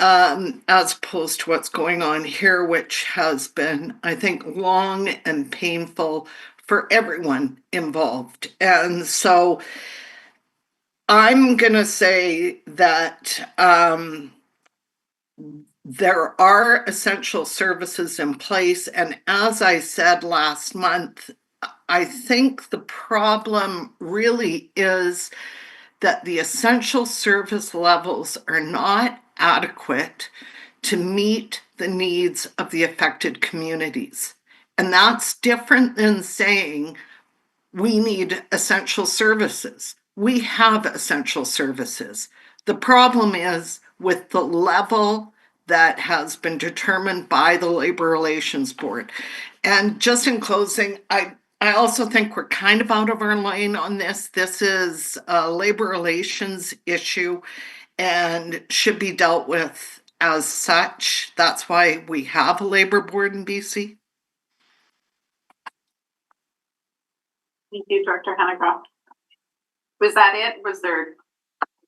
as opposed to what's going on here, which has been, I think, long and painful for everyone involved. And so I'm going to say that there are essential services in place. And as I said last month, I think the problem really is that the essential service levels are not adequate to meet the needs of the affected communities. And that's different than saying we need essential services. We have essential services. The problem is with the level that has been determined by the Labor Relations Board. And just in closing, I also think we're kind of out of our lane on this. This is a labor relations issue and should be dealt with as such. That's why we have a labor board in BC. Thank you, Dr. Hannah Graff. Was that it? Was there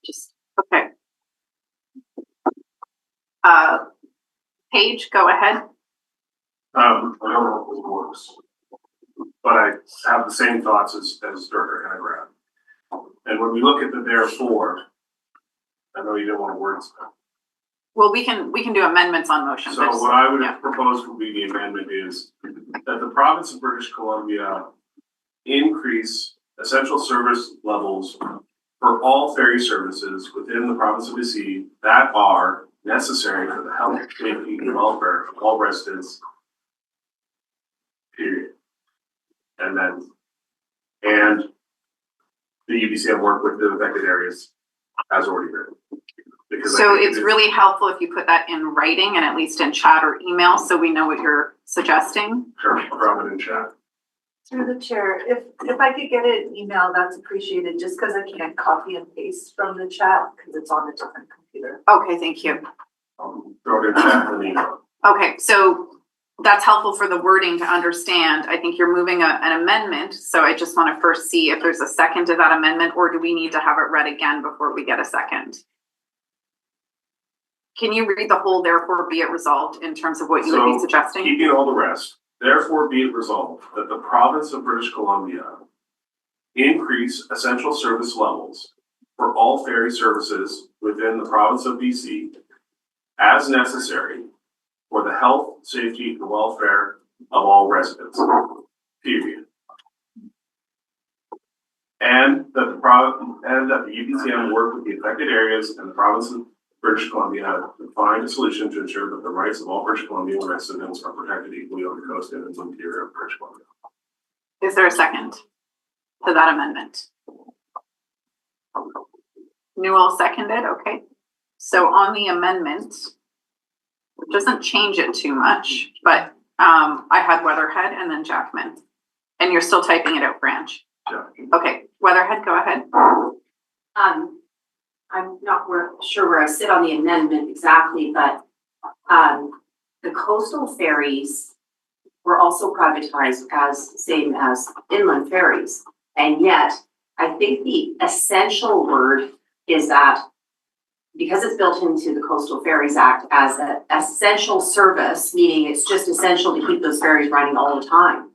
just, okay. Paige, go ahead. I don't know if it works, but I have the same thoughts as Dr. Hannah Graff. And when we look at the therefore, I know you don't want to word stuff. Well, we can do amendments on motions. So what I would yeah. propose would be the amendment is that the province of British Columbia increase essential service levels for all ferry services within the province of BC that are necessary for the health, safety, and welfare of all residents. Period. And the UBCM work with the affected areas as already written. Because so it's really helpful if you put that in writing and at least in chat or email so we know what you're suggesting. Sure, drop it in chat. Through the chair, if I could get an email, that's appreciated, just because I can't copy and paste from the chat because it's on a different computer. Okay, thank you. Throw it in chat and email. Okay, so that's helpful for the wording to understand. I think you're moving an amendment, so I just want to first see if there's a second to that amendment, or do we need to have it read again before we get a second? Can you read the whole therefore be it resolved in terms of what you would be suggesting? Keeping all the rest, therefore be it resolved that the province of British Columbia increase essential service levels for all ferry services within the province of BC as necessary for the health, safety, and welfare of all residents, period. And that the UBCM work with the affected areas and the province of British Columbia to find a solution to ensure that the rights of all British Columbian residents are protected equally on the coast and in the interior of British Columbia. Is there a second to that amendment? Newell seconded, okay. So on the amendment, it doesn't change it too much, but I had Weatherhead and then Jackman. And you're still typing it out, Branch? Yeah. Okay, Weatherhead, go ahead. I'm not sure where I sit on the amendment exactly, but the coastal ferries were also privatized as same as inland ferries. And yet, I think the essential word is that because it's built into the Coastal Ferries Act as an essential service, meaning it's just essential to keep those ferries running all the time.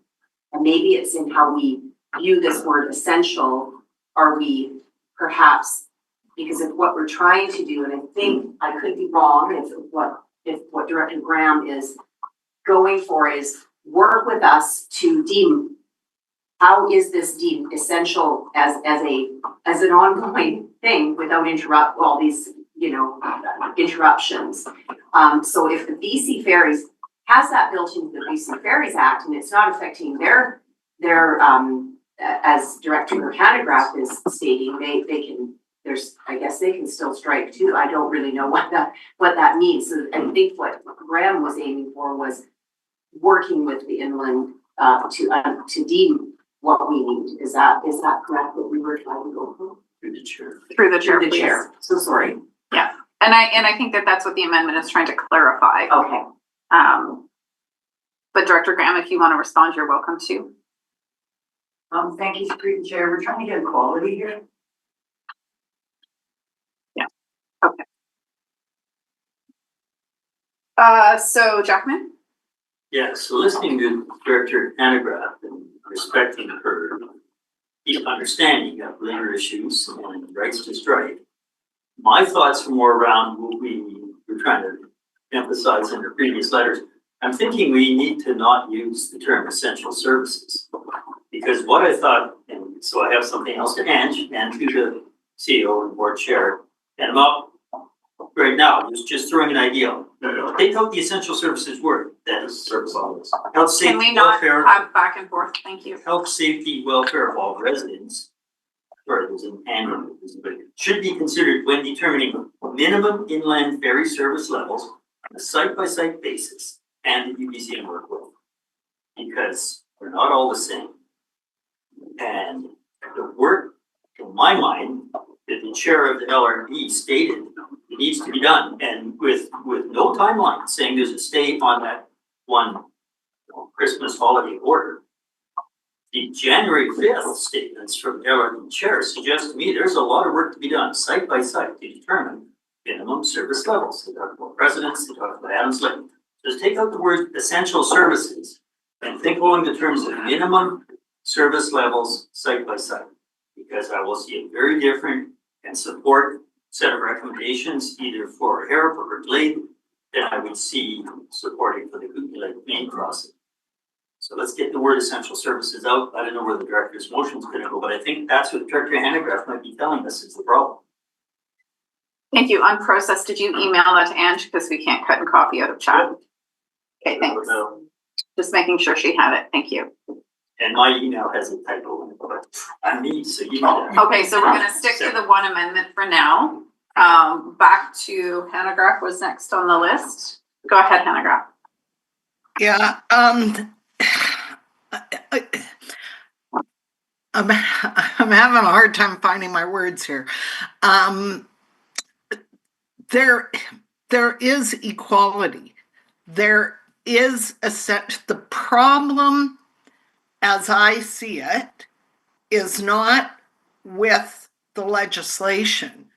And maybe it's in how we view this word essential, are we perhaps, because of what we're trying to do, and I think I could be wrong if what Director Graham is going for is work with us to deem how is this deemed essential as an ongoing thing without interrupt all these interruptions. So if the BC Ferries has that built into the BC Ferries Act and it's not affecting their as Director Hanegraaff is stating, they can. I guess they can still strike too. I don't really know what that means. So I think what Graham was aiming for was working with the inland to deem what we need. Is that correct? What we were trying to go for? Through the chair. Through the chair, Through the please. chair. So sorry. Yeah, and I think that's what the amendment is trying to clarify. Okay. But Director Graham, if you want to respond, you're welcome to. Thank you, through the chair. We're trying to get equality here. Okay. So Jackman? Yeah, so listening to Director Hanegraaff and respecting her deep understanding of labor issues and rights to strike, my thoughts were more around what we were trying to emphasize in her previous letters. I'm thinking we need to not use the term essential services, because what I thought, and so I have something else to Ange and to the CEO and board chair, and I'm up right now, just throwing an idea out. Take out the essential services word, that is service levels. Health, safety, Can we not welfare, have back and forth? Thank you. health, safety, welfare of all residents. Sorry, there's an and, but should be considered when determining minimum inland ferry service levels on a site-by-site basis and the UBCM workload. Because they're not all the same. And the work, in my mind, that the chair of the LRD stated it needs to be done, and with no timeline saying there's a stay on that one Christmas holiday order. The January 5th statements from the LRD chair suggest to me there's a lot of work to be done site by site to determine minimum service levels. They talk about residents, they talk about Adams Lake. Just take out the word essential services and think along the terms of minimum service levels site by site, because I will see it very different and support set of recommendations, either for Harrop or Glade, then I would see supporting for the like main crossing. So let's get the word essential services out. I don't know where the director's motion is gonna go, but I think that's what Director Hanegraaff might be telling us is the problem. Thank you. On process, did you email that to Ange? Because we can't cut and copy out of chat. Okay, thanks. Just making sure she had it. Thank you. And my email has a typo in it, but I need, so you know that. Okay, so we're gonna stick to the one amendment for now. Back to Hanegraaff was next on the list. Go ahead, Hanegraaff. Yeah, I'm having a hard time finding my words here. There is equality. There is the problem, as I see it, is not with the legislation.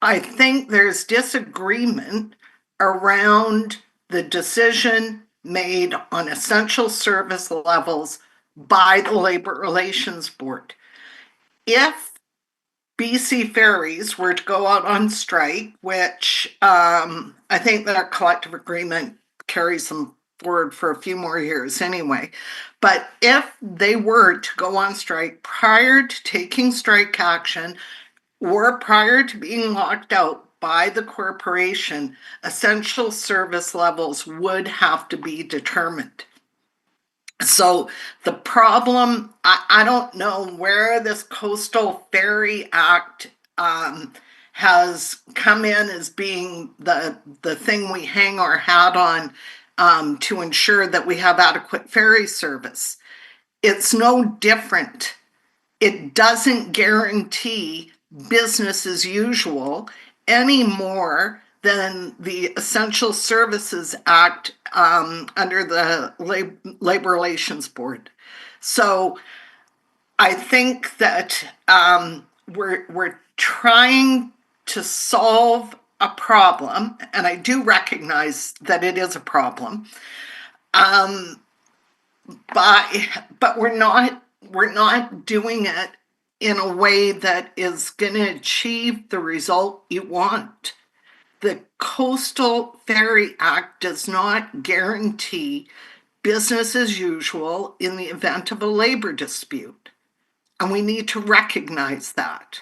I think there's disagreement around the decision made on essential service levels by the Labor Relations Board. If BC Ferries were to go out on strike, which I think that collective agreement carries them forward for a few more years anyway, but if they were to go on strike prior to taking strike action or prior to being locked out by the corporation, essential service levels would have to be determined. So the problem, I don't know where this Coastal Ferry Act has come in as being the thing we hang our hat on to ensure that we have adequate ferry service. It's no different. It doesn't guarantee business as usual any more than the Essential Services Act under the Labor Relations Board. So I think that we're trying to solve a problem, and I do recognize that it is a problem, but we're not doing it in a way that is going to achieve the result you want. The Coastal Ferry Act does not guarantee business as usual in the event of a labor dispute, and we need to recognize that.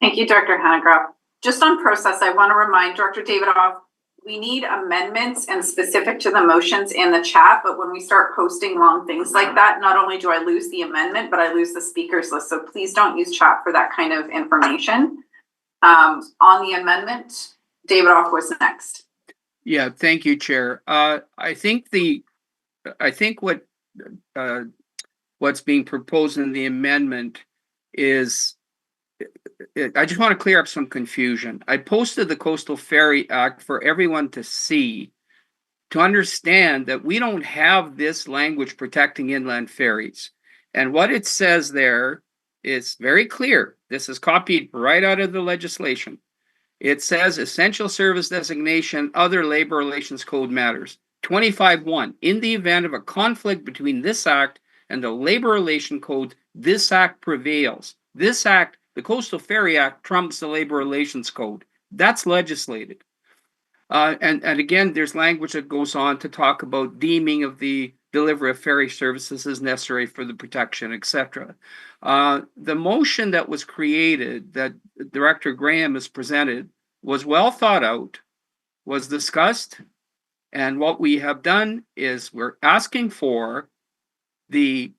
Thank you, Dr. Hanegraaff. Just on process, I want to remind Dr. Davidoff, we need amendments and specific to the motions in the chat, but when we start posting long things like that, not only do I lose the amendment, but I lose the speakers list. So please don't use chat for that kind of information. On the amendment, Davidoff was next. Yeah, thank you, Chair. I think what's being proposed in the amendment is, I just want to clear up some confusion. I posted the Coastal Ferry Act for everyone to see, to understand that we don't have this language protecting inland ferries. And what it says there is very clear. This is copied right out of the legislation. It says essential service designation, other labor relations code matters. 25.1, in the event of a conflict between this act and the labor relation code, this act prevails. This act, the Coastal Ferry Act, trumps the labor relations code. That's legislated. And again, there's language that goes on to talk about deeming of the delivery of ferry services as necessary for the protection, etc. The motion that was created, that Director Graham has presented, was well thought out, was discussed, and what we have done is we're asking for the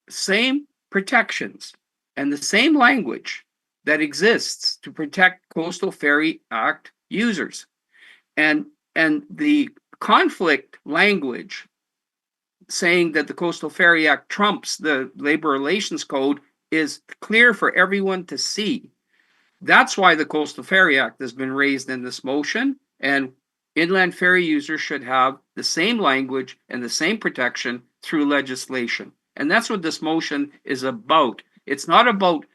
same protections and the same language that exists to protect Coastal Ferry Act users. And the conflict language saying that the Coastal Ferry Act trumps the Labor Relations Code is clear for everyone to see. That's why the Coastal Ferry Act has been raised in this motion, and inland ferry users should have the same language and the same protection through legislation. And that's what this motion is about. It's not about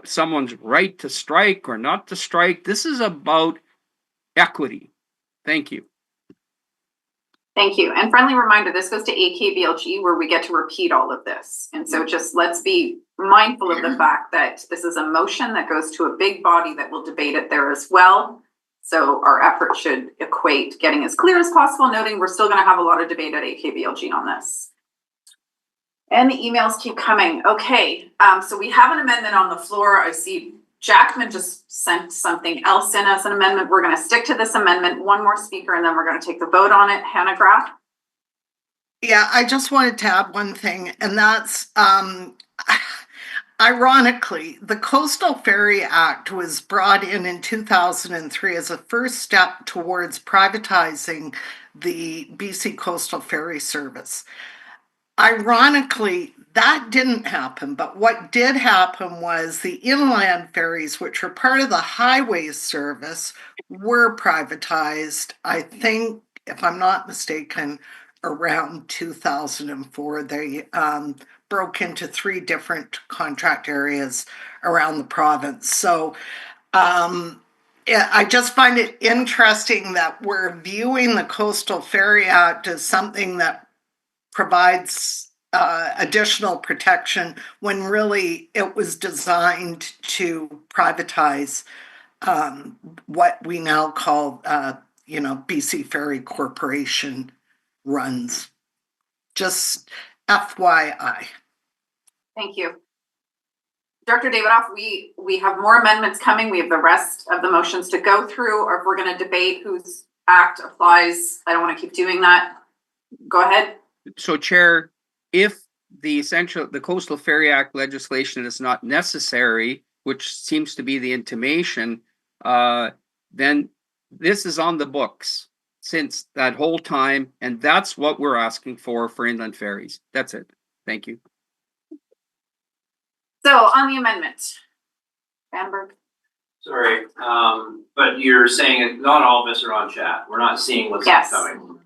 someone's right to strike or not to strike. This is about equity. Thank you. Thank you. And friendly reminder, this goes to AKBLG where we get to repeat all of this. And so just let's be mindful of the fact that this is a motion that goes to a big body that will debate it there as well. So our effort should equate getting as clear as possible, noting we're still going to have a lot of debate at AKBLG on this. And the emails keep coming. Okay, so we have an amendment on the floor. I see Jackman just sent something else in as an amendment. We're going to stick to this amendment. One more speaker, and then we're going to take the vote on it. Hannah Graff. Yeah, I just wanted to add one thing, and that's ironically, the Coastal Ferry Act was brought in 2003 as a first step towards privatizing the BC Coastal Ferry Service. Ironically, that didn't happen, but what did happen was the inland ferries, which were part of the highway service, were privatized, I think, if I'm not mistaken, around 2004. They broke into 3 different contract areas around the province. So I just find it interesting that we're viewing the Coastal Ferry Act as something that provides additional protection when really it was designed to privatize what we now call, BC Ferry Corporation runs. Just FYI. Thank you. Director Davidoff, we have more amendments coming. We have the rest of the motions to go through, or if we're going to debate whose act applies, I don't want to keep doing that. Go ahead. So, Chair, if the Coastal Ferry Act legislation is not necessary, which seems to be the intimation, then this is on the books since that whole time, and that's what we're asking for inland ferries. That's it. Thank you. So, on the amendment, Vanberg. Sorry, but you're saying not all of us are on chat. We're not seeing what's coming.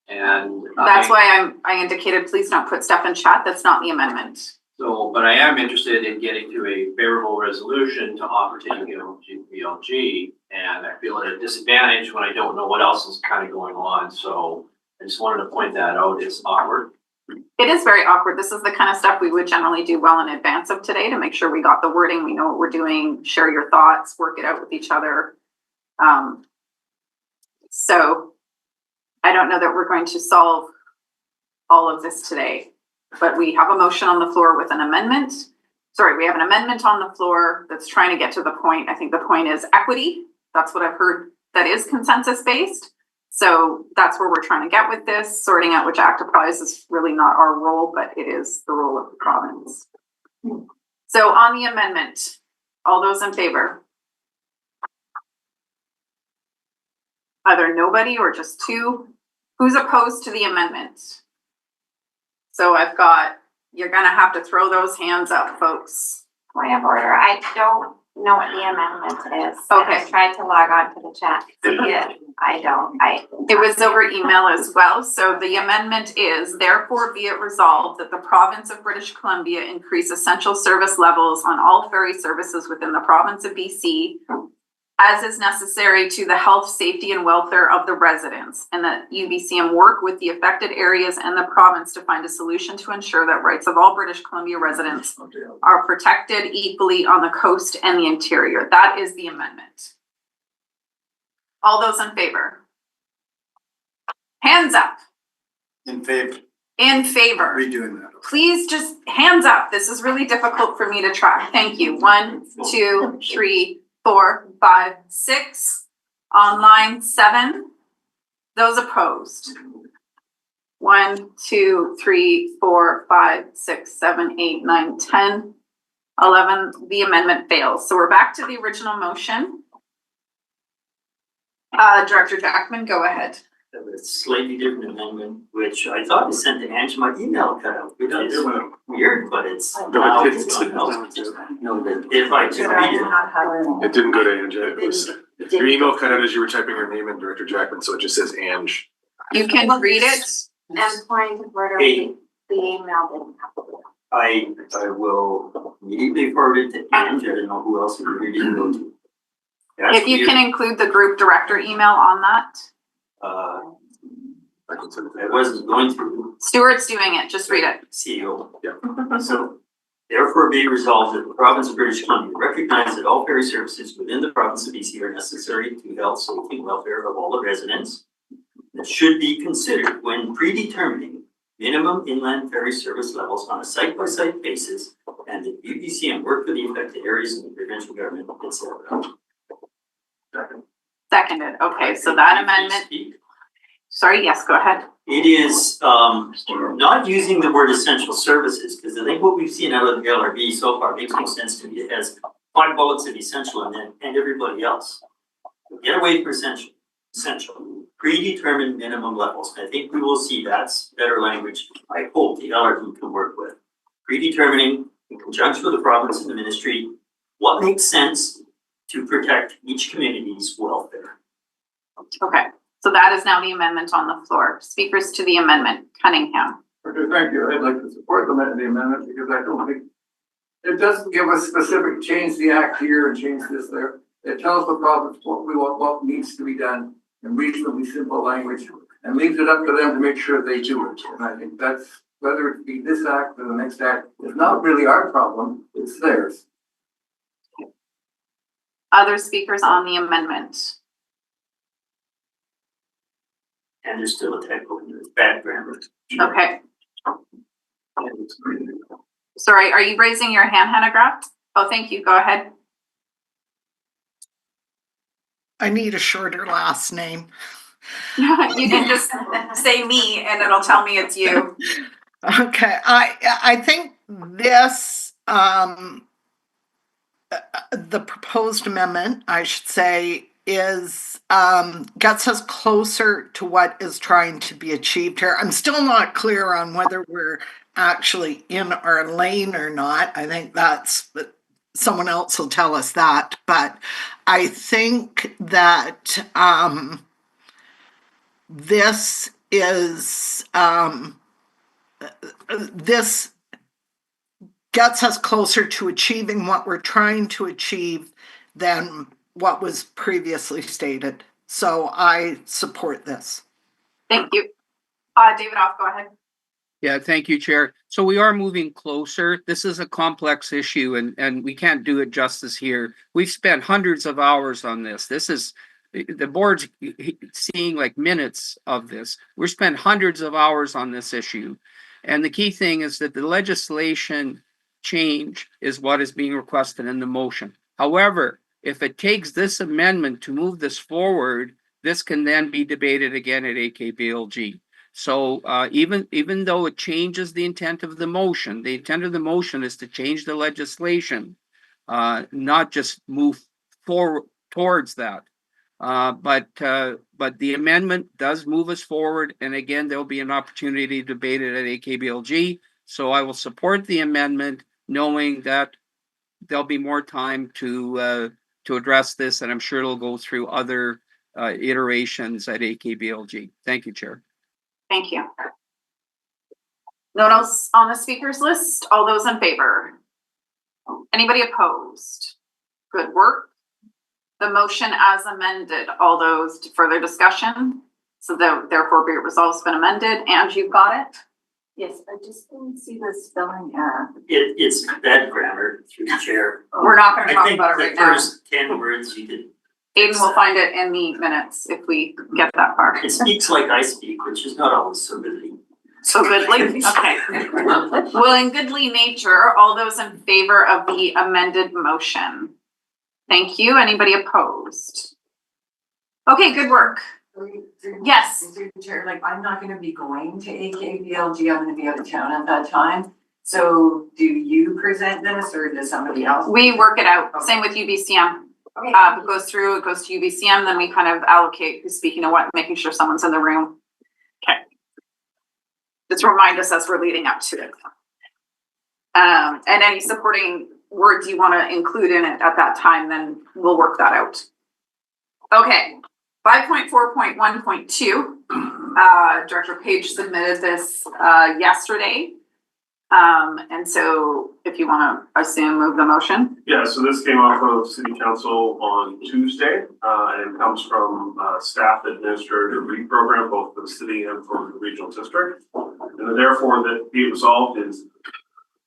And that's why I indicated please don't put stuff in chat that's not the amendment. So, but I am interested in getting to a favorable resolution to offer to BLG, and I feel at a disadvantage when I don't know what else is kind of going on. So I just wanted to point that out. It's awkward. It is very awkward. This is the kind of stuff we would generally do well in advance of today to make sure we got the wording, we know what we're doing, share your thoughts, work it out with each other. So I don't know that we're going to solve all of this today, but we have a motion on the floor with an amendment. Sorry, we have an amendment on the floor that's trying to get to the point. I think the point is equity. That's what I've heard that is consensus based. So that's where we're trying to get with this. Sorting out which act applies is really not our role, but it is the role of the province. So on the amendment, all those in favor? Either nobody or just 2? Who's opposed to the amendment? So I've got, you're gonna have to throw those hands up, folks. Point of order, I don't know what the amendment is. Okay. I tried to log on to the chat. Yeah, I don't. It was over email as well. So the amendment is, therefore be it resolved that the province of British Columbia increase essential service levels on all ferry services within the province of BC as is necessary to the health, safety, and welfare of the residents, and that UBCM work with the affected areas and the province to find a solution to ensure that rights of all British Columbia residents are protected equally on the coast and the interior. That is the amendment. All those in favor? Hands up. In favor. In favor. Redoing that. Please just hands up. This is really difficult for me to track. Thank you. 1, 2, 3, 4, 5, 6. Online 7. Those opposed. 1, 2, 3, 4, 5, 6, 7, 8, 9, 10, 11. The amendment fails. So we're back to the original motion. Director Jackman, go ahead. A slightly different amendment, which I thought was sent to Ange. My email cut out, which is weird, but it's now it's gone out. No, that if I could read it didn't go to Ange. It was your email cut out as you were typing your name in, Director Jackman, so it just says Ange. You can read it. And point of order, Hey. the email didn't happen. I will immediately forward it to Ange. I don't know who else would read it. If you can include the group director email on that. I can send it. I wasn't going to. Stuart's doing it. Just read it. CEO. Yeah. So Therefore be resolved that the province of British Columbia recognize that all ferry services within the province of BC are necessary to the health, safety, and welfare of all the residents that should be considered when predetermining minimum inland ferry service levels on a site-by-site basis, and that UBCM work for the affected areas in the provincial government, etc. Seconded. Okay, so that amendment. Sorry, yes, go ahead. It is not using the word essential services, because I think what we've seen out of the LRB so far makes no sense to me. It has 5 bullets of essential and everybody else. Get away from essential. Predetermined minimum levels. I think we will see that's better language. I hope the LRB can work with. Predetermining in conjunction with the province and the ministry what makes sense to protect each community's welfare. Okay. So that is now the amendment on the floor. Speakers to the amendment, Cunningham. Okay, thank you. I'd like to support the amendment because I don't think it doesn't give us specific change the act here and change this there. It tells the province what we want, what needs to be done in reasonably simple language, and leaves it up to them to make sure they do it. And I think that's, whether it be this act or the next act, is not really our problem, it's theirs. Other speakers on the amendment? And there's still a typo in this bad grammar. Okay. Sorry, are you raising your hand, Hannah Graft? Oh, thank you. Go ahead. I need a shorter last name. You can just say me and it'll tell me it's you. Okay, I think this, the proposed amendment, I should say, is gets us closer to what is trying to be achieved here. I'm still not clear on whether we're actually in our lane or not. I think that's someone else will tell us that, but I think that this is this gets us closer to achieving what we're trying to achieve than what was previously stated. So I support this. Thank you. David Off, go ahead. Yeah, thank you, Chair. So we are moving closer. This is a complex issue and we can't do it justice here. We've spent hundreds of hours on this. This is, the board's seeing like minutes of this. We've spent hundreds of hours on this issue. And the key thing is that the legislation change is what is being requested in the motion. However, if it takes this amendment to move this forward, this can then be debated again at AKBLG. So even though it changes the intent of the motion is to change the legislation, not just move forward towards that. But the amendment does move us forward, and again, there'll be an opportunity to debate it at AKBLG. So I will support the amendment, knowing that there'll be more time to address this, and I'm sure it'll go through other iterations at AKBLG. Thank you, Chair. Thank you. No one else on the speakers list? All those in favor? Anybody opposed? Good work. The motion as amended, all those to further discussion. So therefore be it resolved, has been amended, and you've got it? Yes, I just didn't see the spelling error. It's bad grammar through the chair. We're not going to talk about it right now. The first 10 words you did. Aiden will find it in the minutes if we get that far. It speaks like I speak, which is not always so goodly. So goodly? Okay. Well, in goodly nature, all those in favor of the amended motion? Thank you. Anybody opposed? Okay, good work. Yes. Chair, like I'm not gonna be going to AKBLG, I'm gonna be out of town at that time. So do you present this or does somebody else? We work it out. Okay. Same with UBCM. Okay. It goes through, it goes to UBCM, then we kind of allocate who's speaking to what, making sure someone's in the room. Okay. Just remind us as we're leading up to it. And any supporting words you want to include in it at that time, then we'll work that out. Okay. 5.4.1.2, Director Page submitted this yesterday. And so if you want to assume move the motion. Yeah, so this came off of City Council on Tuesday, and it comes from staff that administer the REAP program, both for the city and for the regional district. And therefore that be resolved is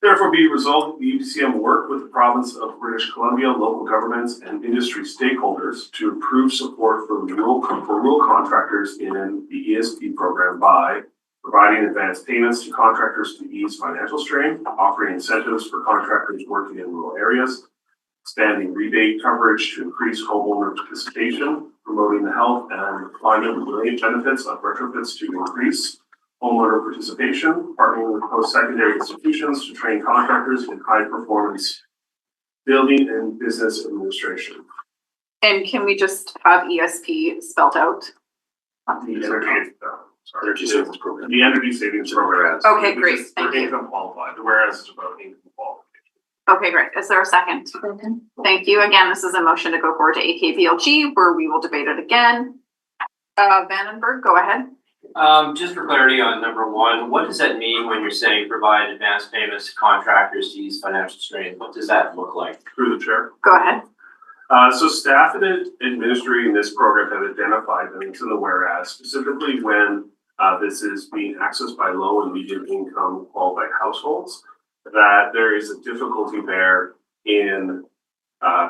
Therefore be resolved that the UPCM will work with the province of British Columbia, local governments and industry stakeholders to improve support for rural contractors in the ESP program by providing advanced payments to contractors to ease financial strain, offering incentives for contractors working in rural areas, expanding rebate coverage to increase homeowner participation, promoting the health and climate-related benefits of retrofits to increase homeowner participation, partnering with post-secondary institutions to train contractors in high-performance building and business administration. And can we just have ESP spelled out? Energy savings program. The energy savings program. Okay, great. Thank you. Income qualified. The whereas is about income qualification. Okay, great. Is there a second? Second. Thank you. Again, this is a motion to go forward to AKVLG where we will debate it again. Vandenberg, go ahead. Just for clarity on number one, what does that mean when you're saying provide advanced payments to contractors to ease financial strain? What does that look like? Through the chair. Go ahead. So staff administering this program have identified, and it's in the whereas, specifically when this is being accessed by low and medium income qualified households, that there is a difficulty there in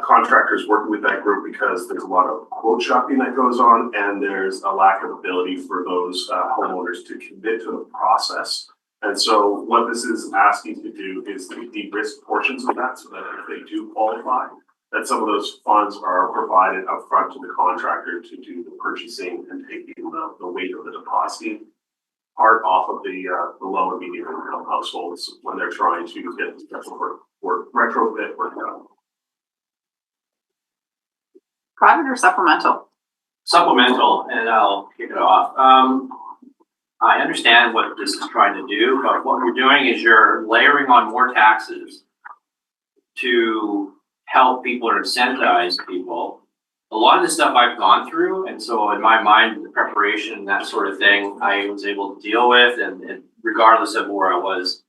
contractors working with that group because there's a lot of quote shopping that goes on, and there's a lack of ability for those homeowners to commit to the process. And so what this is asking to do is to de-risk portions of that so that if they do qualify, that some of those funds are provided upfront to the contractor to do the purchasing and taking the weight of the deposit part off of the low and medium income households when they're trying to get the special work retrofit work done. Private or supplemental? Supplemental, and I'll kick it off. I understand what this is trying to do, but what you're doing is you're layering on more taxes to help people or incentivize people. A lot of the stuff I've gone through, and so in my mind, the preparation and that sort of thing, I was able to deal with, and regardless of where I was,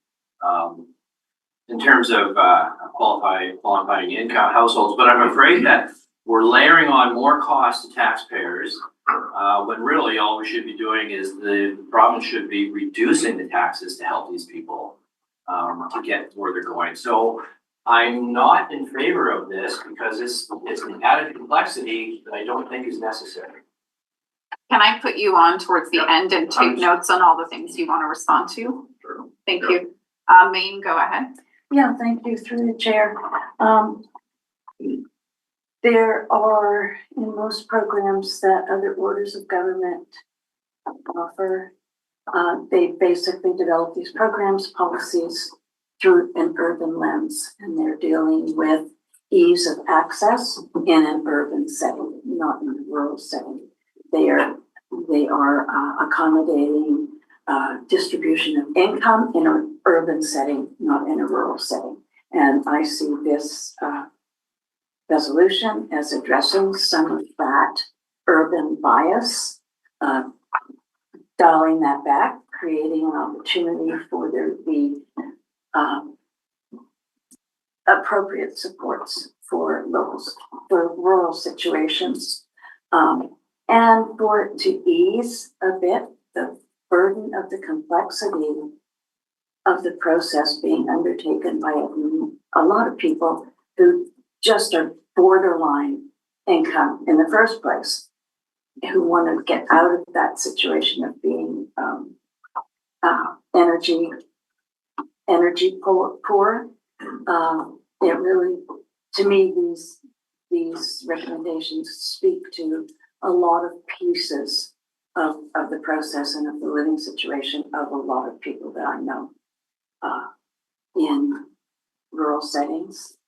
in terms of qualifying income households. But I'm afraid that we're layering on more costs to taxpayers when really all we should be doing is the province should be reducing the taxes to help these people to get where they're going. So I'm not in favor of this because it's an added complexity that I don't think is necessary. Can I put you on towards the end and take notes on all the things you want to respond to? Sure. Thank you. Maine, go ahead. Yeah, thank you, through the chair. There are, in most programs that other orders of government offer, they basically develop these programs, policies through an urban lens, and they're dealing with ease of access in an urban setting, not in a rural setting. They are accommodating distribution of income in an urban setting, not in a rural setting. And I see this resolution as addressing some of that urban bias, dialing that back, creating an opportunity for there to be appropriate supports for rural situations, and for it to ease a bit the burden of the complexity of the process being undertaken by a lot of people who just are borderline income in the first place, who want to get out of that situation of being energy poor. It really, to me, these recommendations speak to a lot of pieces of the process and of the living situation of a lot of people that I know in rural settings.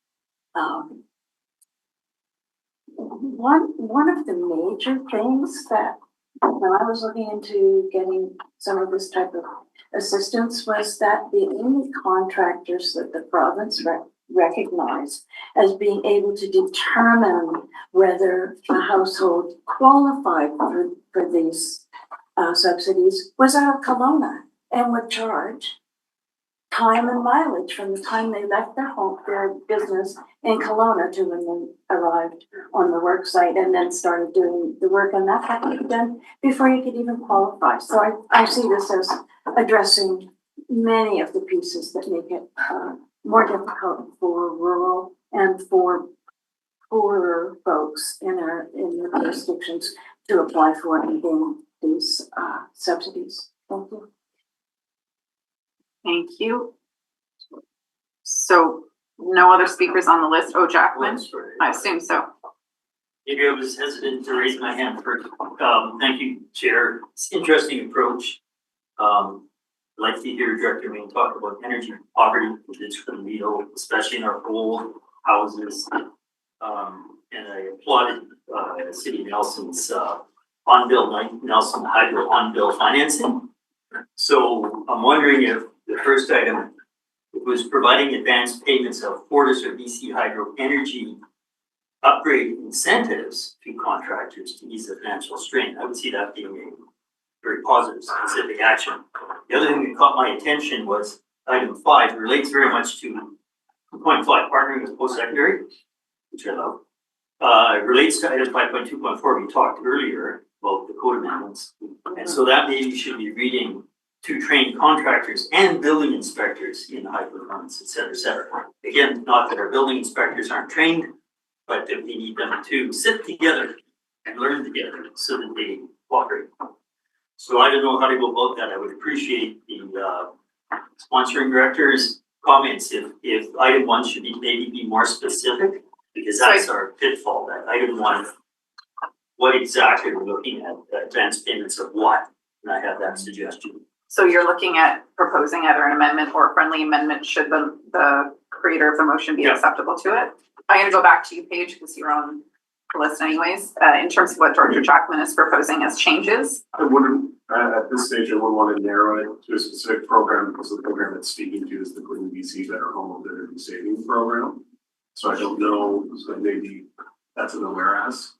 One of the major things that when I was looking into getting some of this type of assistance was that the only contractors that the province recognized as being able to determine whether a household qualified for these subsidies was out of Kelowna, and would charge time and mileage from the time they left their business in Kelowna to when they arrived on the work site and then started doing the work, and that had to be done before you could even qualify. So I see this as addressing many of the pieces that make it more difficult for rural and for poorer folks in their jurisdictions to apply for and gain these subsidies. Thank you. Thank you. So no other speakers on the list. Oh, Jackman, I assume so. Maybe I was hesitant to raise my hand first. Thank you, Chair. It's an interesting approach. I'd like to hear Director Main talk about energy poverty, which is real, especially in our old houses. And I applauded City Nelson's Nelson Hydro on-bill financing. So I'm wondering if the first item was providing advanced payments of Fortis or BC Hydro energy upgrade incentives to contractors to ease the financial strain. I would see that being a very positive, specific action. The other thing that caught my attention was item 5 relates very much to 2.5, partnering with post-secondary, which I love. It relates to item 5.2.4 we talked earlier about the code amendments. And so that maybe should be reading to train contractors and building inspectors in hydro funds, et cetera, et cetera. Again, not that our building inspectors aren't trained, but that we need them to sit together and learn together so that they cooperate. So I don't know how to go about that. I would appreciate the sponsoring director's comments if item 1 should be maybe be more specific, because that's our pitfall. That item 1, what exactly we're looking at, advanced payments of what, and I have that suggestion. So you're looking at proposing either an amendment or a friendly amendment should the creator of the motion be acceptable to it. I'm going to go back to you, Paige, because you're on the list anyways, in terms of what Director Jackman is proposing as changes. I wouldn't, at this stage, I wouldn't want to narrow it to a specific program because the program it's speaking to is the Clean BC Better Home Energy Savings Program. So I don't know, so maybe that's an whereas.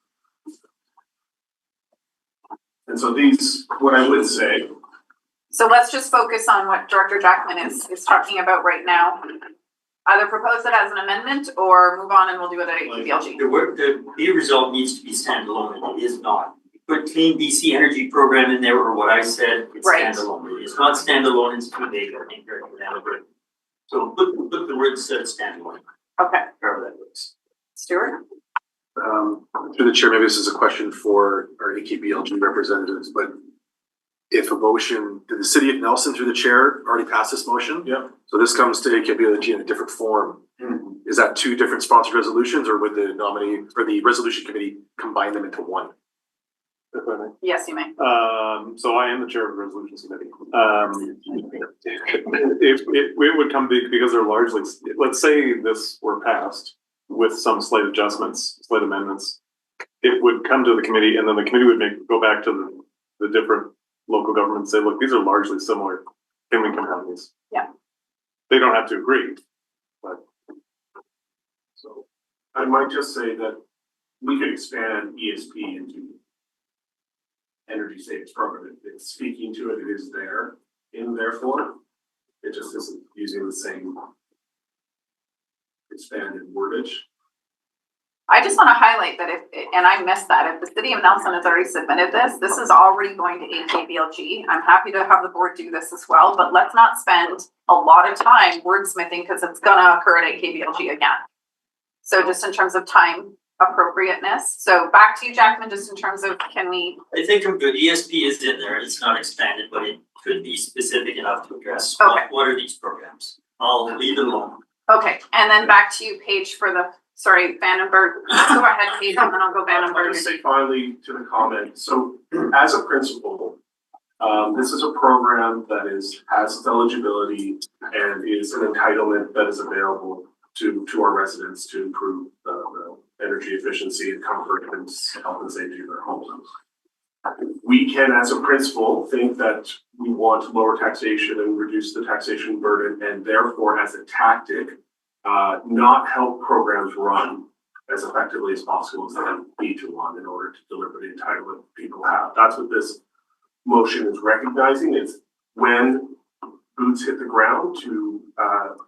And so these, what I would say. So let's just focus on what Director Jackman is talking about right now. Either propose it as an amendment or move on and we'll do it at AKBLG. The B result needs to be standalone, and it is not. Put Clean BC Energy Program in there, or what I said, it's standalone. It's not standalone, it's too big, I think, so put the word instead standalone. Okay. However that looks. Stuart? Through the chair, maybe this is a question for our AKBLG representatives, but if a motion, did the city of Nelson through the chair already pass this motion? Yeah. So this comes to AKBLG in a different form. Mm-hmm. Is that 2 different sponsored resolutions, or would the nominee or the resolution committee combine them into one? If I may. Yes, you may. So I am the chair of the resolutions committee. It would come because they're largely, let's say this were passed with some slight adjustments, slight amendments, it would come to the committee, and then the committee would go back to the different local governments, say, look, these are largely similar. Can we combine these? Yeah. They don't have to agree, but. So I might just say that we could expand ESP into energy savings program. It's speaking to it, it is there in their form. It just isn't using the same expanded wordage. I just want to highlight that and I missed that, if the city of Nelson has already submitted this is already going to AKBLG. I'm happy to have the board do this as well, but let's not spend a lot of time wordsmithing because it's going to occur at AKBLG again. So just in terms of time appropriateness. So back to you, Jackman, just in terms of can we... I think I'm good. ESP is in there. It's not expanded, but it could be specific enough to address what are these programs. I'll leave it alone. Okay, and then back to you, Paige, for the... Sorry, Vandenberg. Go ahead, Paige, and then I'll go Vandenberg. I'll just say finally to the comment. So as a principal, this is a program that has eligibility and is an entitlement that is available to our residents to improve the energy efficiency and comfort and health and safety of their homes. We can, as a principal, think that we want lower taxation and reduce the taxation burden, and therefore, as a tactic, not help programs run as effectively as possible as they need to run in order to deliver the entitlement people have. That's what this motion is recognizing. It's when boots hit the ground to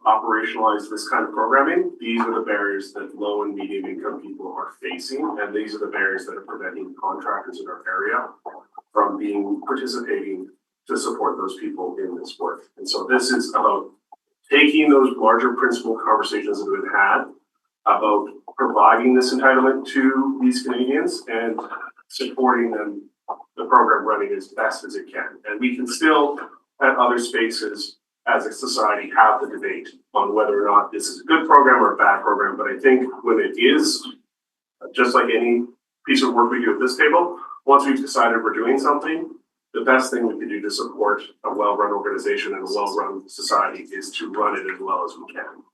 operationalize this kind of programming, these are the barriers that low and medium income people are facing, and these are the barriers that are preventing contractors in our area from participating to support those people in this work. And so this is about taking those larger principal conversations that we've had about providing this entitlement to these Canadians and supporting them, the program running as best as it can. And we can still, at other spaces as a society, have the debate on whether or not this is a good program or a bad program. But I think when it is, just like any piece of work we do at this table, once we've decided we're doing something, the best thing we can do to support a well-run organization and a well-run society is to run it as well as we can.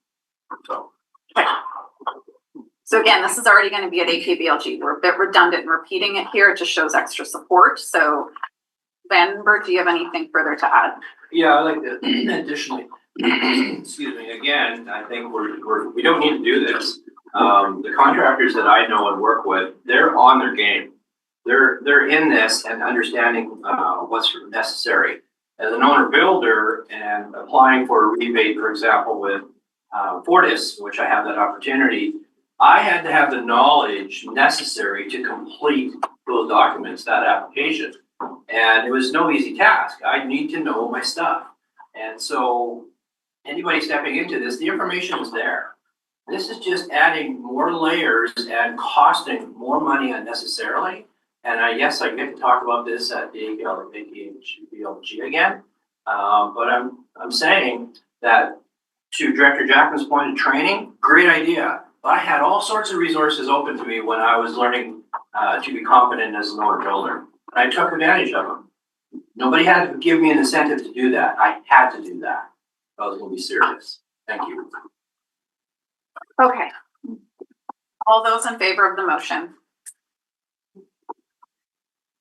So again, this is already going to be at AKBLG. We're a bit redundant in repeating it here. It just shows extra support. So Vandenberg, do you have anything further to add? Yeah, I like that. Additionally, excuse me, again, I think we don't need to do this. The contractors that I know and work with, they're on their game. They're in this and understanding what's necessary. As an owner builder and applying for a rebate, for example, with Fortis, which I have that opportunity, I had to have the knowledge necessary to complete those documents, that application. And it was no easy task. I need to know my stuff. And so anybody stepping into this, the information is there. This is just adding more layers and costing more money unnecessarily. And yes, I get to talk about this at the AKBLG again. But I'm saying that to Director Jackman's point of training, great idea. But I had all sorts of resources open to me when I was learning to be competent as an owner builder. I took advantage of them. Nobody had to give me an incentive to do that. I had to do that. I was going to be serious. Thank you. Okay. All those in favor of the motion?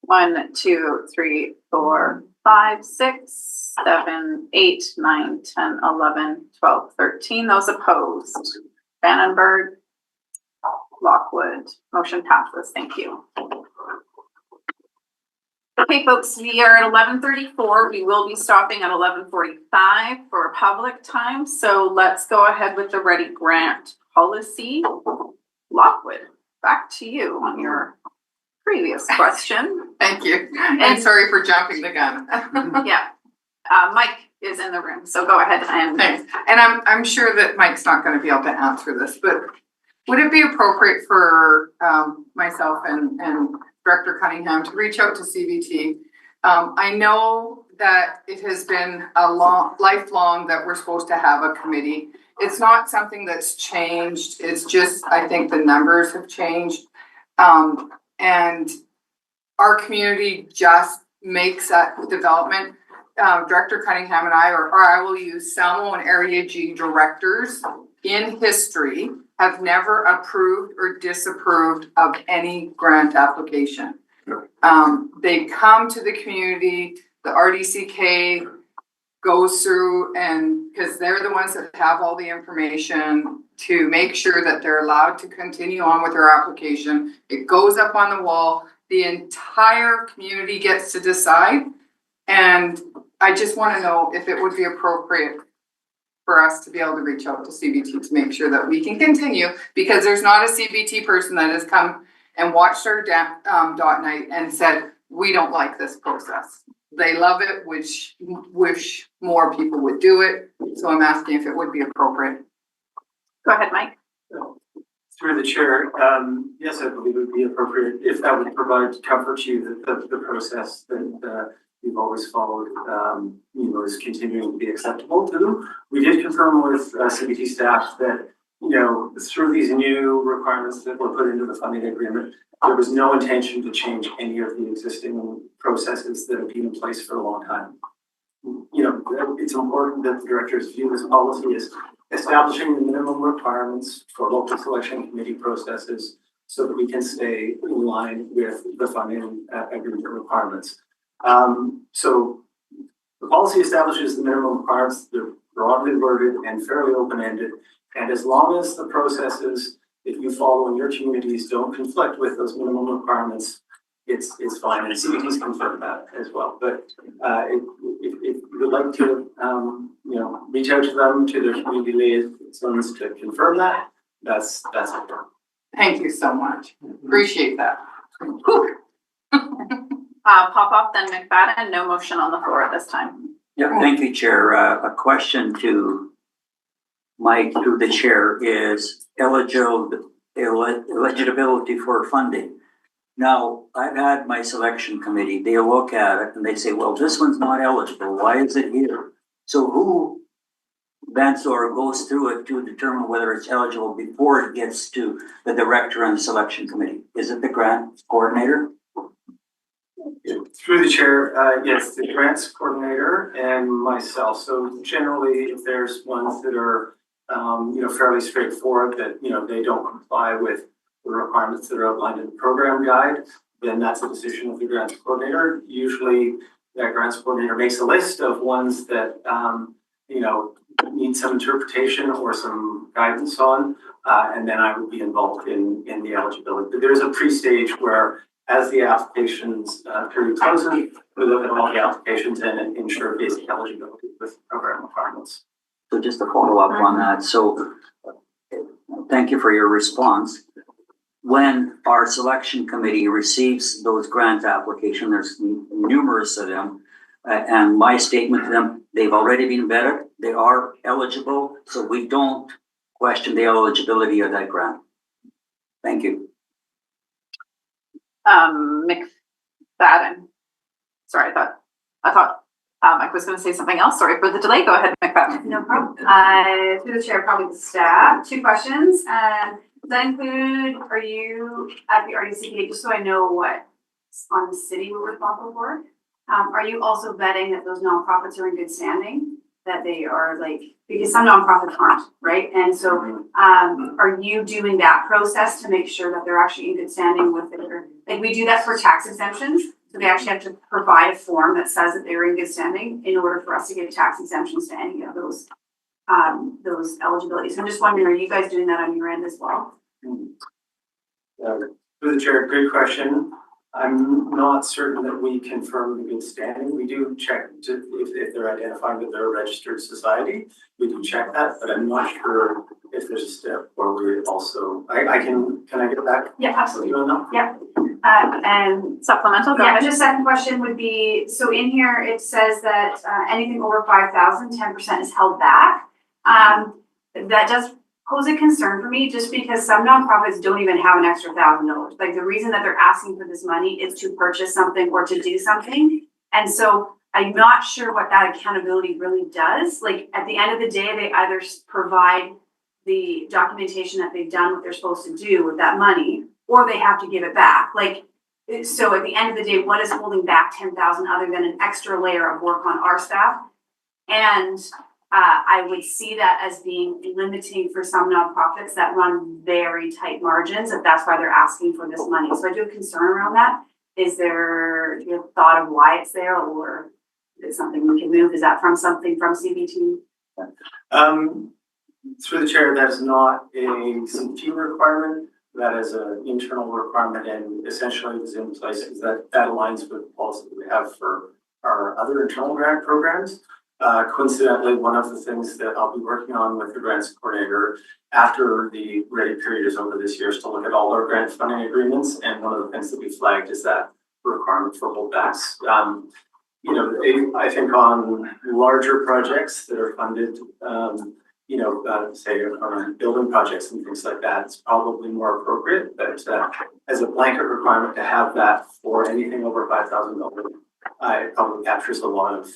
1, 2, 3, 4, 5, 6, 7, 8, 9, 10, 11, 12, 13. Those opposed? Vandenberg, Lockwood, motion passes. Thank you. Okay, folks, we are at 11:34. We will be stopping at 11:45 for public time. So let's go ahead with the ready grant policy. Lockwood, back to you on your previous question. Thank you. And sorry for jumping the gun. Yeah, Mike is in the room, so go ahead and. Thanks. And I'm sure that Mike's not going to be able to answer this, but would it be appropriate for myself and Director Cunningham to reach out to CBT? I know that it has been a lifelong that we're supposed to have a committee. It's not something that's changed. It's just, I think the numbers have changed. And our community just makes that development. Director Cunningham and I, or I will use Salmo and Area G directors in history have never approved or disapproved of any grant application. They come to the community, the RDCK goes through, and because they're the ones that have all the information to make sure that they're allowed to continue on with their application. It goes up on the wall. The entire community gets to decide. And I just want to know if it would be appropriate for us to be able to reach out to CBT to make sure that we can continue, because there's not a CBT person that has come and watched our dot night and said, we don't like this process. They love it, which wish more people would do it. So I'm asking if it would be appropriate. Go ahead, Mike. Through the chair, yes, I believe it would be appropriate if that would provide comfort to you that the process that we've always followed, is continuing to be acceptable to them. We did confirm with CBT staff that, through these new requirements that were put into the funding agreement, there was no intention to change any of the existing processes that have been in place for a long time. It's important that the directors view this policy as establishing the minimum requirements for local selection committee processes so that we can stay in line with the funding agreement requirements. So the policy establishes the minimum requirements. They're broadly worded and fairly open-ended. And as long as the processes that you follow in your communities don't conflict with those minimum requirements, it's fine. And CBT's confirmed that as well. But if you would like to, reach out to them, to their community liaisons to confirm that, that's it. Thank you so much. Appreciate that. Popoff, then McFadden, no motion on the floor at this time. Yeah, thank you, Chair. A question to Mike through the chair is eligibility for funding. Now, I've had my selection committee, they look at it and they say, well, this one's not eligible. Why is it here? So who vents or goes through it to determine whether it's eligible before it gets to the director and the selection committee? Is it the grant coordinator? Through the chair, yes, the grants coordinator and myself. So generally, if there's ones that are, fairly straightforward that, they don't comply with the requirements that are outlined in the program guide, then that's a decision of the grants coordinator. Usually that grants coordinator makes a list of ones that, need some interpretation or some guidance on, and then I would be involved in the eligibility. But there's a pre-stage where as the applications period closes, we look at all the applications and ensure basic eligibility with program requirements. So just to follow up on that, so thank you for your response. When our selection committee receives those grant applications, there's numerous of them, and my statement to them, they've already been vetted, they are eligible, so we don't question the eligibility of that grant. Thank you. McFadden. Sorry, I thought Mike was going to say something else. Sorry for the delay. Go ahead, McFadden. No problem. Through the chair, probably the staff. 2 questions. Does that include, are you at the RDCK, just so I know what on the city we're responsible for? Are you also vetting that those nonprofits are in good standing? That they are because some nonprofits aren't, right? And so are you doing that process to make sure that they're actually in good standing with their, we do that for tax exemptions. So they actually have to provide a form that says that they're in good standing in order for us to give tax exemptions to any of those eligibilities. I'm just wondering, are you guys doing that on your end as well? Through the chair, good question. I'm not certain that we confirm the good standing. We do check if they're identifying that they're a registered society. We do check that, but I'm not sure if there's a step where we also, can I get back? Yeah, absolutely. Yeah. And supplemental, go ahead. Just second question would be, so in here, it says that anything over 5,000, 10% is held back. That does pose a concern for me just because some nonprofits don't even have an extra $1,000. The reason that they're asking for this money is to purchase something or to do something. And so I'm not sure what that accountability really does. At the end of the day, they either provide the documentation that they've done what they're supposed to do with that money, or they have to give it back. So at the end of the day, what is holding back 10,000 other than an extra layer of work on our staff? And I would see that as being limiting for some nonprofits that run very tight margins, if that's why they're asking for this money. So I do have concern around that. Do you have thought of why it's there, or is it something we can move? Is that from something from CBT? Through the chair, that is not a CBT requirement. That is an internal requirement, and essentially is in place because that aligns with the policy that we have for our other internal grant programs. Coincidentally, one of the things that I'll be working on with the grants coordinator after the ready period is over this year is to look at all our grant funding agreements. And one of the things that we flagged is that requirement for holdbacks. I think on larger projects that are funded, say on building projects and things like that, it's probably more appropriate. But as a blanket requirement to have that for anything over $5,000. It probably captures a lot of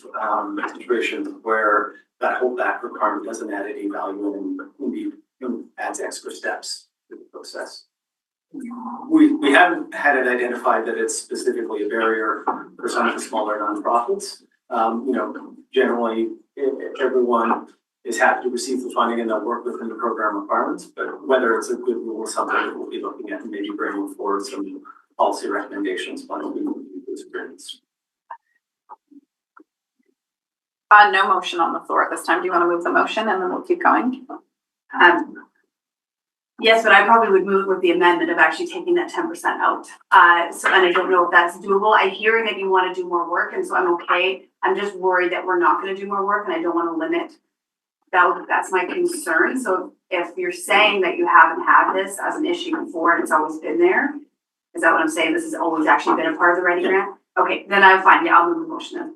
situations where that holdback requirement doesn't add any value and indeed adds extra steps to the process. We haven't had it identified that it's specifically a barrier for some of the smaller nonprofits. Generally everyone is happy to receive the funding and they'll work within the program requirements, but whether it's a good rule is something that we'll be looking at and maybe bringing forward some policy recommendations once we move these agreements. No motion on the floor at this time. Do you want to move the motion and then we'll keep going? Yes, but I probably would move with the amendment of actually taking that 10% out. And I don't know if that's doable. I'm hearing that you want to do more work, and so I'm okay. I'm just worried that we're not going to do more work, and I don't want to limit. That's my concern. So if you're saying that you haven't had this as an issue before and it's always been there, is that what I'm saying? This has always actually been a part of the Ready Grant? Okay, then I'm fine. Yeah, I'll move the motion.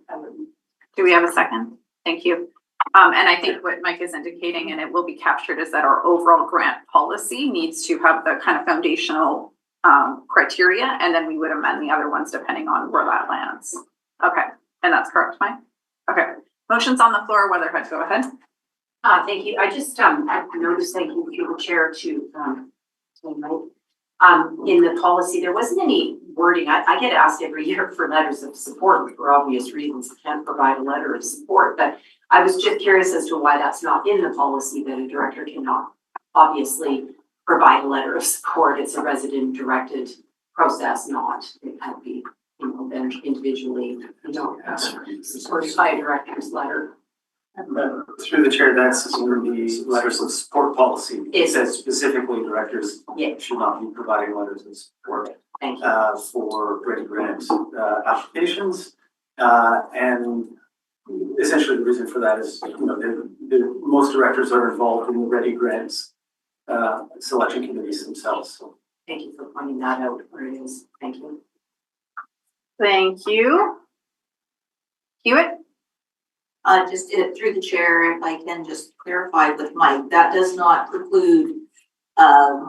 Do we have a second? Thank you. And I think what Mike is indicating, and it will be captured, is that our overall grant policy needs to have the kind of foundational criteria, and then we would amend the other ones depending on where that lands. Okay, and that's correct, Mike? Okay, motions on the floor, Weatherhead, go ahead. Thank you. I just, I noticed, thank you through the chair to Mike. In the policy, there wasn't any wording. I get asked every year for letters of support for obvious reasons. I can't provide a letter of support, but I was just curious as to why that's not in the policy, that a director cannot obviously provide a letter of support. It's a resident directed process, not, it can't be, then individually, supported by a director's letter. Through the chair, that's in the letters of support policy. It says specifically directors should not be providing letters of support for ready grant applications. And essentially the reason for that is, most directors are involved in the ready grants selection committees themselves. So thank you for pointing that out where it is. Thank you. Thank you. Hewitt? Just through the chair, if I can just clarify with Mike, that does not preclude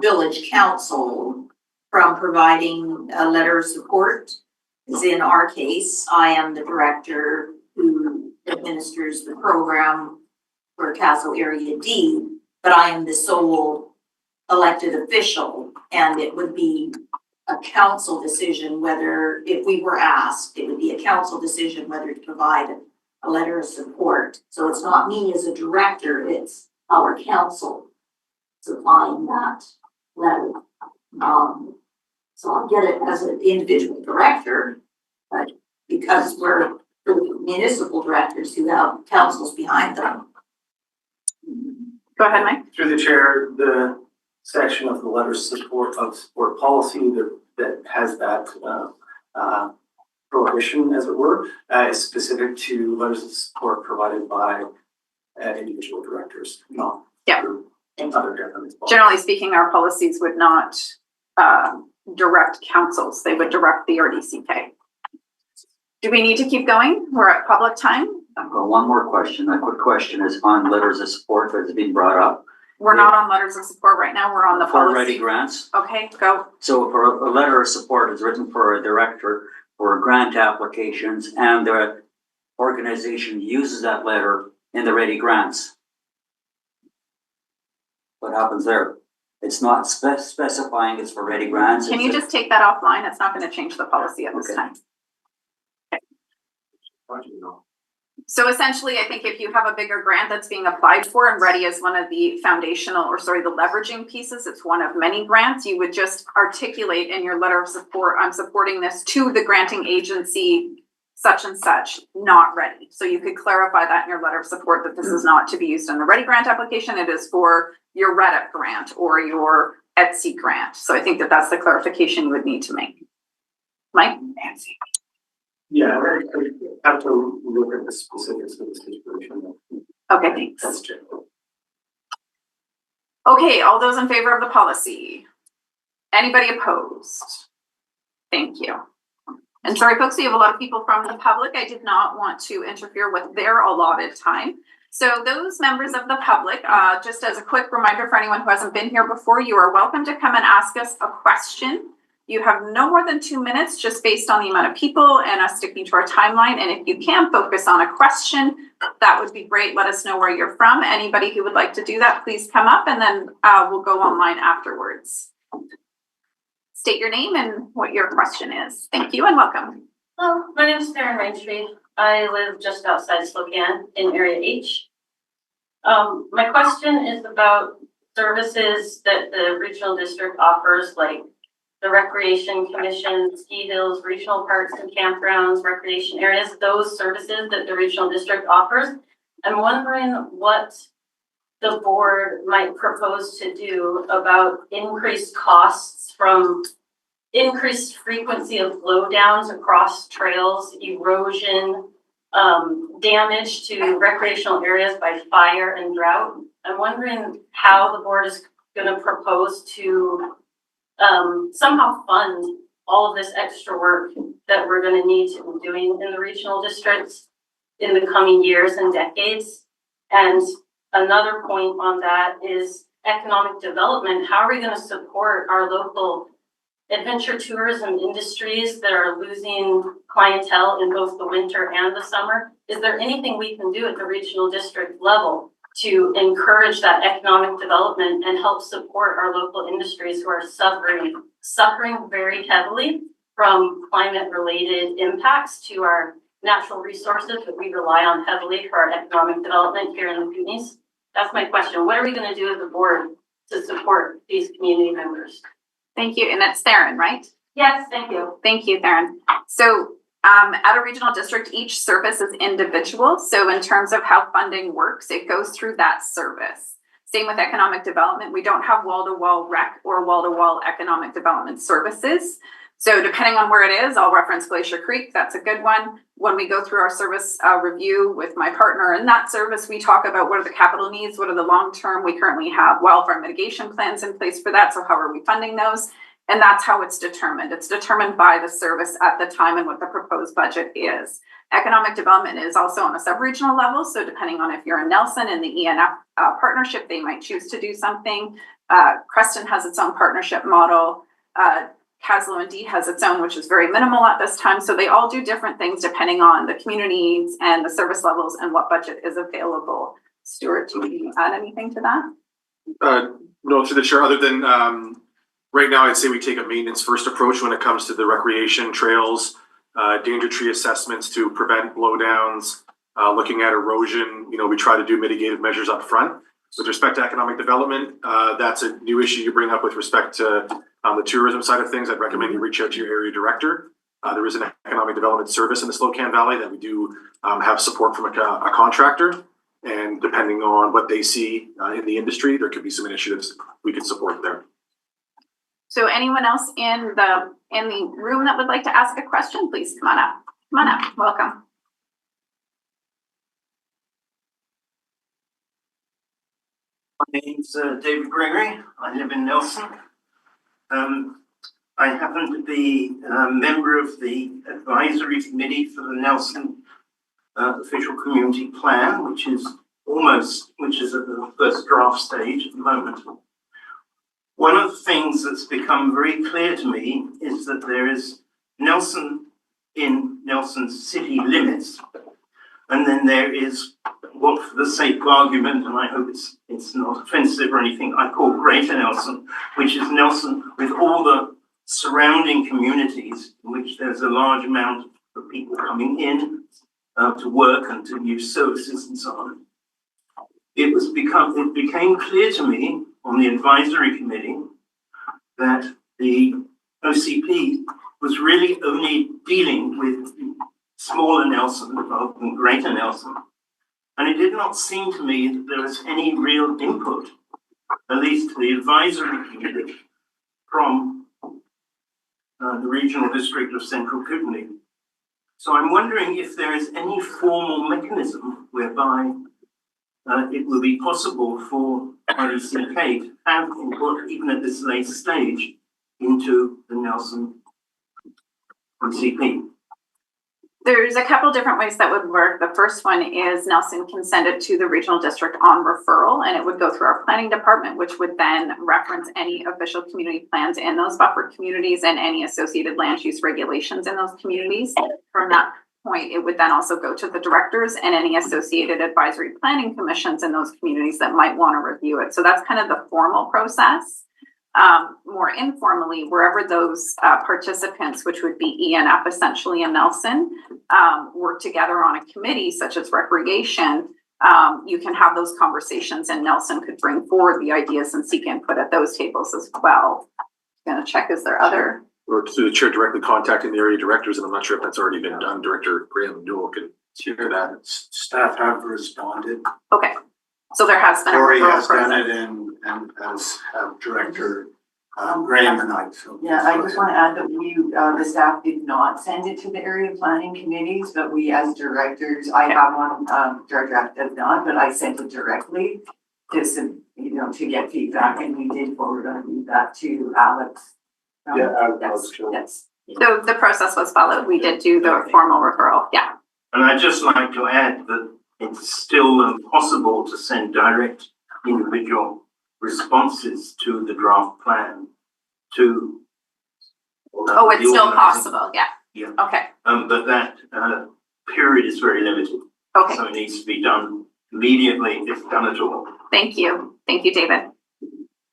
village council from providing a letter of support. As in our case, I am the director who administers the program for Castle Area D, but I am the sole elected official, and it would be a council decision whether, if we were asked, it would be a council decision whether to provide a letter of support. So it's not me as a director, it's our council supplying that letter. So I'll get it as an individual director, but because we're municipal directors who have councils behind them. Go ahead, Mike. through the chair, the section of the letters of support policy that has that prohibition, as it were, is specific to letters of support provided by individual directors, not other governments. Generally speaking, our policies would not direct councils. They would direct the RDCK. Do we need to keep going? We're at public time. I've got one more question. A quick question is on letters of support that's been brought up. We're not on letters of support right now. We're on the policy. For ready grants. Okay, go. So for a letter of support is written for a director for grant applications, and the organization uses that letter in the ready grants. What happens there? It's not specifying it's for ready grants. Can you just take that offline? It's not going to change the policy at this time. Okay. So essentially, I think if you have a bigger grant that's being applied for, and ready is one of the foundational, or sorry, the leveraging pieces, it's one of many grants, you would just articulate in your letter of support, I'm supporting this to the granting agency such and such, not ready. So you could clarify that in your letter of support that this is not to be used in the ready grant application, it is for your RDCK grant or your RDCK grant. So I think that that's the clarification you would need to make. Mike? Nancy. Yeah, I have to look at the specifics of the situation. Okay, thanks. That's true. Okay, all those in favor of the policy? Anybody opposed? Thank you. And sorry, folks, we have a lot of people from the public. I did not want to interfere with their allotted time. So those members of the public, just as a quick reminder for anyone who hasn't been here before, you are welcome to come and ask us a question. You have no more than 2 minutes, just based on the amount of people and us sticking to our timeline. And if you can focus on a question, that would be great. Let us know where you're from. Anybody who would like to do that, please come up, and then we'll go online afterwards. State your name and what your question is. Thank you and welcome. Hello, my name is Karen Raintree. I live just outside Spokane in Area H. My question is about services that the regional district offers, like the Recreation Commission, ski hills, regional parks and campgrounds, recreation areas, those services that the regional district offers. I'm wondering what the board might propose to do about increased costs from increased frequency of blowdowns across trails, erosion, damage to recreational areas by fire and drought. I'm wondering how the board is going to propose to somehow fund all of this extra work that we're gonna need to be doing in the regional districts in the coming years and decades. And another point on that is economic development. How are we gonna support our local adventure tourism industries that are losing clientele in both the winter and the summer? Is there anything we can do at the regional district level to encourage that economic development and help support our local industries who are suffering very heavily from climate related impacts to our natural resources that we rely on heavily for our economic development here in the Kootenays? That's my question. What are we going to do as a board to support these community members? Thank you. And that's Theron, right? Yes, thank you. Thank you, Theron. So at a regional district, each service is individual. So in terms of how funding works, it goes through that service. Same with economic development. We don't have wall-to-wall rec or wall-to-wall economic development services. So depending on where it is, I'll reference Glacier Creek. That's a good one. When we go through our service review with my partner in that service, we talk about what are the capital needs, what are the long-term. We currently have wildfire mitigation plans in place for that. So how are we funding those? And that's how it's determined. It's determined by the service at the time and what the proposed budget is. Economic development is also on a sub-regional level. So depending on if you're in Nelson and the ENF partnership, they might choose to do something. Creston has its own partnership model. Caslow indeed has its own, which is very minimal at this time. So they all do different things depending on the community needs and the service levels and what budget is available. Stuart, do you add anything to that? No, to the chair, other than right now, I'd say we take a maintenance first approach when it comes to the recreation trails, danger tree assessments to prevent blowdowns, looking at erosion. We try to do mitigated measures up front. With respect to economic development, that's a new issue you bring up with respect to the tourism side of things. I'd recommend you reach out to your area director. There is an economic development service in the Slocan Valley that we do have support from a contractor. And depending on what they see in the industry, there could be some initiatives we could support there. So anyone else in the room that would like to ask a question, please come on up. Come on up. Welcome. My name's David Gregory. I live in Nelson. I happen to be a member of the advisory committee for the Nelson official community plan, which is at the first draft stage at the moment. One of the things that's become very clear to me is that there is Nelson in Nelson's city limits, and then there is what, for the sake of argument, and I hope it's not offensive or anything, I call Greater Nelson, which is Nelson with all the surrounding communities in which there's a large amount of people coming in to work and to use services and so on. It became clear to me on the advisory committee that the OCP was really only dealing with smaller Nelson rather than Greater Nelson. And it did not seem to me that there was any real input, at least to the advisory committee, from the regional district of Central Kootenay. So I'm wondering if there is any formal mechanism whereby it will be possible for RDCK to have input, even at this late stage, into the Nelson OCP. There's a couple different ways that would work. The first one is Nelson can send it to the regional district on referral, and it would go through our planning department, which would then reference any official community plans in those buffer communities and any associated land use regulations in those communities. From that point, it would then also go to the directors and any associated advisory planning commissions in those communities that might want to review it. So that's kind of the formal process. More informally, wherever those participants, which would be ENF essentially in Nelson, work together on a committee such as recreation, you can have those conversations, and Nelson could bring forward the ideas and seek input at those tables as well. I'm going to check, is there other? Or to the chair directly contacting the area directors, and I'm not sure if that's already been done. Director Graham Newell can share that. Staff have responded. Okay. So there has been Lori a referral has done process. it, and as have Director Graham and I. So yeah, I just want to add that we, the staff did not send it to the area planning committees, but we as directors, I have one, Director F does not, but I sent it directly to to get feedback, and we did forward on that to Alex. Yeah, Alex. Yes. So the process was followed. We did do the formal referral. Yeah. And I'd just like to add that it's still possible to send direct individual responses to the draft plan to. Oh, it's still possible. Yeah. Yeah. Okay. But that period is very limited. Okay. So it needs to be done immediately, if done at all. Thank you. Thank you, David.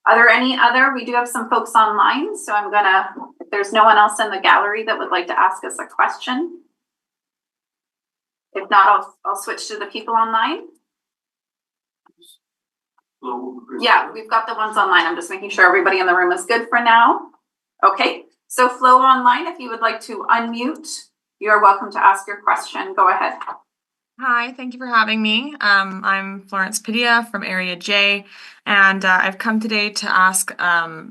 Are there any other? We do have some folks online, so I'm gonna, if there's no one else in the gallery that would like to ask us a question. If not, I'll switch to the people online. Yeah, we've got the ones online. I'm just making sure everybody in the room is good for now. Okay, so Flo online, if you would like to unmute, you're welcome to ask your question. Go ahead. Hi, thank you for having me. I'm Florence Padilla from Area J, and I've come today to ask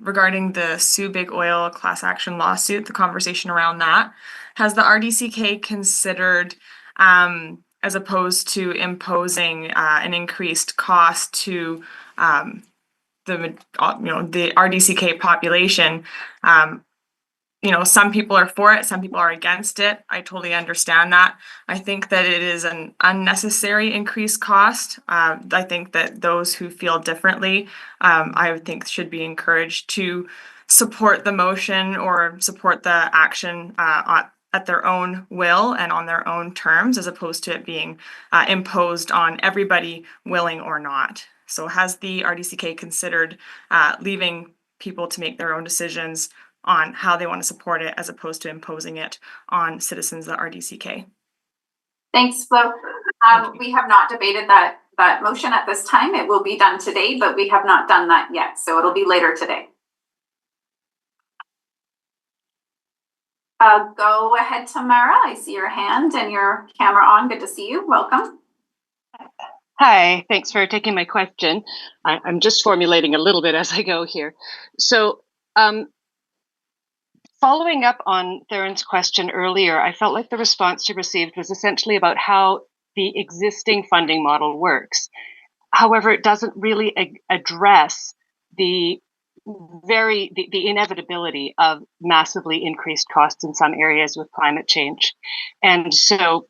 regarding the Sue Big Oil class action lawsuit, the conversation around that. Has the RDCK considered, as opposed to imposing an increased cost to the RDCK population, some people are for it, some people are against it. I totally understand that. I think that it is an unnecessary increased cost. I think that those who feel differently, I would think should be encouraged to support the motion or support the action at their own will and on their own terms, as opposed to it being imposed on everybody, willing or not. So has the RDCK considered leaving people to make their own decisions on how they want to support it, as opposed to imposing it on citizens of the RDCK? Thanks, Flo. We have not debated that motion at this time. It will be done today, but we have not done that yet, so it'll be later today. Go ahead, Tamara. I see your hand and your camera on. Good to see you. Welcome. Hi, thanks for taking my question. I'm just formulating a little bit as I go here. So, following up on Theron's question earlier, I felt like the response she received was essentially about how the existing funding model works. However, it doesn't really address the inevitability of massively increased costs in some areas with climate change. And so,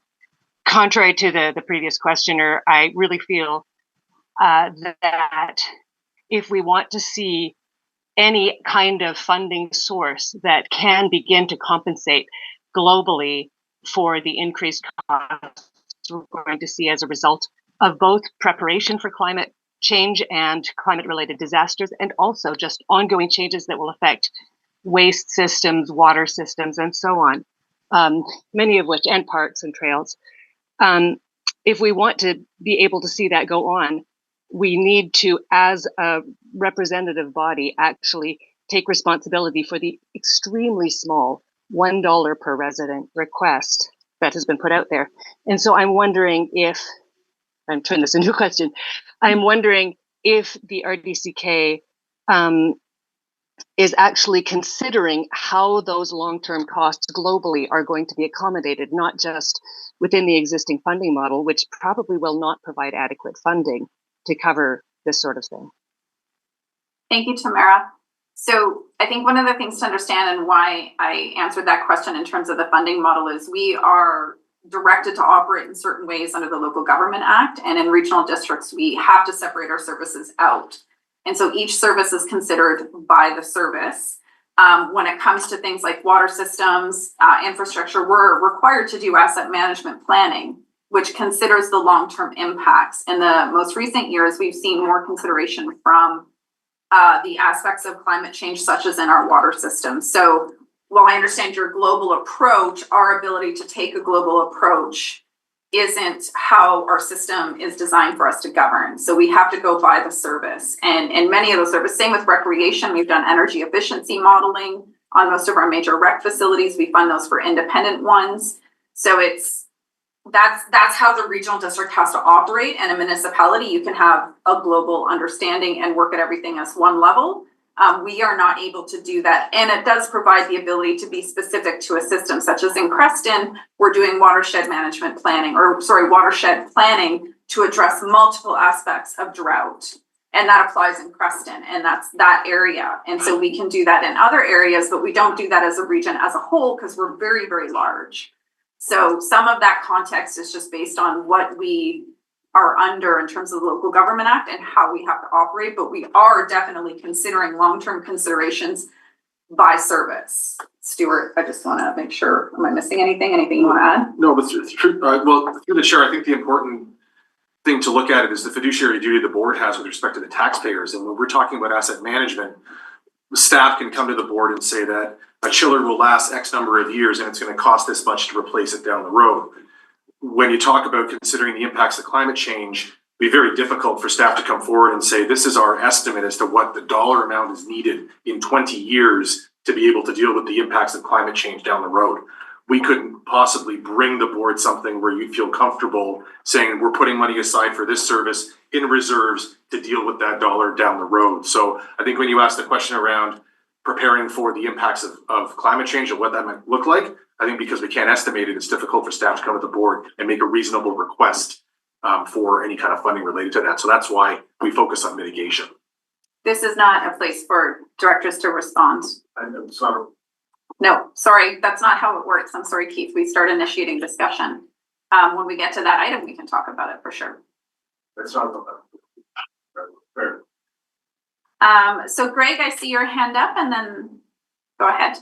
contrary to the previous questioner, I really feel that if we want to see any kind of funding source that can begin to compensate globally for the increased costs we're going to see as a result of both preparation for climate change and climate-related disasters, and also just ongoing changes that will affect waste systems, water systems, and so on, many of which, and parks and trails. If we want to be able to see that go on, we need to, as a representative body, actually take responsibility for the extremely small $1 per resident request that has been put out there. And so I'm wondering if, I'm turning this into a question, I'm wondering if the RDCK is actually considering how those long-term costs globally are going to be accommodated, not just within the existing funding model, which probably will not provide adequate funding to cover this sort of thing. Thank you, Tamara. So I think one of the things to understand and why I answered that question in terms of the funding model is we are directed to operate in certain ways under the Local Government Act, and in regional districts, we have to separate our services out. And so each service is considered by the service. When it comes to things like water systems, infrastructure, we're required to do asset management planning, which considers the long-term impacts. In the most recent years, we've seen more consideration from the aspects of climate change, such as in our water system. So while I understand your global approach, our ability to take a global approach isn't how our system is designed for us to govern. So we have to go by the service. And in many of those services, same with recreation, we've done energy efficiency modeling on most of our major rec facilities. We fund those for independent ones. So that's how the regional district has to operate. And a municipality, you can have a global understanding and work at everything as one level. We are not able to do that. And it does provide the ability to be specific to a system, such as in Creston, we're doing watershed planning to address multiple aspects of drought. And that applies in Creston, and that's that area. And so we can do that in other areas, but we don't do that as a region as a whole because we're very, very large. So some of that context is just based on what we are under in terms of the Local Government Act and how we have to operate, but we are definitely considering long-term considerations by service. Stuart, I just want to make sure, am I missing anything? Anything you want to add? No, but through the chair, I think the important thing to look at it is the fiduciary duty the board has with respect to the taxpayers. And when we're talking about asset management, the staff can come to the board and say that a chiller will last X number of years and it's going to cost this much to replace it down the road. When you talk about considering the impacts of climate change, it'd be very difficult for staff to come forward and say, this is our estimate as to what the dollar amount is needed in 20 years to be able to deal with the impacts of climate change down the road. We couldn't possibly bring the board something where you'd feel comfortable saying we're putting money aside for this service in reserves to deal with that dollar down the road. So I think when you ask the question around preparing for the impacts of climate change and what that might look like, I think because we can't estimate it, it's difficult for staff to come to the board and make a reasonable request for any kind of funding related to that. So that's why we focus on mitigation. This is not a place for directors to respond. I'm sorry. No, sorry, that's not how it works. I'm sorry, Keith. We start initiating discussion. When we get to that item, we can talk about it for sure. That's not fair. So Greg, I see your hand up and then go ahead.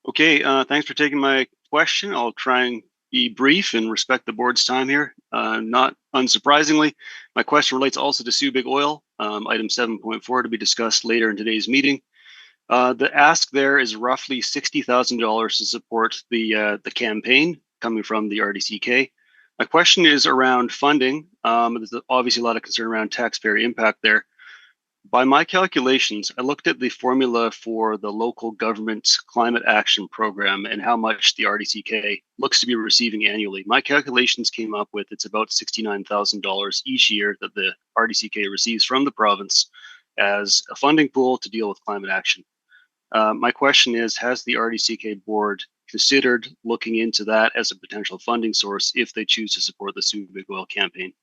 Okay, thanks for taking my question. I'll try and be brief and respect the board's time here. Not unsurprisingly, my question relates also to Soo Big Oil, item 7.4 to be discussed later in today's meeting. The ask there is roughly $60,000 to support the campaign coming from the RDCK. My question is around funding. There's obviously a lot of concern around taxpayer impact there. By my calculations, I looked at the formula for the local government's climate action program and how much the RDCK looks to be receiving annually. My calculations came up with it's about $69,000 each year that the RDCK receives from the province as a funding pool to deal with climate action. My question is, has the RDCK board considered looking into that as a potential funding source if they choose to support the Soo Big Oil campaign?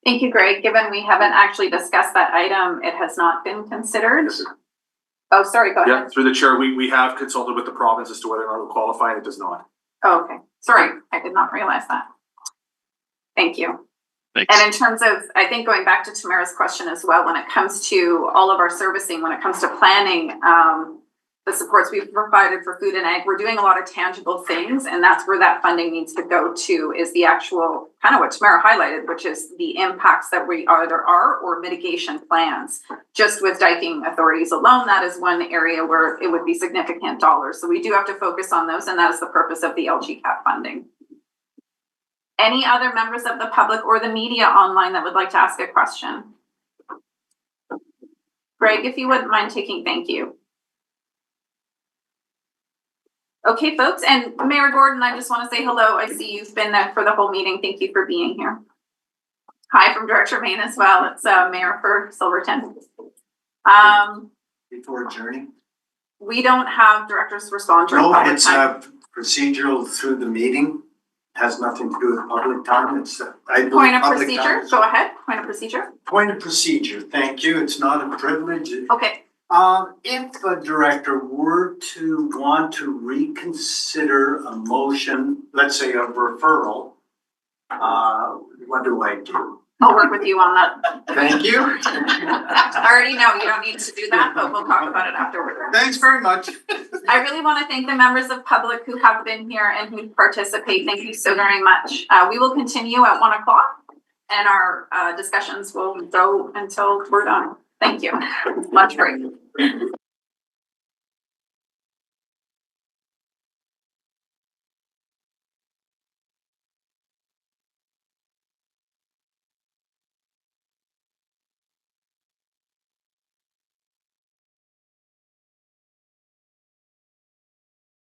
Thank you, Greg. Given we haven't actually discussed that item, it has not been considered. Yes, oh, sorry, go ahead. Yeah, through the chair, we have consulted with the province as to whether or not it will qualify, and it does not. Oh, okay. Sorry, I did not realize that. Thank you. Thanks. And in terms of, I think going back to Tamara's question as well, when it comes to all of our servicing, when it comes to planning, the supports we've provided for food and ag, we're doing a lot of tangible things, and that's where that funding needs to go to, is the actual, kind of what Tamara highlighted, which is the impacts that we either are or mitigation plans. Just with diking authorities alone, that is one area where it would be significant dollars. So we do have to focus on those, and that is the purpose of the LGCAP funding. Any other members of the public or the media online that would like to ask a question? Greg, if you wouldn't mind taking, thank you. Okay, folks, and Mayor Gordon, I just want to say hello. I see you've been there for the whole meeting. Thank you for being here. Hi from Director Main as well. It's Mayor for Silverton. Before adjourning? We don't have directors respond during No, public it's time. Procedural through the meeting. Has nothing to do with public time. It's Point of procedure. Go ahead. Point of procedure. Point of procedure. Thank you. It's not a privilege. Okay. If a director were to want to reconsider a motion, let's say a referral, what do I do? I'll work with you on that. Thank you. I already know you don't need to do that, but we'll talk about it afterward. Thanks very much. I really want to thank the members of public who have been here and who participate. Thank you so very much. We will continue at 1 o'clock and our discussions will go until we're done. Thank you. Lunch break.